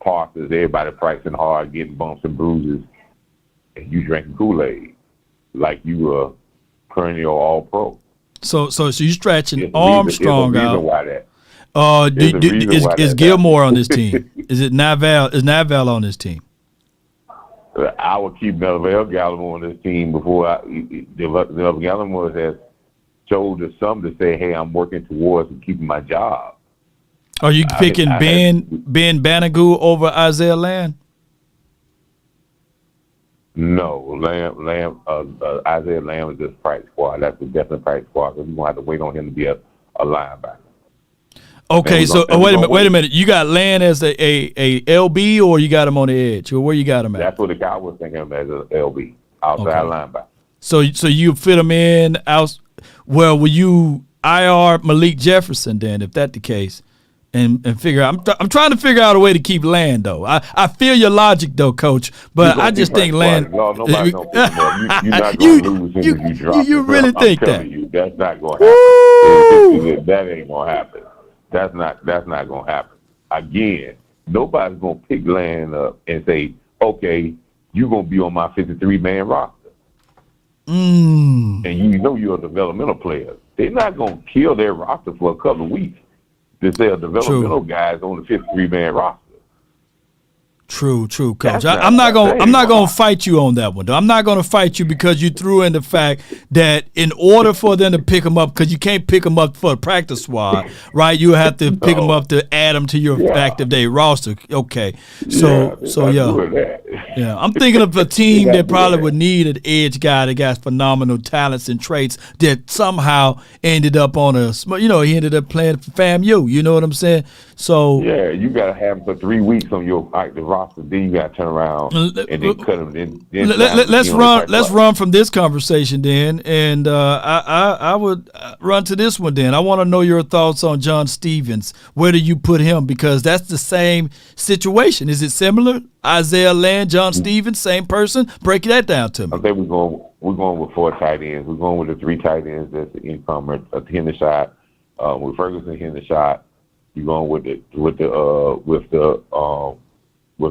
Parsons, everybody practicing hard, getting bumps and bruises, and you drinking Kool-Aid like you were perennial All-Pro. So you stretching Armstrong out. There's a reason why that. Is Gilmore on this team? Is Navell on this team? I would keep Neville Gallimore on this team before Neville Gallimore has showed us something to say, hey, I'm working towards keeping my job. Are you picking Ben Banagoo over Isaiah Lamb? No, Isaiah Lamb is just practice squad. That's a definite practice squad because we're going to have to wait on him to be a linebacker. Okay, so wait a minute. You got Lamb as a LB or you got him on the edge? Or where you got him at? That's what the Cowboys think of him as an LB, outside linebacker. So you fit him in out. Well, will you IR Malik Jefferson then, if that's the case? And figure out. I'm trying to figure out a way to keep Land though. I feel your logic though, Coach, but I just think Land. You're not going to lose him if you drop. You really think that? That's not going to happen. That ain't going to happen. That's not going to happen. Again, nobody's gonna pick Land up and say, okay, you're gonna be on my 53-man roster. And you know you're a developmental player. They're not gonna kill their roster for a couple of weeks to say a developmental guy's on the 53-man roster. True, Coach. I'm not gonna fight you on that one, though. I'm not gonna fight you because you threw in the fact that in order for them to pick him up, because you can't pick him up for a practice squad, right? You have to pick him up to add him to your active day roster. Okay, so yeah. I'm thinking of a team that probably would need an edge guy that got phenomenal talents and traits that somehow ended up on he ended up playing for FAMU. You know what I'm saying? So yeah, you gotta have him for 3 weeks on your active roster. Then you gotta turn around and then cut him. Let's run from this conversation then, and I would run to this one then. I want to know your thoughts on John Stevens. Where do you put him? Because that's the same situation. Is it similar? Isaiah Land, John Stevens, same person? Break that down to me. I think we're going with 4 tight ends. We're going with the 3 tight ends that's the incomer, Hendershot, with Ferguson Hendershot. You're going with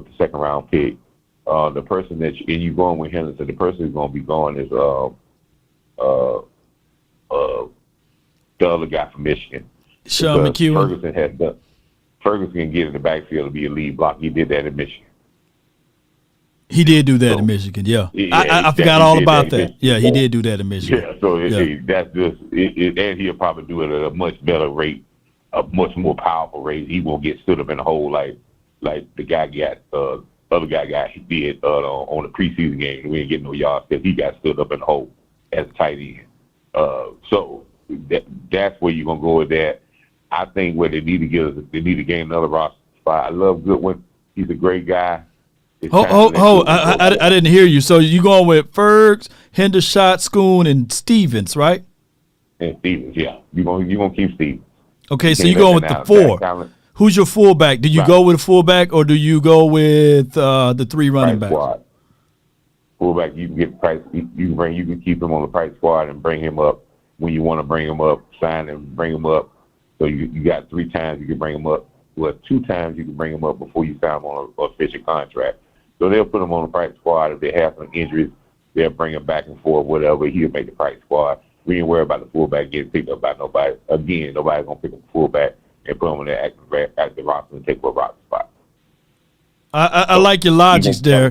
the second round pick. The person you're going with Henderson. The person who's going to be going is the other guy from Michigan. Sean McEwen. Ferguson can get in the backfield to be a lead block. He did that in Michigan. He did do that in Michigan, I forgot all about that. Yeah, he did do that in Michigan. Yeah, so that's just and he'll probably do it at a much better rate, a much more powerful rate. He won't get stood up in the hole like the guy other guy he did on the preseason game. We didn't get no yards because he got stood up in the hole as a tight end. So that's where you're gonna go with that. I think what they need to get is they need to gain another roster spot. I love Goodwin. He's a great guy. I didn't hear you. So you going with Fergs, Hendershot, Schoon, and Stevens, right? And Stevens, yeah. You're gonna keep Stevens. Okay, so you're going with the 4. Who's your fullback? Do you go with a fullback or do you go with the 3 running backs? Squad. Fullback, you can get price. You can keep him on the price squad and bring him up when you want to bring him up. Sign him, bring him up. So you got 3 times you can bring him up. Well, 2 times you can bring him up before you sign him on an official contract. So they'll put him on the practice squad. If they have some injuries, they'll bring him back and forth, whatever. He'll make the practice squad. We ain't worry about the fullback getting picked up by nobody. Again, nobody's going to pick up the fullback and put him on the active roster and take a roster spot. I like your logics there.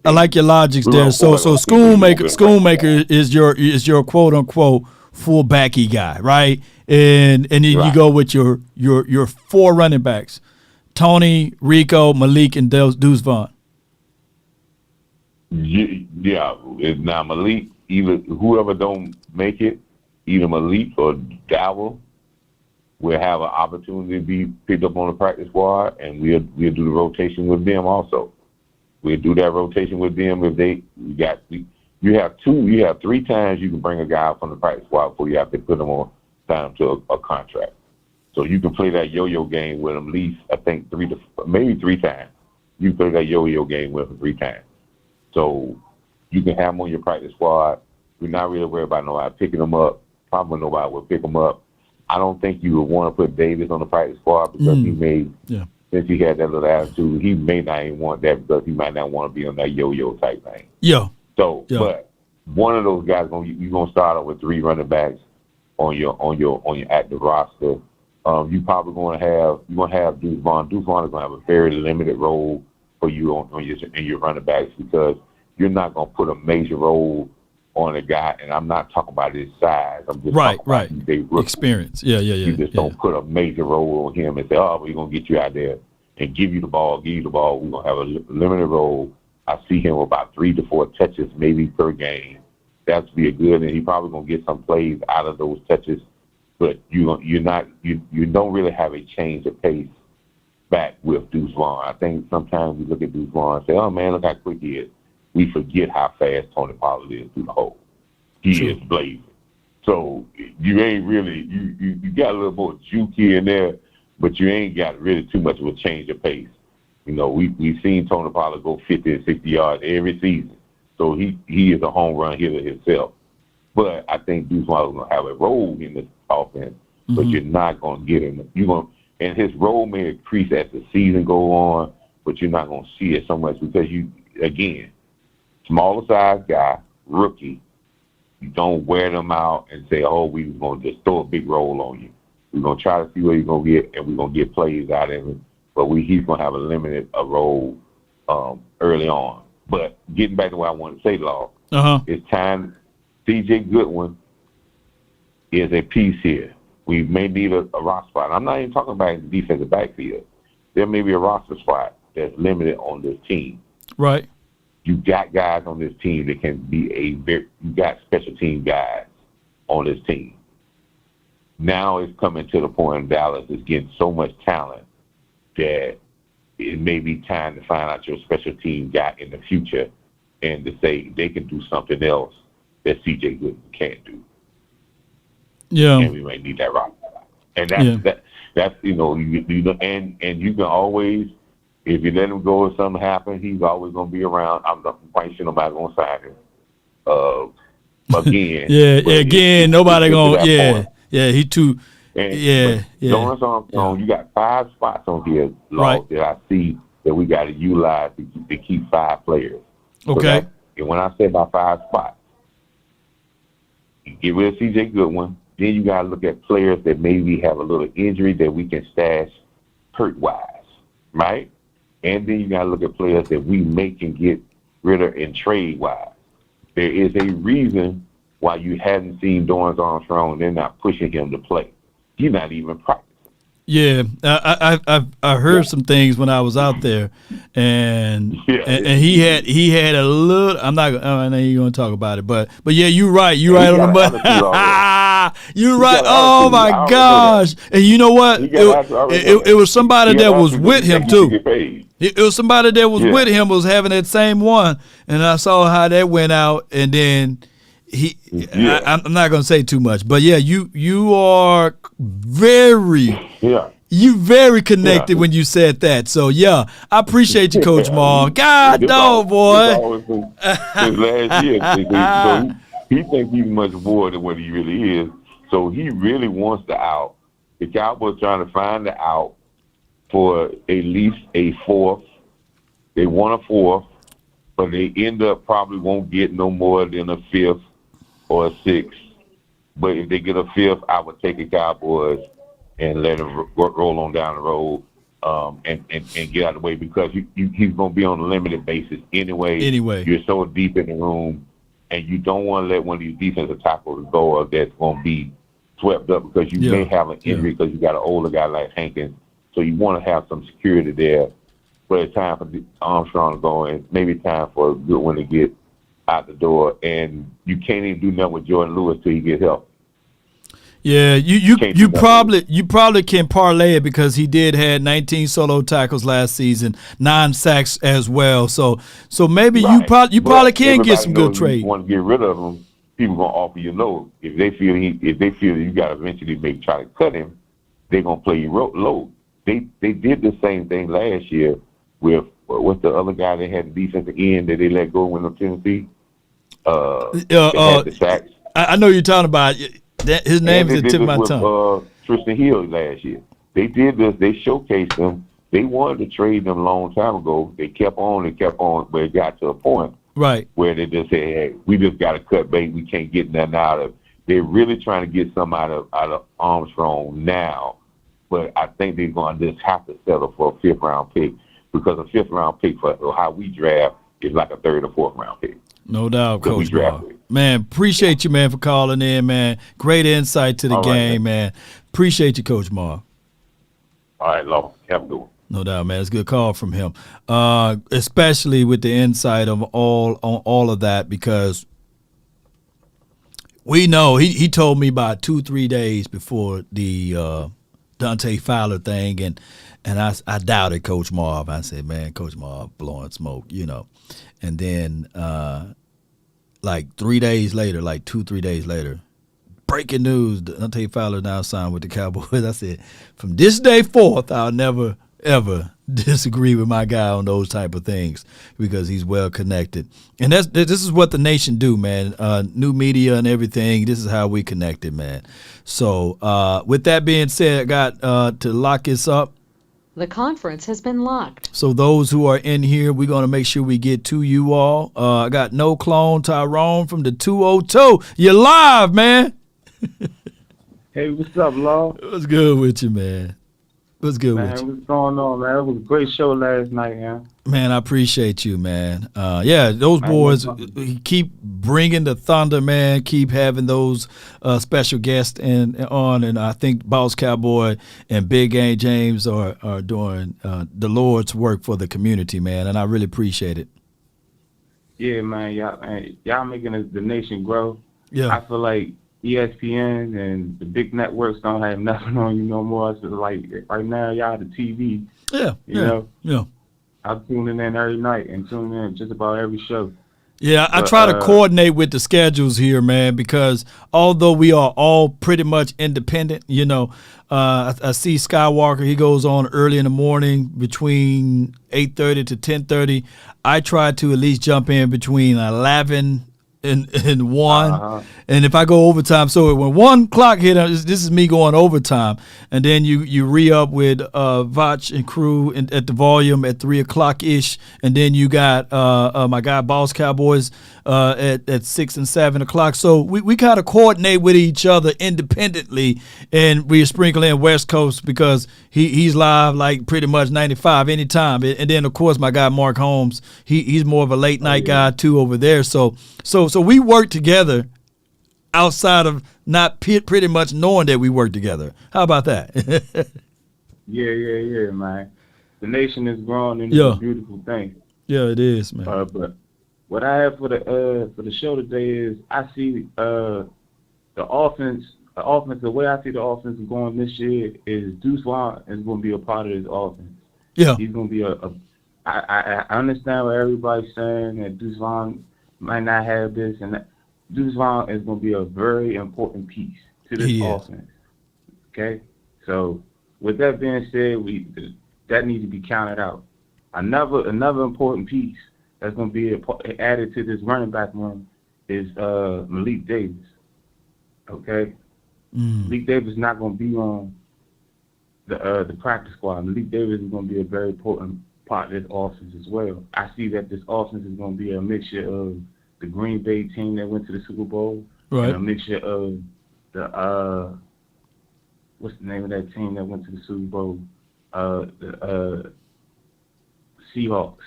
I like your logics there. So Schoonmaker is your quote unquote fullbacky guy, right? And then you go with your 4 running backs, Tony, Rico, Malik, and Deuce Vaughn. Yeah. Now Malik, either whoever don't make it, either Malik or Dowell, will have an opportunity to be picked up on the practice squad, and we'll do the rotation with them also. We'll do that rotation with them if you have 3 times you can bring a guy from the practice squad before you have to put him on sign him to a contract. So you can play that yo-yo game with him at least, I think, 3 times. You can play that yo-yo game with him 3 times. So you can have him on your practice squad. We're not really worried about nobody picking him up. Probably nobody will pick him up. I don't think you would want to put Davis on the practice squad because since he had that little attitude, he may not even want that because he might not want to be on that yo-yo type thing. Yeah. So, but one of those guys you're gonna start out with 3 running backs on your active roster. You probably gonna have Deuce Vaughn. Deuce Vaughn is gonna have a very limited role for you in your running backs because you're not gonna put a major role on a guy, and I'm not talking about his size. I'm just talking about his experience. Yeah. You just don't put a major role on him and say, we're going to get you out there and give you the ball. We're going to have a limited role. I see him about 3 to 4 touches maybe per game. That's be a good, and he's probably going to get some plays out of those touches, but you don't really have a change of pace back with Deuce Vaughn. I think sometimes we look at Deuce Vaun and say, oh, man, look how quick he is. We forget how fast Tony Pollard is through the hole. He is blazing. So you ain't really you got a little more juke here and there, but you ain't got really too much of a change of pace. We've seen Tony Pollard go 50 and 60 yards every season. So he is a home run hitter himself. But I think Deuce Vaughn is gonna have a role in this offense, but you're not gonna get him. and his role may increase as the season go on, but you're not going to see it so much because again, smaller size guy, rookie. You don't wear them out and say, oh, we're going to just throw a big role on you. We're going to try to see what he's going to get, and we're going to get plays out of him. But he's going to have a limited role early on. But getting back to what I want to say, Law, it's time. C.J. Goodwin is a piece here. We may need a roster spot. I'm not even talking about the defensive backfield. There may be a roster spot that's limited on this team. Right. You got guys on this team that can be you got special team guys on this team. Now it's coming to the point in Dallas is getting so much talent that it may be time to find out your special team guy in the future and to say they can do something else that C.J. Goodwin can't do. Yeah. And we might need that roster. And that's you know, and you can always, if you let him go or something happen, he's always going to be around. I'm not quite sure nobody's going to sign him. Again. Again, nobody going to, he too, Lawrence Armstrong, you got 5 spots on here, Lord, that I see that we got to utilize to keep 5 players. Okay. And when I say about 5 spots, you get rid of C.J. Goodwin, then you got to look at players that maybe have a little injury that we can stash hurt-wise, right? And then you got to look at players that we can get rid of in trade-wise. There is a reason why you hadn't seen Lawrence Armstrong and they're not pushing him to play. He's not even practicing. Yeah, I heard some things when I was out there, and he had a little. I know you're going to talk about it, but yeah, you're right. You're right on the button. You're right. Oh my gosh! And you know what? It was somebody that was with him too. It was somebody that was with him was having that same one, and I saw how that went out, and then. I'm not going to say too much, but yeah, you are very connected when you said that. So yeah, I appreciate you, Coach Maul. God, dog, boy. His last year, so he thinks he's much more than what he really is. So he really wants the out. The Cowboys trying to find the out for at least a 4th. They want a 4th, but they end up probably won't get no more than a 5th. Or a 6th, but if they get a 5th, I would take the Cowboys and let them roll on down the road and get out of the way because he's going to be on a limited basis anyway. You're so deep in the room, and you don't want to let one of these defensive tackles go or that's going to be swept up because you may have an injury because you got an older guy like Hankins, so you want to have some security there. But it's time for Armstrong to go and maybe time for a good one to get out the door, and you can't even do nothing with Jordan Lewis till you get help. Yeah, you probably can parlay it because he did had 19 solo tackles last season, 9 sacks as well. So maybe you probably can get some good trade. If you want to get rid of him, people gonna offer you low. If they feel you got to eventually try to cut him, they're gonna play you low. They did the same thing last year with what's the other guy that had the defensive end that they let go when in Tennessee. The sacks. I know you're talking about. His name is at the tip of my tongue. Tristan Hill last year. They did this. They showcased him. They wanted to trade them a long time ago. They kept on, but it got to a point where they just said, "Hey, we just got to cut bait. We can't get nothing out of." They're really trying to get some out of Armstrong now, but I think they're going to just have to settle for a 5th round pick because a 5th round pick for how we draft is like a 3rd or 4th round pick. No doubt, Coach Maul. Man, appreciate you, man, for calling in, man. Great insight to the game, man. Appreciate you, Coach Maul. All right, Law. Have a good one. No doubt, man. It's a good call from him, especially with the insight of all of that because we know he told me about 2-3 days before the Dante Fowler thing, and I doubted Coach Marv. I said, man, Coach Marv blowing smoke, And then like 3 days later, like 2-3 days later, breaking news, Dante Fowler now signed with the Cowboys. I said, from this day forth, I'll never, ever disagree with my guy on those type of things because he's well connected. And this is what the nation do, man. New media and everything. This is how we connected, man. So with that being said, I got to lock this up. The conference has been locked. So those who are in here, we're going to make sure we get to you all. I got No Clone Tyrone from the 202. You're live, man. Hey, what's up, Law? What's good with you, man? What's good with you? What's going on, man? It was a great show last night, man. Man, I appreciate you, man. Yeah, those boys keep bringing the thunder, man. Keep having those special guests on, and I think Boss Cowboy and Big Game James are doing the Lord's work for the community, man, and I really appreciate it. Yeah, man. Y'all making the nation grow. Yeah. I feel like ESPN and the big networks don't have nothing on you no more. So like right now, y'all the TV. Yeah. You know? Yeah. I'm tuning in every night and tuning in just about every show. Yeah, I try to coordinate with the schedules here, man, because although we are all pretty much independent, you know, I see Skywalker, he goes on early in the morning between 8:30 to 10:30. I try to at least jump in between 11 and 1. And if I go overtime, so when 1 o'clock hit, this is me going overtime, and then you re-up with Vach and crew at the volume at 3 o'clock ish, and then you got my guy Boss Cowboys at 6 and 7 o'clock. So we kind of coordinate with each other independently, and we sprinkle in West Coast because he's live like pretty much 95 anytime. And then of course my guy Mark Holmes, he's more of a late night guy too over there. So we work together outside of not pretty much knowing that we work together. How about that? Yeah, man. The nation is growing and it's a beautiful thing. Yeah, it is, man. But what I have for the show today is I see the offense. The way I see the offense going this year is Deuce Vaughn is going to be a part of this offense. Yeah, he's going to be I understand what everybody's saying that Deuce Vaughn might not have this and that. Deuce Vaughn is going to be a very important piece to this offense. Okay? So, with that being said, that needs to be counted out. Another important piece that's going to be added to this running back room is Malik Davis. Okay? Malik Davis is not going to be on the practice squad. Malik Davis is going to be a very important part of this offense as well. I see that this offense is going to be a mixture of the Green Bay team that went to the Super Bowl, right? And a mixture of the what's the name of that team that went to the Super Bowl? The Seahawks.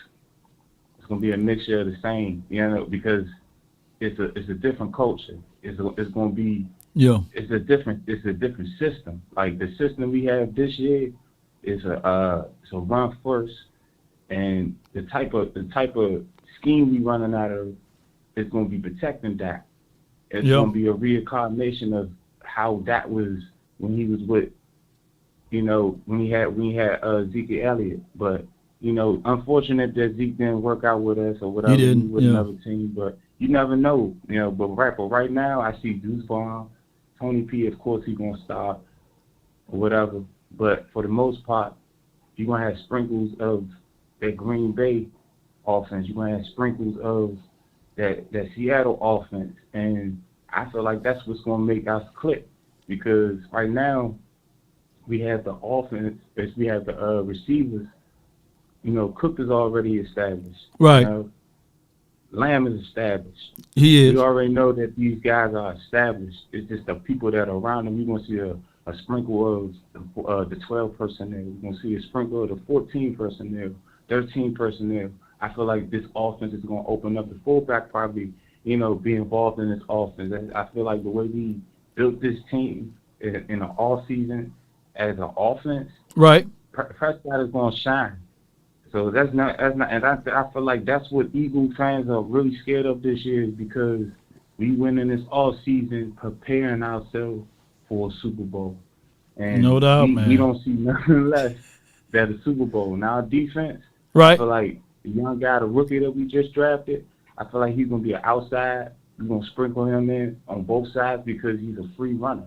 It's gonna be a mixture of the same, you know, because it's a different culture. It's gonna be It's a different system. Like the system we have this year is a run first, and the type of scheme we running out of. It's going to be protecting Dak. It's going to be a reincarnation of how Dak was when he was with, you know, when he had Zeke Elliott. But, you know, unfortunate that Zeke didn't work out with us or whatever. He didn't, with another team. But you never know, you know. But right now, I see Deuce Vaughn, Tony P. Of course, he's going to start or whatever. But for the most part, you're going to have sprinkles of that Green Bay offense. You're going to have sprinkles of that Seattle offense, and I feel like that's what's going to make us click, because right now we have the offense, we have the receivers. You know, Cook is already established. Right. You know? Lamb is established. He is. We already know that these guys are established. It's just the people that are around them. You're going to see a sprinkle of the 12 personnel. You're going to see a sprinkle of the 14 personnel, 13 personnel. I feel like this offense is going to open up. The fullback probably, you know, be involved in this offense. I feel like the way we built this team in the all season as an offense, right? Prescott is going to shine. So that's not, and I feel like that's what Eagle fans are really scared of this year, is because we went in this all season preparing ourselves for a Super Bowl. And no doubt, man. We don't see nothing less than a Super Bowl. Now, defense, right? I feel like the young guy, the rookie that we just drafted, I feel like he's going to be an outside. We're going to sprinkle him in on both sides because he's a free runner,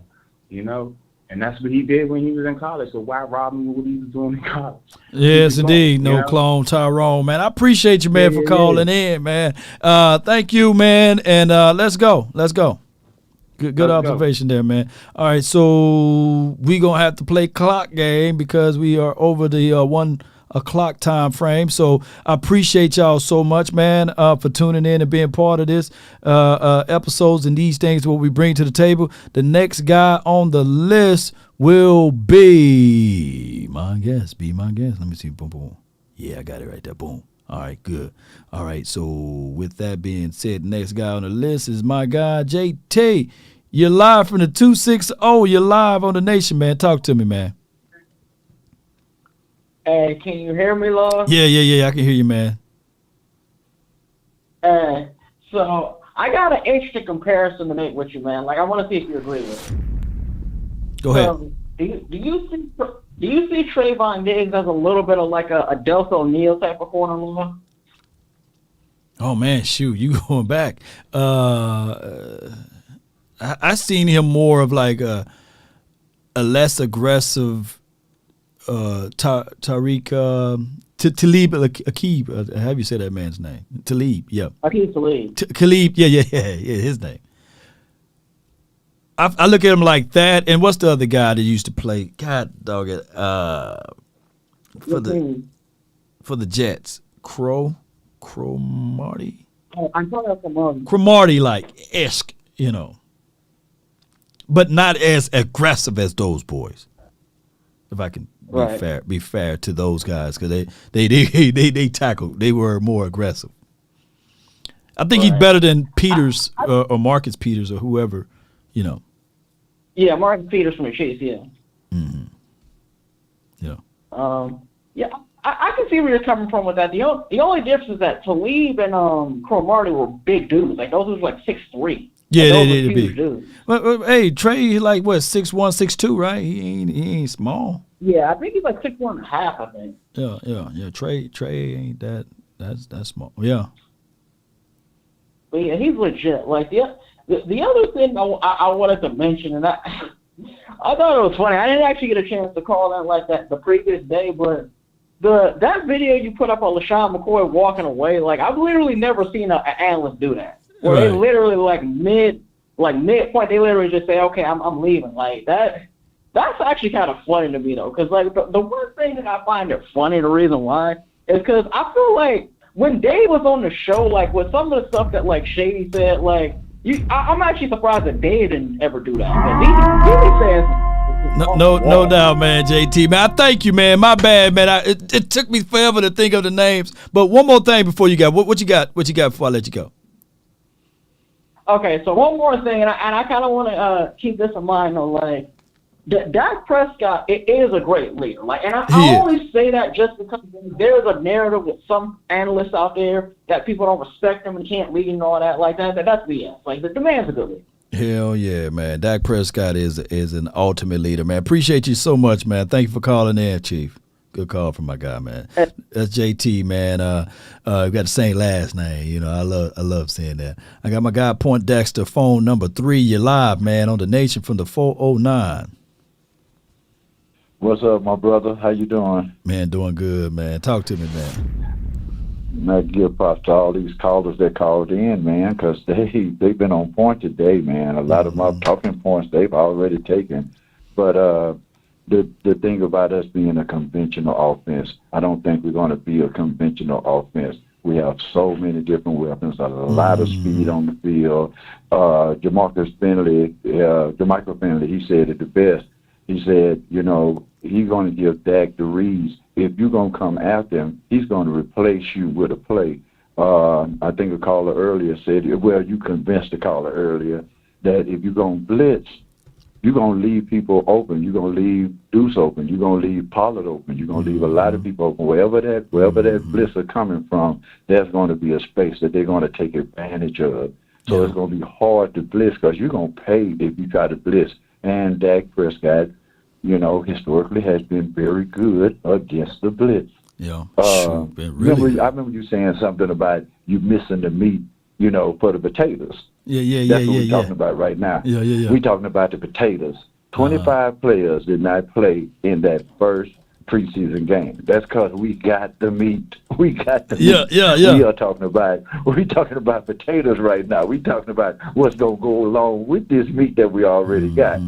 you know? And that's what he did when he was in college. So why rob him of what he was doing in college? Yes, indeed. No clone, Tyrone, man. I appreciate you, man, for calling in, man. Thank you, man. And let's go. Good observation there, man. All right, so we going to have to play clock game because we are over the 1 o'clock time frame. So I appreciate y'all so much, man, for tuning in and being part of this episodes and these things what we bring to the table. The next guy on the list will be my guest. Let me see. Boom, boom. Yeah, I got it right there. Boom. All right, good. All right, so with that being said, the next guy on the list is my guy, JT. You're live from the 260. You're live on the Nation, man. Talk to me, man. Hey, can you hear me, Lord? Yeah. I can hear you, man. So I got an interesting comparison to make with you, man. Like, I want to see if you agree with it. Go ahead. Do you see Trayvon Diggs as a little bit of like a Delta O'Neal type of corner, Lord? Oh man, shoot, you going back? I seen him more of like a less aggressive. Tariq Talib Akib, how do you say that man's name? Talib, yeah. Akib Talib. Talib, yeah, his name. I look at him like that, and what's the other guy that used to play? God dog it, for the Jets, Cromartie. Oh, I'm talking about Cromartie. Cromartie like esque, but not as aggressive as those boys. If I can be fair to those guys, because they tackled, they were more aggressive. I think he's better than Peters or Marcus Peters or whoever, Yeah, Marcus Peters from the Chiefs, yeah. Mm-hmm. Yeah. I can see where you're coming from with that. The only difference is that Talib and Cromartie were big dudes. Like those was like 6'3". Yeah, like, they big. Well, hey, Trey, like what, 6'1", 6'2", right? He ain't small. Yeah, I think he's like 6'1.5", I think. Yeah. Trey ain't that's small. Yeah. But yeah, he's legit. Like the other thing I wanted to mention, and I thought it was funny. I didn't actually get a chance to call that like that the previous day, but that video you put up on LaShawn McCoy walking away, like I've literally never seen an analyst do that. Where they literally like mid point, they literally just say, "Okay, I'm leaving." Like that. That's actually kind of funny to me though, because like the one thing that I find it funny, the reason why is because I feel like when Dave was on the show, like with some of the stuff that like Shady said, like I'm actually surprised that Dave didn't ever do that. No doubt, man, JT. Man, I thank you, man. My bad, man. It took me forever to think of the names. But one more thing before you got what you got before I let you go. Okay, so one more thing, and I kind of want to keep this in mind, though. Like, Dak Prescott is a great leader. Like, and I always say that just because there's a narrative with some analysts out there that people don't respect him and can't lead and all that. Like that's BS. Like the man's a good leader. Hell yeah, man. Dak Prescott is an ultimate leader, man. Appreciate you so much, man. Thank you for calling in, Chief. Good call from my guy, man. That's JT, man. We got the same last name. I love seeing that. I got my guy Point Dexter, phone number 3. You're live, man, on the Nation from the 409. What's up, my brother? How you doing? Man, doing good, man. Talk to me, man. I give props to all these callers that called in, man, because they've been on point today, man. A lot of my talking points they've already taken. But the thing about us being a conventional offense, I don't think we're going to be a conventional offense. We have so many different weapons, a lot of speed on the field. Jermichael Finley, he said it the best. He said, he's going to give Dak the reads. If you're going to come after him, he's going to replace you with a play. I think a caller earlier said, well, you convinced the caller earlier that if you're going to blitz, you're going to leave people open. You're going to leave Deuce open. You're going to leave Pollard open. You're going to leave a lot of people open. Wherever that blitz are coming from, there's going to be a space that they're going to take advantage of. So it's going to be hard to blitz because you're going to pay if you try to blitz. And Dak Prescott, historically has been very good against the blitz. Yeah, I remember you saying something about you missing the meat, for the potatoes. Yeah. That's what we're talking about right now. Yeah. We're talking about the potatoes. 25 players did not play in that first preseason game. That's because we got the meat. We got the meat. Yeah. We're talking about potatoes right now. We're talking about what's going to go along with this meat that we already got.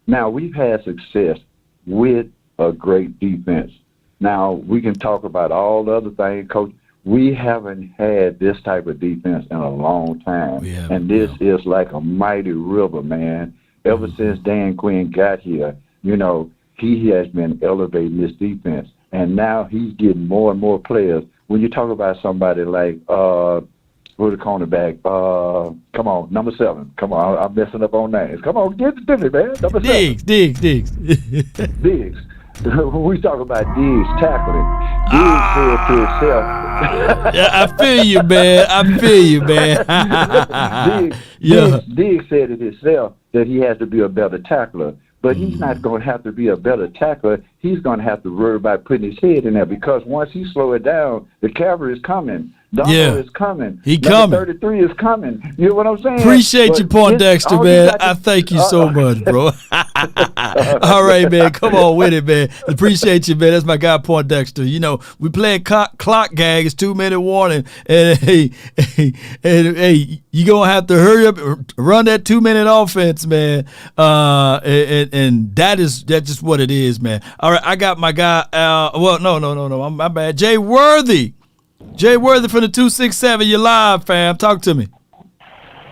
Now, we've had success with a great defense. Now, we can talk about all the other things, Coach. We haven't had this type of defense in a long time. And this is like a mighty river, man. Ever since Dan Quinn got here, he has been elevating this defense. And now he's getting more and more players. When you talk about somebody like, who's the cornerback? Come on, number 7. Come on, I'm messing up on names. Come on, get it to me, man. Number 7. Diggs. Diggs. We talk about Diggs tackling. Diggs said to himself. Yeah, I feel you, man. Diggs said to himself that he has to be a better tackler. But he's not going to have to be a better tackler. He's going to have to worry about putting his head in there because once he slow it down, the cavalry is coming. Donald is coming. He coming. 33 is coming. You know what I'm saying? Appreciate you, Poindexter, man. I thank you so much, bro. All right, man. Come on with it, man. Appreciate you, man. That's my guy, Poindexter. We playing clock gag. It's 2-minute warning. And, hey, you going to have to hurry up and run that 2-minute offense, man. And that's just what it is, man. All right, I got my guy, no. My bad. Jay Worthy. Jay Worthy from the 267. You're live, fam. Talk to me.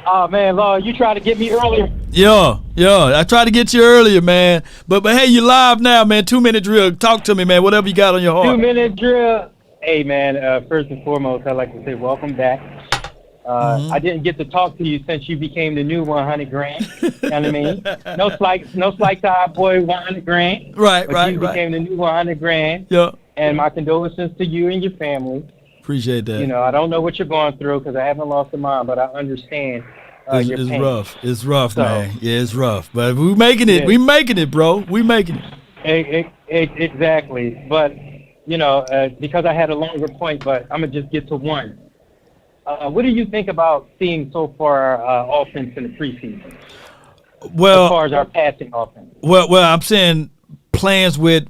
Oh, man, you tried to get me earlier. Yeah. I tried to get you earlier, man. But hey, you live now, man. 2-minute drill. Talk to me, man. Whatever you got on your heart. 2-minute drill. Hey, man, first and foremost, I'd like to say welcome back. I didn't get to talk to you since you became the new 100 grand. You know what I mean? No slight to our boy 100 grand. Right. You became the new 100 grand. Yeah. And my condolences to you and your family. Appreciate that. I don't know what you're going through because I haven't lost a mom, but I understand your pain. It's rough, man. Yeah, it's rough. But we're making it. We're making it, bro. We're making it. Exactly. But, because I had a longer point, but I'm going to just get to one. What do you think about seeing so far offense in the preseason? Well, as far as our passing offense. Well, I'm saying plays with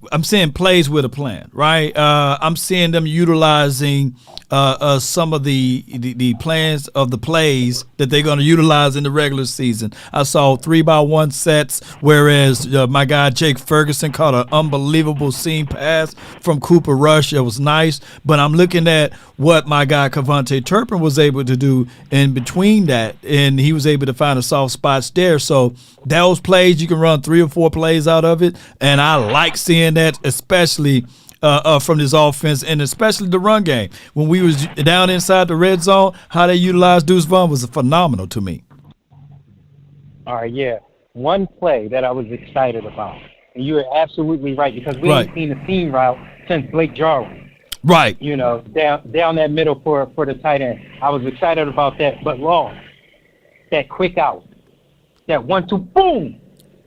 a plan, right? I'm seeing them utilizing some of the plans of the plays that they're going to utilize in the regular season. I saw 3x1 sets, whereas my guy Jake Ferguson caught an unbelievable seam pass from Cooper Rush. It was nice, but I'm looking at what my guy Cavante Turpin was able to do in between that, and he was able to find a soft spots there. So those plays, you can run 3 or 4 plays out of it, and I like seeing that, especially from this offense, and especially the run game. When we was down inside the red zone, how they utilized Deuce Vaughn was phenomenal to me. All right, yeah. One play that I was excited about, and you are absolutely right, because we haven't seen a seam route since Blake Jarwin. Right. Down that middle for the tight end. I was excited about that, but long. That quick out. That 1-2, boom!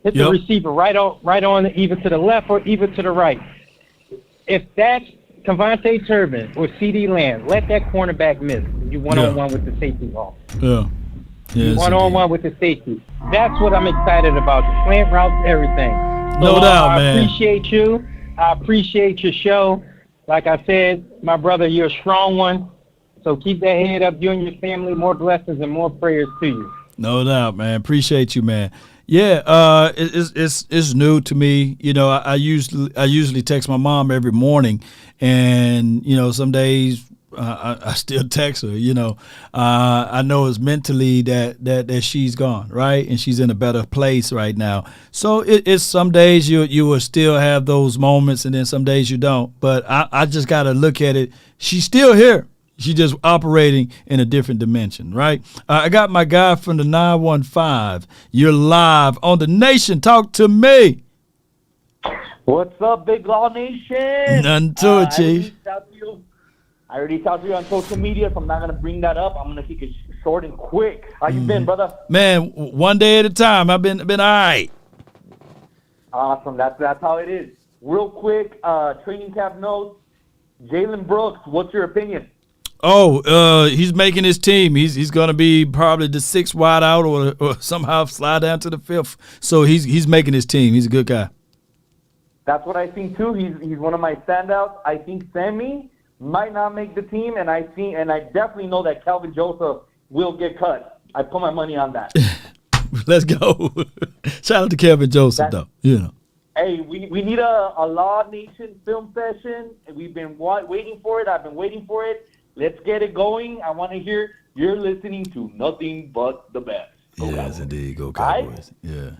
Hit the receiver right on either to the left or either to the right. If that's Cavante Turpin or CD Lamb, let that cornerback miss. You one-on-one with the safety ball. Yeah. One-on-one with the safety. That's what I'm excited about. The slant routes, everything. No doubt, man. I appreciate you. I appreciate your show. Like I said, my brother, you're a strong one. So keep that head up. You and your family, more blessings and more prayers to you. No doubt, man. Appreciate you, man. Yeah, it's new to me. I usually text my mom every morning, and some days I still text her. I know it's mentally that she's gone, right, and she's in a better place right now. So it's some days you will still have those moments, and then some days you don't. But I just got to look at it. She's still here. She's just operating in a different dimension, right? I got my guy from the 915. You're live on the Nation. Talk to me. What's up, Big Law Nation? Nothing to it, Chief. I already talked to you on social media, so I'm not going to bring that up. I'm going to keep it short and quick. How you been, brother? Man, one day at a time. I've been all right. Awesome. That's how it is. Real quick, training camp notes. Jalen Brooks, what's your opinion? He's making his team. He's going to be probably the 6th wide out or somehow slide down to the 5th. So he's making his team. He's a good guy. That's what I think too. He's one of my standouts. I think Sammy might not make the team, and I definitely know that Calvin Joseph will get cut. I put my money on that. Let's go. Shout out to Kevin Joseph, though. Hey, we need a Law Nation film session. We've been waiting for it. I've been waiting for it. Let's get it going. I want to hear you're listening to nothing but the best. Yes, Cowboys. Indeed. Go Cowboys. Right? Yeah.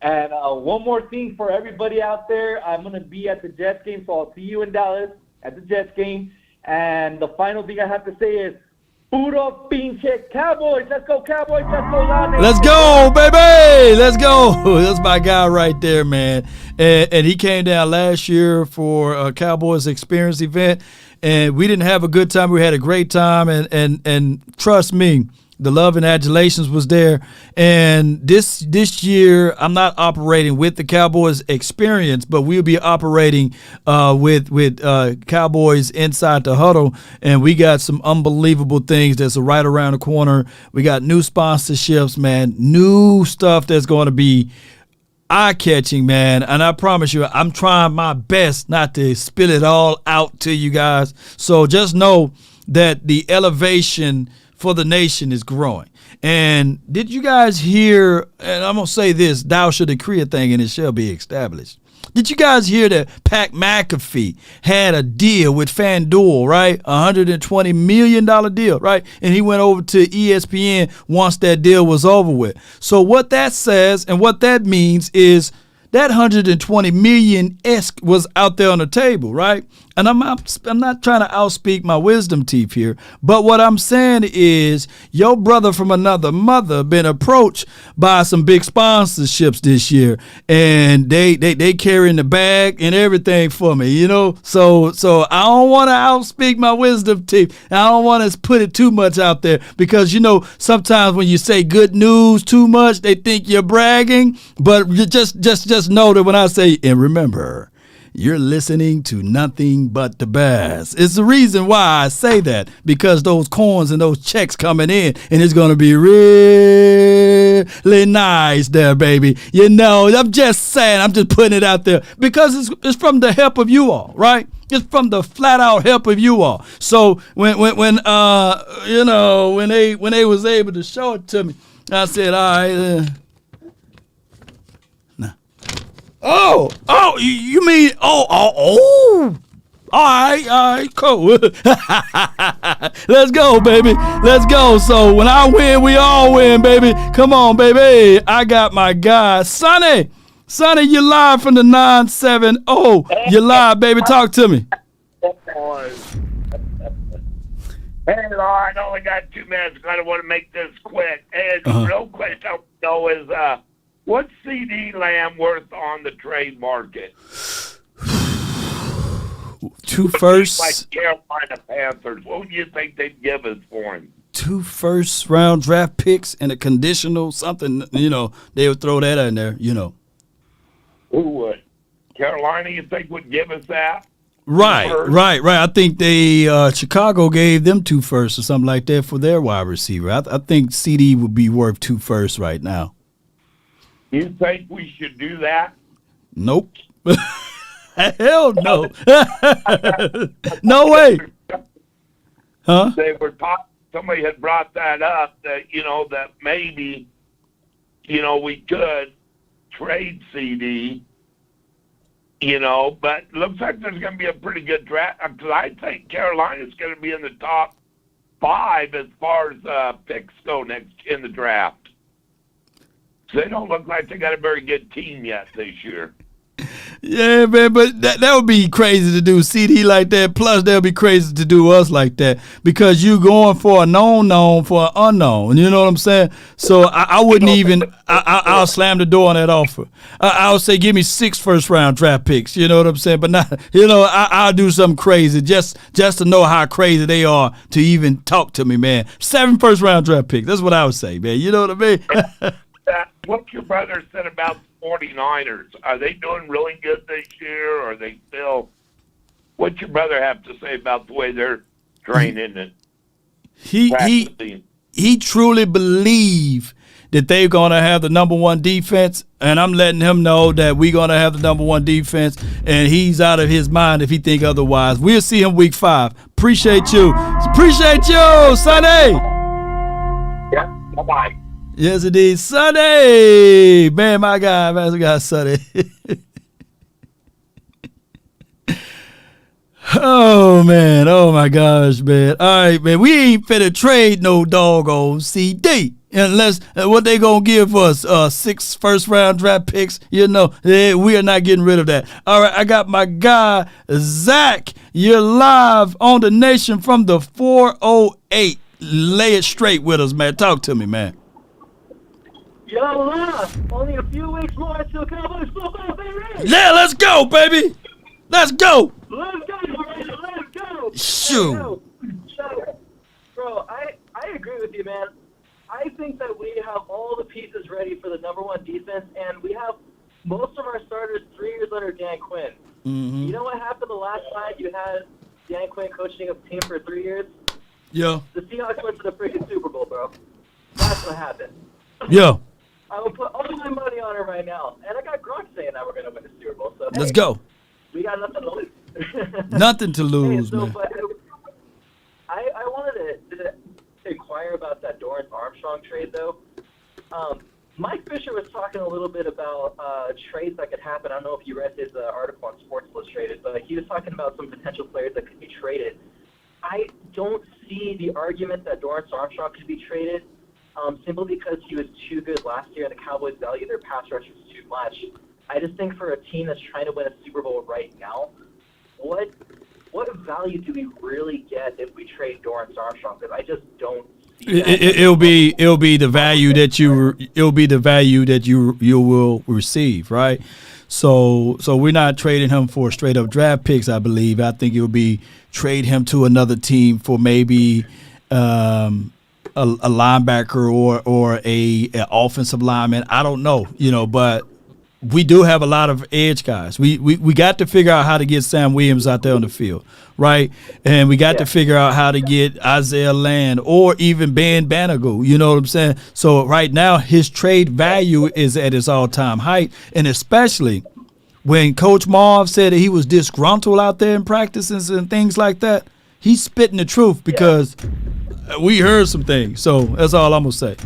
And one more thing for everybody out there. I'm going to be at the Jets game, so I'll see you in Dallas at the Jets game. And the final thing I have to say is, Puro pinche Cowboys. Let's go, Cowboys. Let's go, Lonnie. Let's go, baby. Let's go. That's my guy right there, man. And he came down last year for a Cowboys Experience event, and we didn't have a good time. We had a great time, and trust me, the love and adulations was there. And this year, I'm not operating with the Cowboys Experience, but we'll be operating with Cowboys Inside the Huddle. And we got some unbelievable things that's right around the corner. We got new sponsorships, man, new stuff that's going to be eye-catching, man. And I promise you, I'm trying my best not to spill it all out to you guys. So just know that the elevation for the nation is growing. And did you guys hear, and I'm going to say this, thou shall decree a thing and it shall be established. Did you guys hear that Pat McAfee had a deal with FanDuel, right? $120 million deal, right? And he went over to ESPN once that deal was over with. So what that says and what that means is that 120 million-esque was out there on the table, right? And I'm not trying to outspeak my wisdom teeth here, but what I'm saying is your brother from another mother been approached by some big sponsorships this year, and they carrying the bag and everything for me, you know? So I don't want to outspeak my wisdom teeth. I don't want to put it too much out there because, you know, sometimes when you say good news too much, they think you're bragging, but you just know that when I say, and remember, you're listening to nothing but the best. It's the reason why I say that, because those coins and those checks coming in, and it's going to be really nice there, baby. You know, I'm just saying, I'm just putting it out there because it's from the help of you all, right? It's from the flat out help of you all. So when they was able to show it to me, I said, all right, Oh, you mean, all right, cool. Let's go, baby. Let's go. So when I win, we all win, baby. Come on, baby. I got my guy, Sonny. Sonny, you live from the 970. You live, baby. Talk to me. Hey, Lord, I only got 2 minutes. I don't want to make this quick. And real quick, I know is, what's CD Lamb worth on the trade market? 2 firsts. Like Carolina Panthers. What would you think they'd give us for him? 2 first-round draft picks and a conditional something. You know, they would throw that in there. You know. Who would? Carolina, you think would give us that? Right. I think Chicago gave them 2 firsts or something like that for their wide receiver. I think CD would be worth 2 firsts right now. You think we should do that? Nope. Hell no. No way. Huh? They were talking, somebody had brought that up, that, that maybe, we could trade CD, but it looks like there's going to be a pretty good draft, because I think Carolina's going to be in the top 5 as far as picks go in the draft. They don't look like they got a very good team yet this year. Yeah, man, but that would be crazy to do CD like that. Plus, that would be crazy to do us like that because you going for a known for an unknown. You know what I'm saying? So I wouldn't even. I'll slam the door on that offer. I'll say give me 6 first-round draft picks. You know what I'm saying? But not. I'll do something crazy just to know how crazy they are to even talk to me, man. 7 first-round draft picks. That's what I would say, man. You know what I mean? What your brother said about the 49ers, are they doing really good this year, or are they still? What's your brother have to say about the way they're training? He truly believed that they're going to have the number one defense, and I'm letting him know that we're going to have the number one defense, and he's out of his mind if he think otherwise. We'll see him week 5. Appreciate you. Appreciate you, Sonny. Yeah, bye-bye. Yes, indeed. Sonny. Man, my guy, Sonny. Oh, man. Oh, my gosh, man. All right, man. We ain't finna trade no doggone CD. Unless what they gonna give us 6 first-round draft picks, we are not getting rid of that. All right, I got my guy Zach. You're live on the Nation from the 408. Lay it straight with us, man. Talk to me, man. Yo, only a few weeks more until Cowboys football, baby. Yeah, let's go, baby. Let's go. Let's go. Shoot. Bro, I agree with you, man. I think that we have all the pieces ready for the number one defense, and we have most of our starters 3 years under Dan Quinn. Mm-hmm. You know what happened the last time you had Dan Quinn coaching a team for 3 years? Yeah. The Seahawks went to the freaking Super Bowl, bro. That's what happened. Yeah. I will put all my money on it right now. And I got Gronk saying that we're going to win the Super Bowl. So Let's go. We got nothing to lose. Nothing to lose, man. But I wanted to inquire about that Dorrance Armstrong trade, though. Mike Fisher was talking a little bit about trades that could happen. I don't know if you read his article on Sports Illustrated, but he was talking about some potential players that could be traded. I don't see the argument that Dorrance Armstrong could be traded simply because he was too good last year and the Cowboys value their pass rushers too much. I just think for a team that's trying to win a Super Bowl right now, what value do we really get if we trade Dorrance Armstrong? Because I just don't see that. It'll be the value that you will receive, right? So we're not trading him for straight up draft picks. I believe. I think it'll be trade him to another team for maybe a linebacker or a offensive lineman. I don't know, but we do have a lot of edge guys. We got to figure out how to get Sam Williams out there on the field, right? And we got to figure out how to get Isaiah Land or even Ben Banagu. You know what I'm saying? So right now his trade value is at its all-time height, and especially when Coach Marv said that he was disgruntled out there in practices and things like that, he's spitting the truth because we heard some things. So that's all I'm gonna say.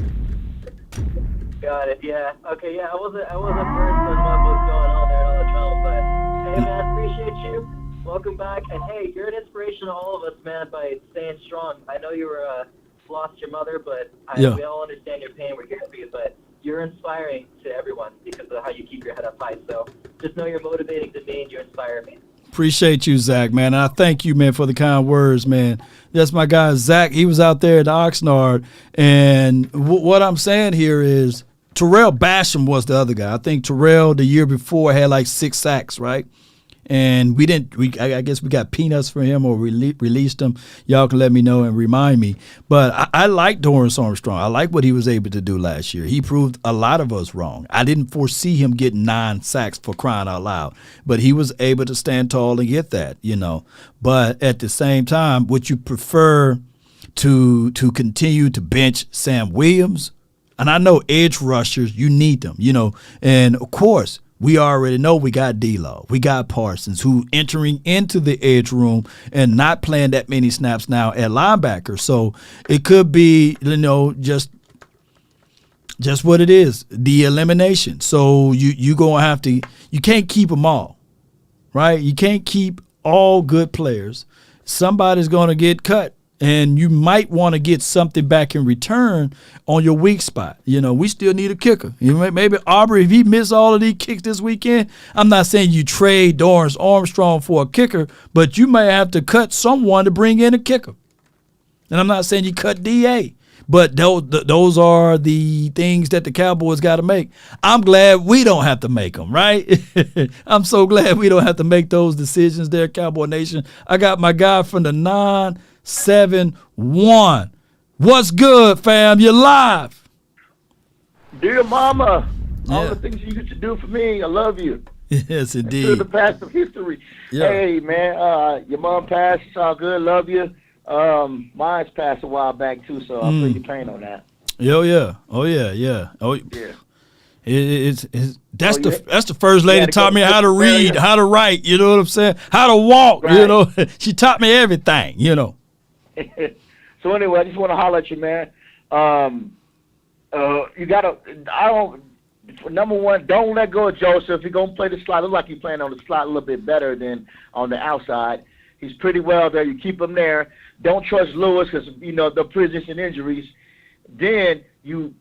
Got it. Yeah. Okay. Yeah. I wasn't versed on what was going on there and all the trouble, but hey, man, appreciate you. Welcome back, and hey, you're an inspiration to all of us, man, by staying strong. I know you were lost your mother, but we all understand your pain. We're here for you, but you're inspiring to everyone because of how you keep your head up high. So just know you're motivating to me, and you inspire me. Appreciate you, Zach, man. And I thank you, man, for the kind words, man. That's my guy, Zach. He was out there at the Oxnard, and what I'm saying here is Terrell Basham was the other guy. I think Terrell the year before had like 6 sacks, right? And I guess we got peanuts for him or released him. Y'all can let me know and remind me. But I like Dorrance Armstrong. I like what he was able to do last year. He proved a lot of us wrong. I didn't foresee him getting 9 sacks for crying out loud. But he was able to stand tall and get that, But at the same time, would you prefer to continue to bench Sam Williams? And I know edge rushers, you need them, And, of course, we already know we got D-Law. We got Parsons, who entering into the edge room and not playing that many snaps now at linebacker. So it could be, just what it is, the elimination. So you going to have to – you can't keep them all, right? You can't keep all good players. Somebody's going to get cut. And you might want to get something back in return on your weak spot. We still need a kicker. Maybe Aubrey, if he missed all of these kicks this weekend, I'm not saying you trade Dorrance Armstrong for a kicker, but you may have to cut someone to bring in a kicker. And I'm not saying you cut DA, but those are the things that the Cowboys got to make. I'm glad we don't have to make them, right? I'm so glad we don't have to make those decisions there, Cowboy Nation. I got my guy from the 971. What's good, fam? You're live. Dear mama, all the things you used to do for me, I love you. Yes, indeed. To the past of history. Yeah. Hey, man, your mom passed. It's all good. Love you. Mine's passed a while back too, so I feel your pain on that. Oh yeah. Oh Yeah. That's the first lady taught me how to read, barrier. how to write. You know what I'm saying? How to walk. Right. You know, she taught me everything. You know. So anyway, I just want to holler at you, man. You gotta. Number one, don't let go of Joseph. He's gonna play the slot. Look like he's playing on the slot a little bit better than on the outside. He's pretty well there. You keep him there. Don't trust Lewis because the position injuries. Then you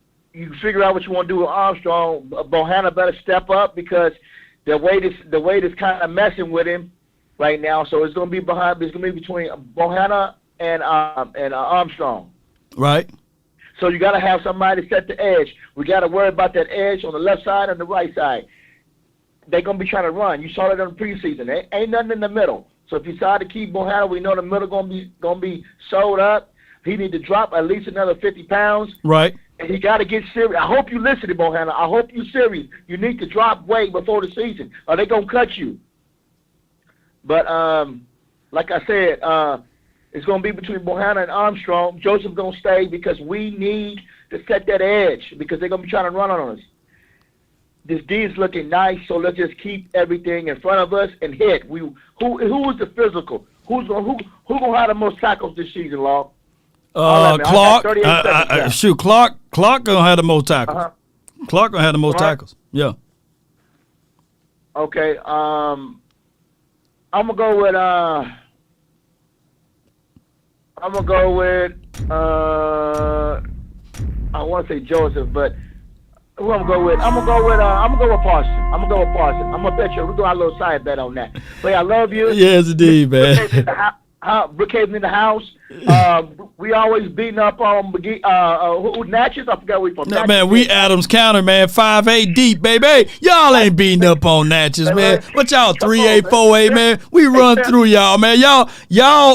figure out what you want to do with Armstrong. Bohanna better step up because the weight is kind of messing with him right now. So it's gonna be between Bohanna and Armstrong. Right. So you got to have somebody to set the edge. We got to worry about that edge on the left side and the right side. They're going to be trying to run. You saw that in the preseason. Ain't nothing in the middle. So if you decide to keep Bohanna, we know the middle going to be sold up. He need to drop at least another 50 pounds. Right. And he got to get serious. I hope you listen to Bohanna. I hope you're serious. You need to drop weight before the season or they going to cut you. But like I said, it's going to be between Bohanna and Armstrong. Joseph's going to stay because we need to set that edge because they're going to be trying to run on us. This D is looking nice, so let's just keep everything in front of us and hit. Who is the physical? Who gonna have the most tackles this season, Law? Clark. Clark gonna have the most tackles. Clark gonna have the most tackles. Yeah. Okay. I'm gonna go with. I want to say Joseph, but who I'm gonna go with? I'm gonna go with Parson. I'm gonna bet you we're doing a little side bet on that. But I love you. Yes, indeed, man. Brookhaven in the house. We always beating up on Natchez. I forgot where we from. No, man, we Adams County, man. 5A deep, baby. Y'all ain't beating up on Natchez, man. What y'all 3A, 4A, man? We run through y'all, man. Y'all,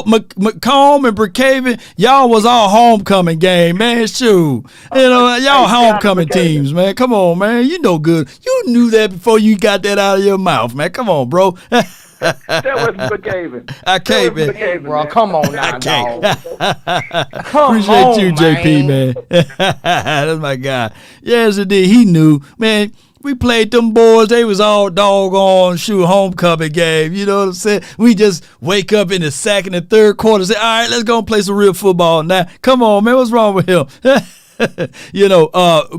McComb and Brookhaven, y'all was all homecoming game, man. Shoot, y'all homecoming teams, man. Come on, man. You know good. You knew that before you got that out of your mouth, man. Come on, bro. That was Brookhaven. I can't, man. Hey, bro, come on now, dog. Appreciate you, JP, man. That's my guy. Yes, indeed. He knew, man. We played them boys. They was all doggone homecoming game. You know what I'm saying? We just wake up in the second and third quarter and say, all right, let's go and play some real football now. Come on, man. What's wrong with him?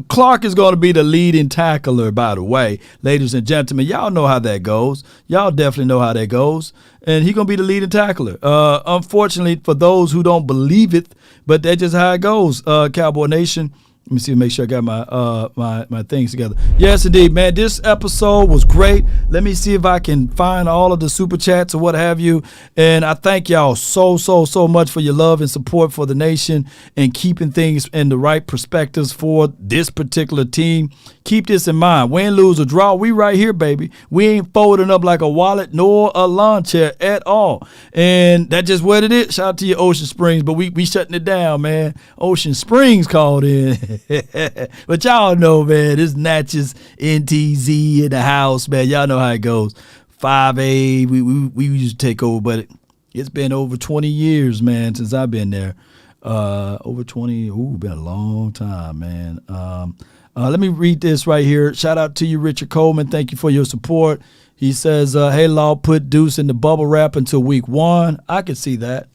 Clark is going to be the leading tackler, by the way. Ladies and gentlemen, y'all know how that goes. Y'all definitely know how that goes. And he's going to be the leading tackler. Unfortunately, for those who don't believe it, but that's just how it goes, Cowboy Nation. Let me see, make sure I got my things together. Yes, indeed, man. This episode was great. Let me see if I can find all of the super chats or what have you. And I thank y'all so much for your love and support for the nation and keeping things in the right perspectives for this particular team. Keep this in mind. Win, lose, or draw, we right here, baby. We ain't folding up like a wallet nor a lawn chair at all. And that's just what it is. Shout out to your Ocean Springs, but we shutting it down, man. Ocean Springs called in. But y'all know, man, this Natchez NTZ in the house, man. Y'all know how it goes. 5A, we used to take over, but it's been over 20 years, man, since I've been there. Over 20, been a long time, man. Let me read this right here. Shout out to you, Richard Coleman. Thank you for your support. He says, hey, Law, put Deuce in the bubble wrap until week 1. I can see that.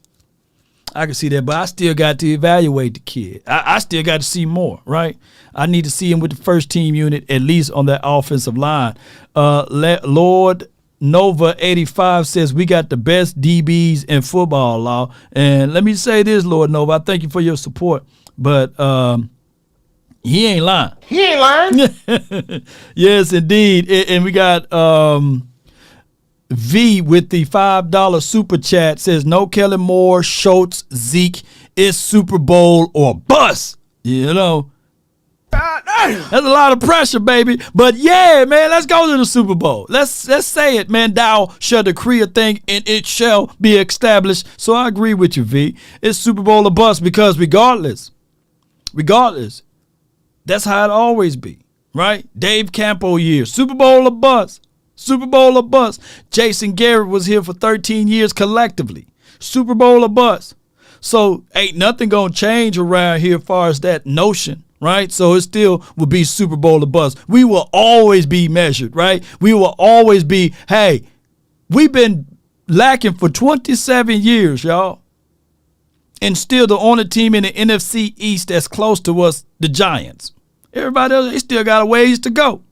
But I still got to evaluate the kid. I still got to see more, right? I need to see him with the first team unit, at least on that offensive line. Lord Nova 85 says we got the best DBs in football, Law. And let me say this, Lord Nova, I thank you for your support, but he ain't lying. Yes, indeed. And we got V with the $5 super chat says no Kellen Moore, Schultz, Zeke. It's Super Bowl or bust. That's a lot of pressure, baby. But yeah, man, let's go to the Super Bowl. Let's say it, man. Thou shall decree a thing and it shall be established. So I agree with you, V. It's Super Bowl or bust because regardless, that's how it always be, right? Dave Campo year, Super Bowl or bust. Super Bowl or bust. Jason Garrett was here for 13 years collectively. Super Bowl or bust. So ain't nothing going to change around here as far as that notion, right? So it still will be Super Bowl or bust. We will always be measured, right? We will always be, hey, we've been lacking for 27 years, y'all. And still the only team in the NFC East that's close to us, the Giants. Everybody else, they still got a ways to go.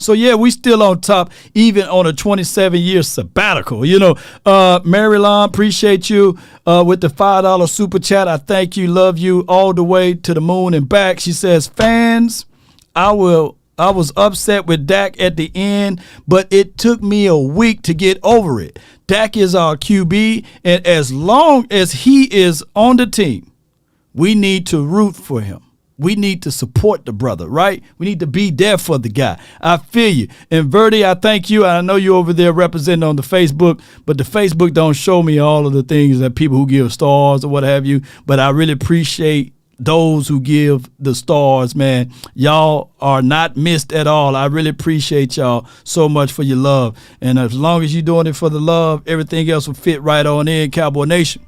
So, yeah, we still on top, even on a 27-year sabbatical. You know, Mary Lon, appreciate you with the $5 super chat. I thank you, love you all the way to the moon and back. She says, fans, I was upset with Dak at the end, but it took me a week to get over it. Dak is our QB, and as long as he is on the team, we need to root for him. We need to support the brother, right? We need to be there for the guy. I feel you. And Verdi, I thank you. I know you're over there representing on the Facebook, but the Facebook don't show me all of the things that people who give stars or what have you. But I really appreciate those who give the stars, man. Y'all are not missed at all. I really appreciate y'all so much for your love. And as long as you're doing it for the love, everything else will fit right on in, Cowboy Nation.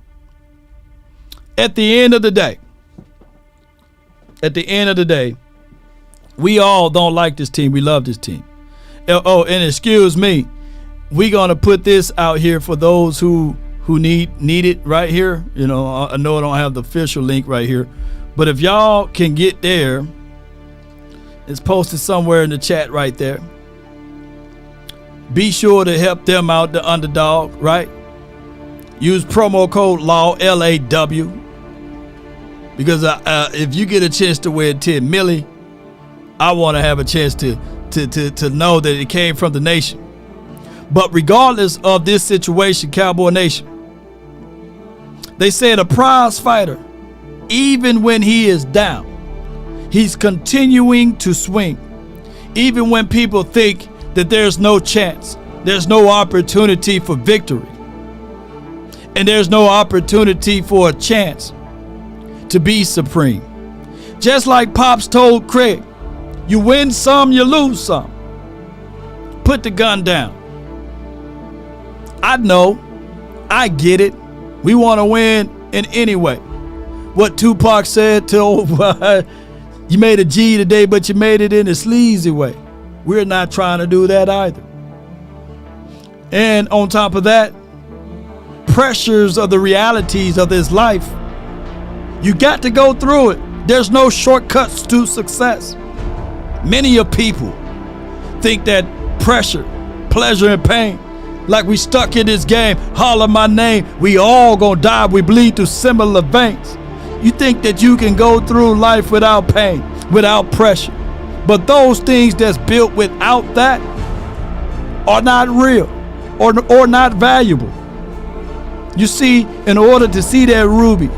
At the end of the day, we all don't like this team. We love this team. Oh, and excuse me, we're going to put this out here for those who need it right here. You know, I know I don't have the official link right here, but if y'all can get there, it's posted somewhere in the chat right there. Be sure to help them out, the underdog, right? Use promo code LAW, LAW. Because if you get a chance to win 10 milli, I want to have a chance to know that it came from the nation. But regardless of this situation, Cowboy Nation, they said a prize fighter, even when he is down, he's continuing to swing. Even when people think that there's no chance, there's no opportunity for victory, and there's no opportunity for a chance to be supreme. Just like Pops told Craig, you win some, you lose some. Put the gun down. I know, I get it. We want to win in any way. What Tupac said to you made a G today, but you made it in a sleazy way. We're not trying to do that either. And on top of that, pressures of the realities of this life, you got to go through it. There's no shortcuts to success. Many of people think that pressure, pleasure, and pain, like we stuck in this game, holler my name, we all gonna die, we bleed through similar veins. You think that you can go through life without pain, without pressure. But those things that's built without that are not real or not valuable. You see, in order to see that ruby,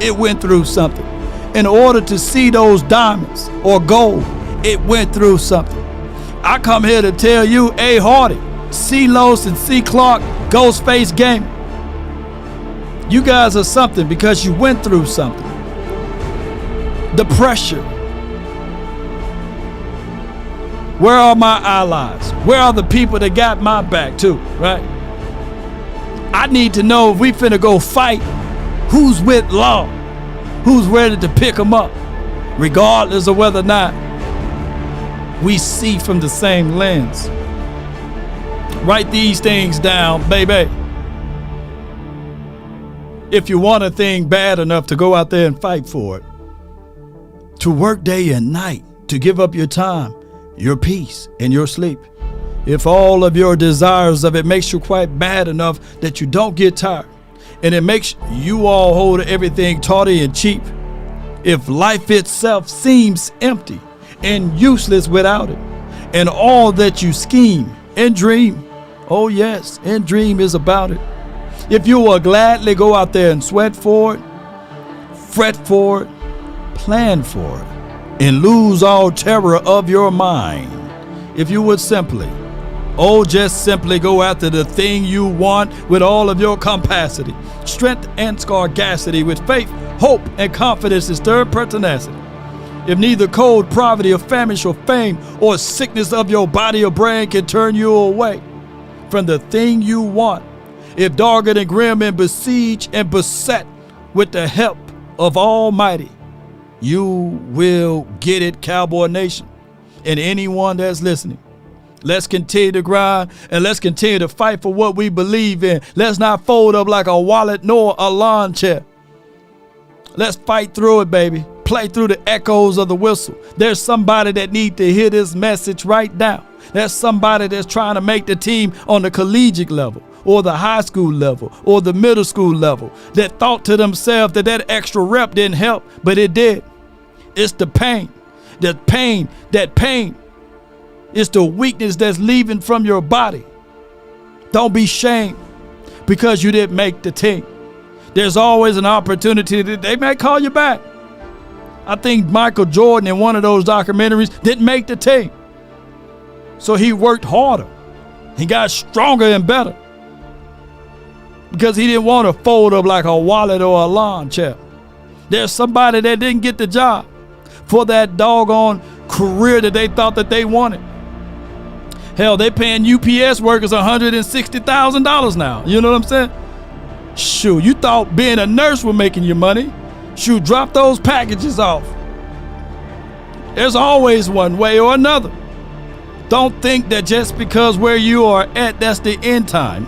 it went through something. In order to see those diamonds or gold, it went through something. I come here to tell you, A. Hardy, C. Los, and C. Clark, Ghostface Gaming, you guys are something because you went through something. The pressure. Where are my allies? Where are the people that got my back too, right? I need to know if we finna go fight, who's with Law, who's ready to pick them up, regardless of whether or not we see from the same lens. Write these things down, baby. If you want a thing bad enough to go out there and fight for it, to work day and night, to give up your time, your peace, and your sleep. If all of your desires of it makes you quite bad enough that you don't get tired, and it makes you all hold everything tawdry and cheap, if life itself seems empty and useless without it, and all that you scheme and dream, oh yes, and dream is about it. If you will gladly go out there and sweat for it, fret for it, plan for it, and lose all terror of your mind, if you would simply, just simply go after the thing you want with all of your capacity, strength and scarcity, with faith, hope, and confidence and stirred pertinacity. If neither cold, poverty, or famine, or fame, or sickness of your body or brain can turn you away from the thing you want, if dogged and grim and besieged and beset with the help of Almighty, you will get it, Cowboy Nation. And anyone that's listening, let's continue to grind and let's continue to fight for what we believe in. Let's not fold up like a wallet nor a lawn chair. Let's fight through it, baby. Play through the echoes of the whistle. There's somebody that needs to hear this message right now. There's somebody that's trying to make the team on the collegiate level or the high school level or the middle school level that thought to themselves that that extra rep didn't help, but it did. It's the pain. That pain is the weakness that's leaving from your body. Don't be shamed because you didn't make the team. There's always an opportunity that they may call you back. I think Michael Jordan in one of those documentaries didn't make the team. So he worked harder. He got stronger and better because he didn't want to fold up like a wallet or a lawn chair. There's somebody that didn't get the job for that doggone career that they thought that they wanted. Hell, they paying UPS workers $160,000 now. You know what I'm saying? Shoot, you thought being a nurse was making you money. Shoot, drop those packages off. There's always one way or another. Don't think that just because where you are at, that's the end time.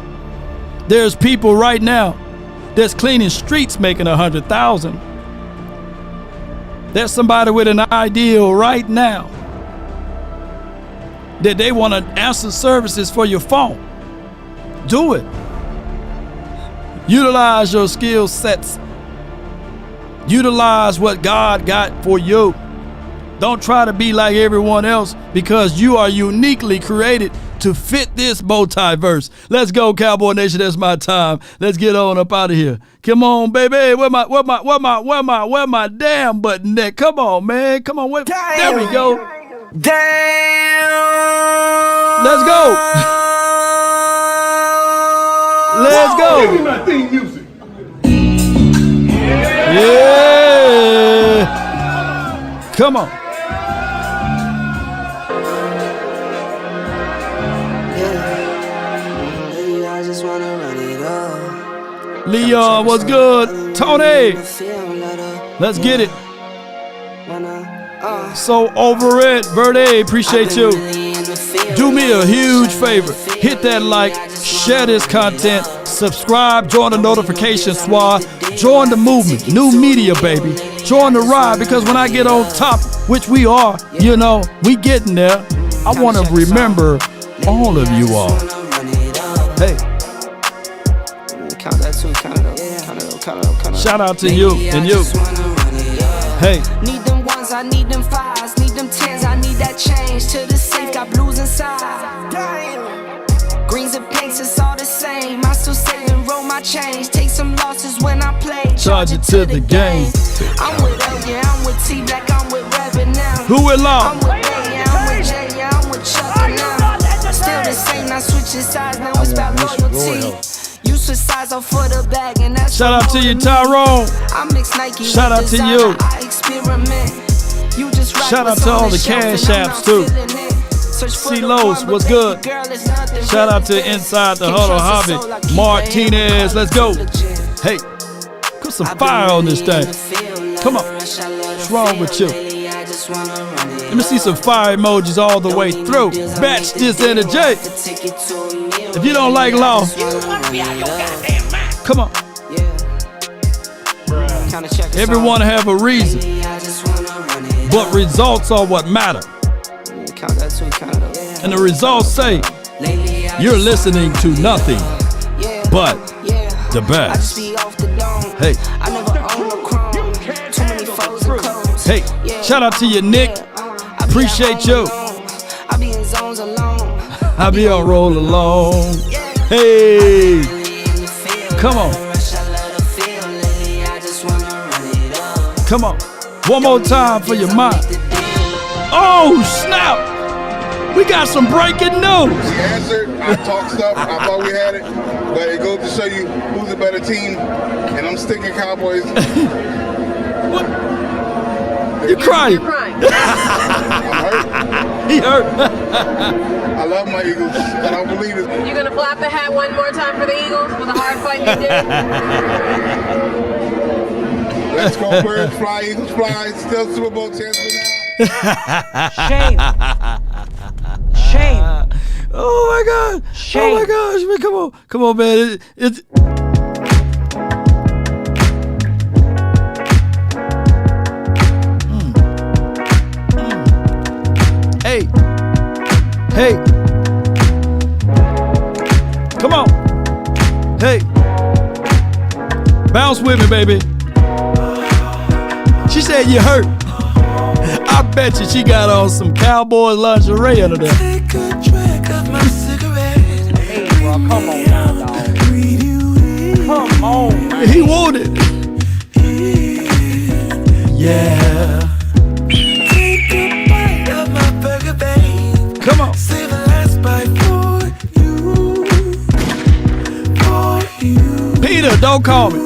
There's people right now that's cleaning streets making $100,000. There's somebody with an ideal right now that they want to answer services for your phone. Do it. Utilize your skill sets. Utilize what God got for you. Don't try to be like everyone else because you are uniquely created to fit this multiverse. Let's go, Cowboy Nation. That's my time. Let's get on up out of here. Come on, baby. Where my damn button there? Come on, man. Come on. There we go. Damn. Let's go. Let's go. Give me my theme music. Yeah. Come on. Leon, what's good? Tony, let's get it. So over it, Verde, appreciate you. Do me a huge favor. Hit that like, share this content, subscribe, join the notification squad, join the movement, new media, baby. Join the ride because when I get on top, which we are, you know, we getting there. I want to remember all of you all. Hey. Shout out to you and you. Hey. Need them ones, I need them fives, need them tens, I need that change to the safe, got blues inside. Greens and pinks, it's all the same. I still save and roll my change. Take some losses when I play. Charge it to the game. I'm with L, yeah, I'm with T, Black, I'm with Reverend now. Who with Law? I'm with A, yeah, I'm with J, yeah, I'm with Chuck and now. Still the same, I switching sides, now it's about loyalty. You switch sides off for the bag, and that's shout out to you, Tyrone. I mix Nike. Shout out to you. I experiment. You just shout out to all the cash apps too. C-Los, what's good? Shout out to Inside the Huddle Hobby. Martinez, let's go. Hey, put some fire on this thing. Come on. What's wrong with you? Let me see some fire emojis all the way through. Batch this energy. If you don't like Law, come on. Everyone have a reason, but results are what matter. And the results say you're listening to nothing but the best. Hey. Hey, shout out to you, Nick. Appreciate you. I be on roll along. Hey, come on. Come on. One more time for your mind. Oh, snap. We got some breaking news. We answered. I talked stuff. I thought we had it. But it goes to show you who's a better team. And I'm sticking Cowboys. What? You're crying. I'm hurt. He hurt. I love my Eagles. I don't believe it. You gonna flap the hat one more time for the Eagles for the hard fight you did? Let's go, Birds fly, Eagles fly. Still Super Bowl champs now. Shame. Shame. Oh my God. Shame. Oh my gosh, man, come on, man. It's Hey. Come on. Hey. Bounce with me, baby. She said you hurt. I bet you she got on some cowboy lingerie under there. Hey, bro, come on now, dog. Come on, man. He wanted. Yeah. Take a bite of my burger, babe. Come on. Save the last bite for you. Peter, don't call me.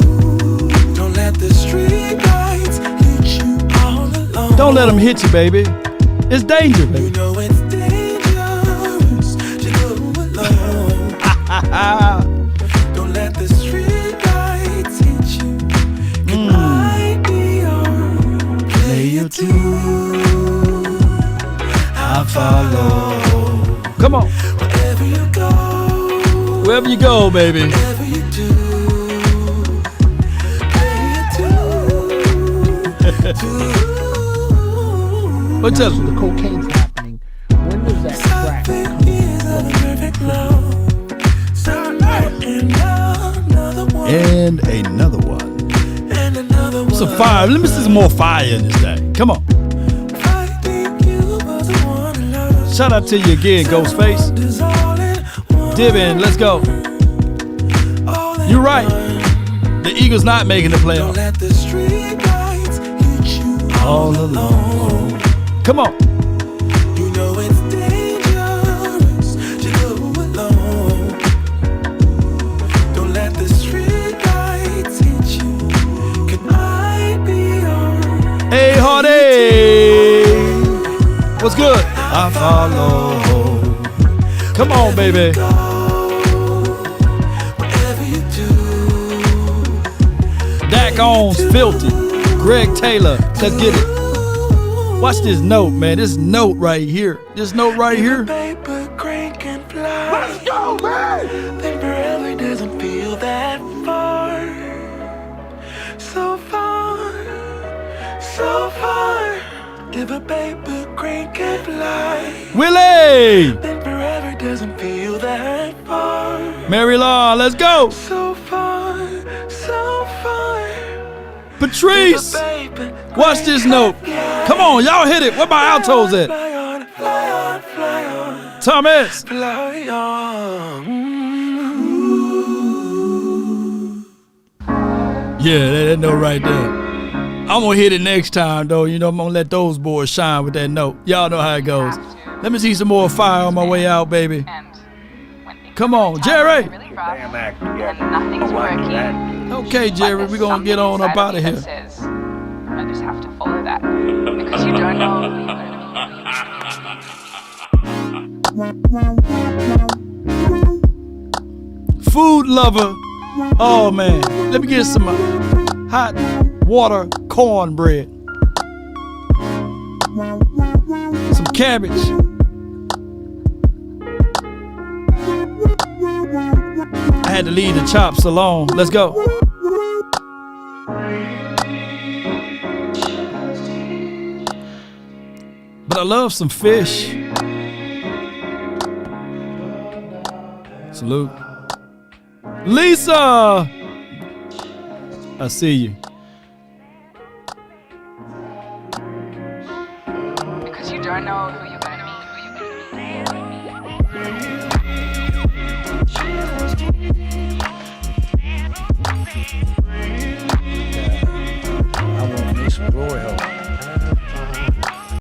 Don't let the street lights hit you all alone. Don't let him hit you, baby. It's danger, baby. You know it's dangerous to go alone. Don't let the street lights hit you. Can I be your player too? I'll follow. Come on. Wherever you go. Wherever you go, baby. Whatever you do. What tells you? The cocaine's happening. When does that crack come? And another one. Some fire. Let me see some more fire in this thing. Come on. Shout out to you again, Ghostface. Divin, let's go. You're right. The Eagles not making the playoffs. All alone. Come on. You know it's dangerous to go alone. Don't let the street lights hit you. Can I be your Hey, Hardy. What's good? I follow. Come on, baby. whatever you do? Dak Owens, Filthy. Greg Taylor. Let's get it. Watch this note, man. This note right here. This note right here. Paper crane can fly. Let's go, man. Then forever doesn't feel that far. So far, so far. If a paper crane can fly, Willie. then forever doesn't feel that far. Mary Law, let's go. So far, so far. Patrice. Watch this note. Come on, y'all hit it. Where my altos at? Fly on, fly on, fly on, Thomas. fly on. Yeah, that note right there. I'm gonna hit it next time, though. You know, I'm gonna let those boys shine with that note. Y'all know how it goes. Let me see some more fire on my way out, baby. Come on, Jerry. Damn actor, yeah. Nothing's working. Okay, Jerry, we're gonna get on up out of here. I just have to follow that because you don't know. Food lover. Oh man, let me get some hot water cornbread. Some cabbage. I had to leave the chops alone. Let's go. But I love some fish. Salute. Lisa! I see you. Because you don't know who you're gonna I want me some glory hole.